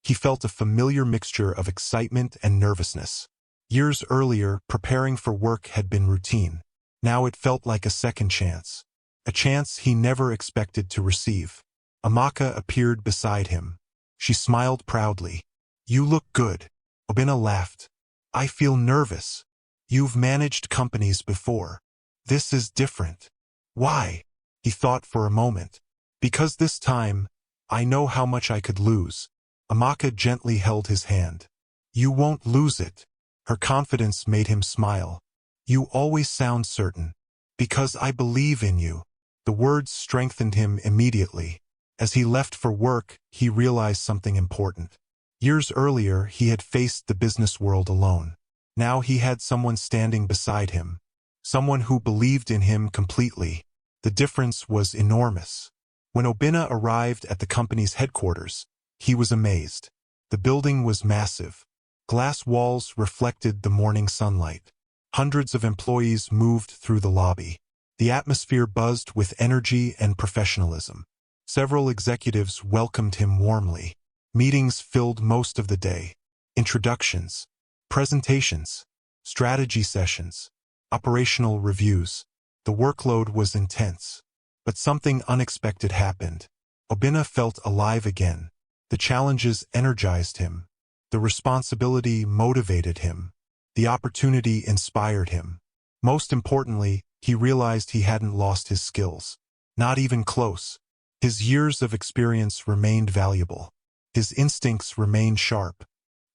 [SPEAKER 1] he felt a familiar mixture of excitement and nervousness. Years earlier, preparing for work had been routine. Now it felt like a second chance. A chance he never expected to receive. Amaka appeared beside him. She smiled proudly. You look good. Obinna laughed. I feel nervous. You've managed companies before. This is different. Why? He thought for a moment. Because this time, I know how much I could lose. Amaka gently held his hand. You won't lose it. Her confidence made him smile. "You always sound certain. Because I believe in you." The words strengthened him immediately. As he left for work, he realized something important. Years earlier, he had faced the business world alone. Now he had someone standing beside him. Someone who believed in him completely. The difference was enormous. When Obinna arrived at the company's headquarters, he was amazed. The building was massive. Glass walls reflected the morning sunlight. Hundreds of employees moved through the lobby. The atmosphere buzzed with energy and professionalism. Several executives welcomed him warmly. Meetings filled most of the day. Introductions, presentations, strategy sessions, operational reviews. The workload was intense. But something unexpected happened. Obinna felt alive again. The challenges energized him. The responsibility motivated him. The opportunity inspired him. Most importantly, he realized he hadn't lost his skills. Not even close. His years of experience remained valuable. His instincts remained sharp.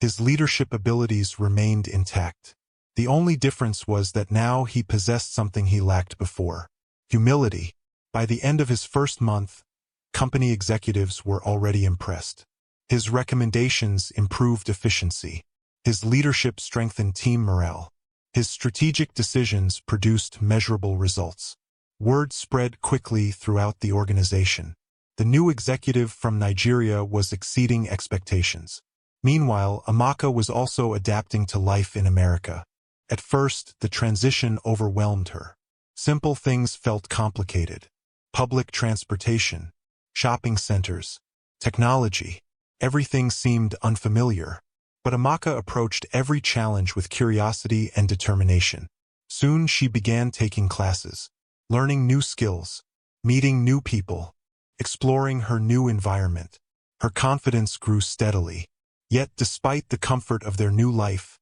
[SPEAKER 1] His leadership abilities remained intact. The only difference was that now he possessed something he lacked before: humility. By the end of his first month, company executives were already impressed. His recommendations improved efficiency. His leadership strengthened team morale. His strategic decisions produced measurable results. Word spread quickly throughout the organization. The new executive from Nigeria was exceeding expectations. Meanwhile, Amaka was also adapting to life in America. At first, the transition overwhelmed her. Simple things felt complicated. Public transportation, shopping centers, technology. Everything seemed unfamiliar. But Amaka approached every challenge with curiosity and determination. Soon she began taking classes, learning new skills, meeting new people, exploring her new environment. Her confidence grew steadily. Yet despite the comfort of their new life,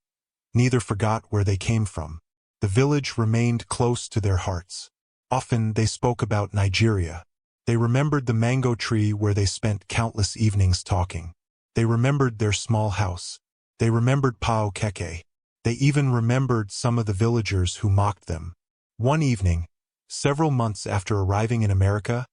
[SPEAKER 1] neither forgot where they came from. The village remained close to their hearts. Often they spoke about Nigeria. They remembered the mango tree where they spent countless evenings talking. They remembered their small house. They remembered Pao Keke. They even remembered some of the villagers who mocked them. One evening, several months after arriving in America,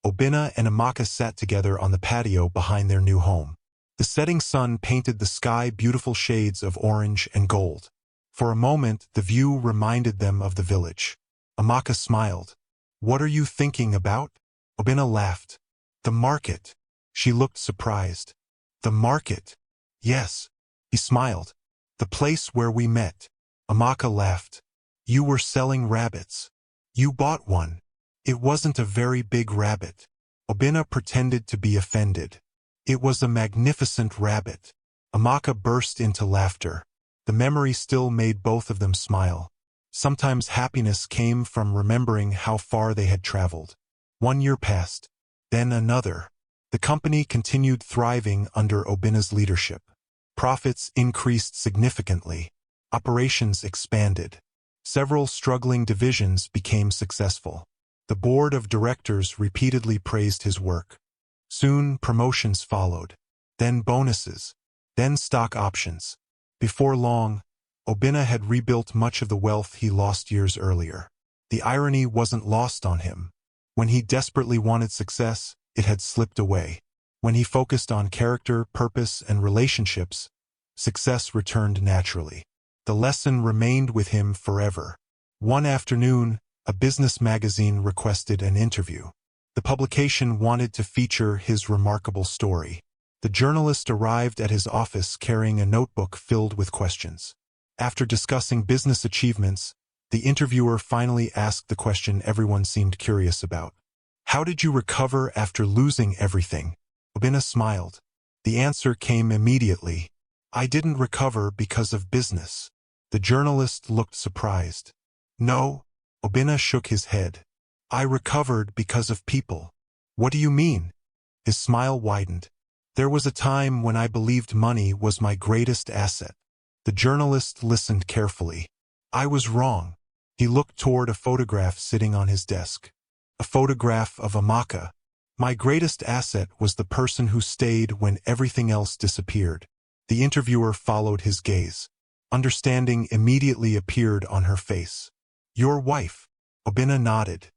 [SPEAKER 1] Obinna and Amaka sat together on the patio behind their new home. The setting sun painted the sky beautiful shades of orange and gold. For a moment, the view reminded them of the village. Amaka smiled. "What are you thinking about?" Obinna laughed. "The market." She looked surprised. "The market?" "Yes." He smiled. "The place where we met." Amaka laughed. "You were selling rabbits. You bought one. It wasn't a very big rabbit." Obinna pretended to be offended. "It was a magnificent rabbit." Amaka burst into laughter. The memory still made both of them smile. Sometimes happiness came from remembering how far they had traveled. 1 year passed. Then another. The company continued thriving under Obinna's leadership. Profits increased significantly. Operations expanded. Several struggling divisions became successful. The board of directors repeatedly praised his work. Soon, promotions followed. Then bonuses. Then stock options. Before long, Obinna had rebuilt much of the wealth he lost years earlier. The irony wasn't lost on him. When he desperately wanted success, it had slipped away. When he focused on character, purpose, and relationships, success returned naturally. The lesson remained with him forever. One afternoon, a business magazine requested an interview. The publication wanted to feature his remarkable story. The journalist arrived at his office carrying a notebook filled with questions. After discussing business achievements, the interviewer finally asked the question everyone seemed curious about. "How did you recover after losing everything?" Obinna smiled. The answer came immediately. "I didn't recover because of business." The journalist looked surprised. "No," Obinna shook his head. "I recovered because of people." "What do you mean?" His smile widened. "There was a time when I believed money was my greatest asset." The journalist listened carefully. "I was wrong." He looked toward a photograph sitting on his desk. A photograph of Amaka. "My greatest asset was the person who stayed when everything else disappeared." The interviewer followed his gaze. Understanding immediately appeared on her face. Your wife? Obinna nodded.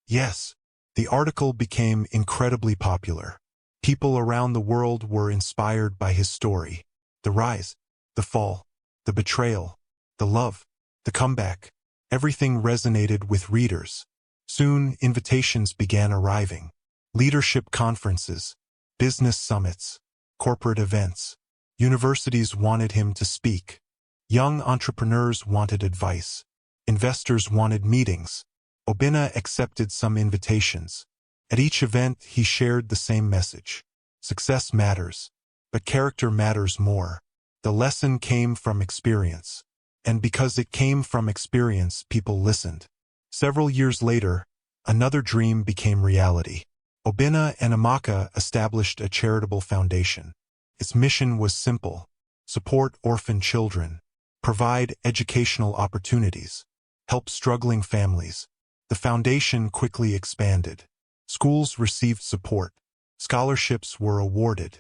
[SPEAKER 1] Yes. The article became incredibly popular. People around the world were inspired by his story. The rise, the fall, the betrayal, the love, the comeback. Everything resonated with readers. Soon, invitations began arriving. Leadership conferences, business summits, corporate events. Universities wanted him to speak. Young entrepreneurs wanted advice. Investors wanted meetings. Obinna accepted some invitations. At each event, he shared the same message. Success matters, but character matters more. The lesson came from experience. And because it came from experience, people listened. Several years later, another dream became reality. Obinna and Amaka established a charitable foundation. Its mission was simple: support orphan children, provide educational opportunities, help struggling families. The foundation quickly expanded. Schools received support. Scholarships were awarded.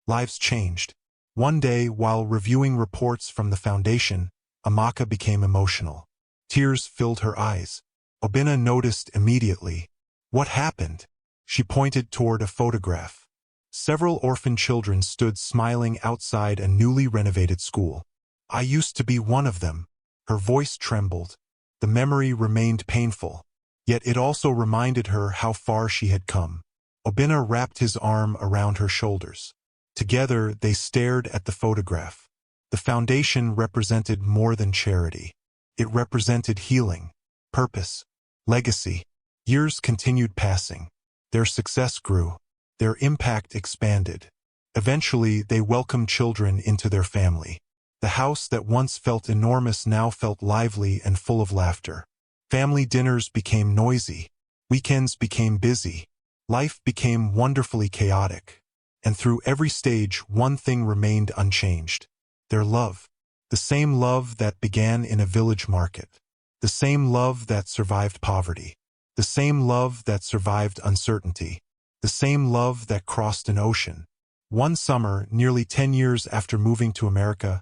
[SPEAKER 1] Lives changed. One day, while reviewing reports from the foundation, Amaka became emotional. Tears filled her eyes. Obinna noticed immediately. What happened? She pointed toward a photograph. Several orphan children stood smiling outside a newly renovated school. I used to be one of them. Her voice trembled. The memory remained painful, yet it also reminded her how far she had come. Obinna wrapped his arm around her shoulders. Together, they stared at the photograph. The foundation represented more than charity. It represented healing, purpose, legacy. Years continued passing. Their success grew. Their impact expanded. Eventually, they welcomed children into their family. The house that once felt enormous now felt lively and full of laughter. Family dinners became noisy. Weekends became busy. Life became wonderfully chaotic. And through every stage, one thing remained unchanged: their love. The same love that began in a village market. The same love that survived poverty. The same love that survived uncertainty. The same love that crossed an ocean. One summer, nearly 10 years after moving to America,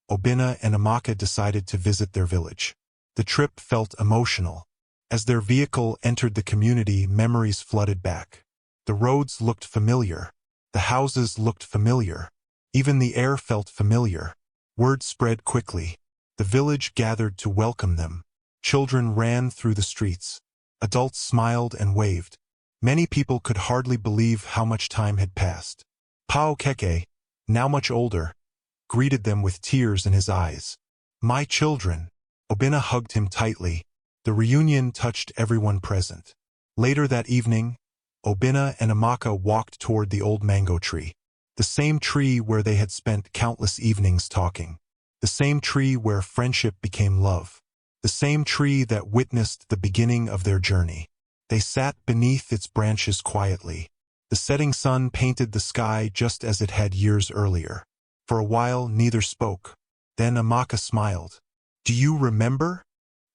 [SPEAKER 1] Obinna and Amaka decided to visit their village. The trip felt emotional. As their vehicle entered the community, memories flooded back. The roads looked familiar. The houses looked familiar. Even the air felt familiar. Word spread quickly. The village gathered to welcome them. Children ran through the streets. Adults smiled and waved. Many people could hardly believe how much time had passed. Pao Keke, now much older, greeted them with tears in his eyes. My children. Obinna hugged him tightly. The reunion touched everyone present. Later that evening, Obinna and Amaka walked toward the old mango tree. The same tree where they had spent countless evenings talking. The same tree where friendship became love. The same tree that witnessed the beginning of their journey. They sat beneath its branches quietly. The setting sun painted the sky just as it had years earlier. For a while, neither spoke. Then Amaka smiled. Do you remember?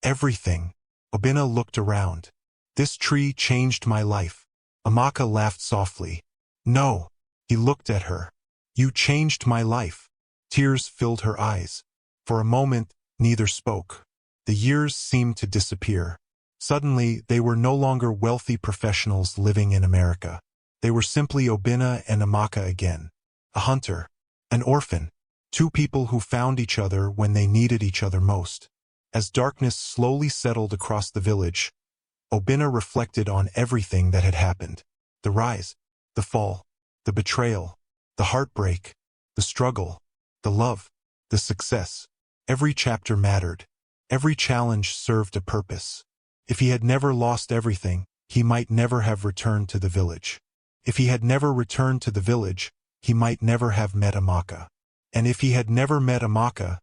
[SPEAKER 1] Everything. Obinna looked around. This tree changed my life. Amaka laughed softly. No. He looked at her. You changed my life. Tears filled her eyes. For a moment, neither spoke. The years seemed to disappear. Suddenly, they were no longer wealthy professionals living in America. They were simply Obinna and Amaka again. A hunter. An orphan. Two people who found each other when they needed each other most. As darkness slowly settled across the village, Obinna reflected on everything that had happened. The rise, the fall, the betrayal, the heartbreak, the struggle, the love, the success. Every chapter mattered. Every challenge served a purpose. If he had never lost everything, he might never have returned to the village. If he had never returned to the village, he might never have met Amaka. And if he had never met Amaka,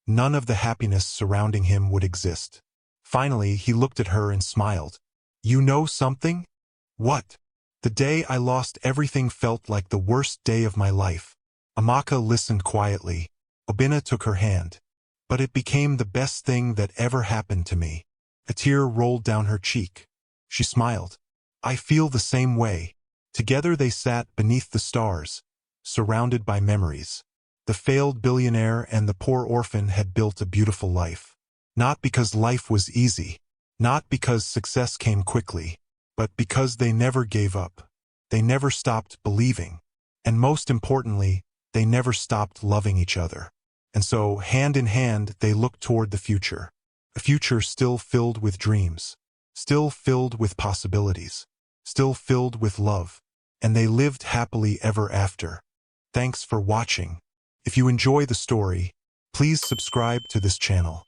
[SPEAKER 1] none of the happiness surrounding him would exist. Finally, he looked at her and smiled. You know something? What? The day I lost everything felt like the worst day of my life. Amaka listened quietly. Obinna took her hand. But it became the best thing that ever happened to me. A tear rolled down her cheek. She smiled. I feel the same way. Together they sat beneath the stars, surrounded by memories. The failed billionaire and the poor orphan had built a beautiful life. Not because life was easy, not because success came quickly, but because they never gave up. They never stopped believing. And most importantly, they never stopped loving each other. And so, hand in hand, they looked toward the future. A future still filled with dreams, still filled with possibilities, still filled with love. And they lived happily ever after. Thanks for watching. If you enjoy the story, please subscribe to this channel.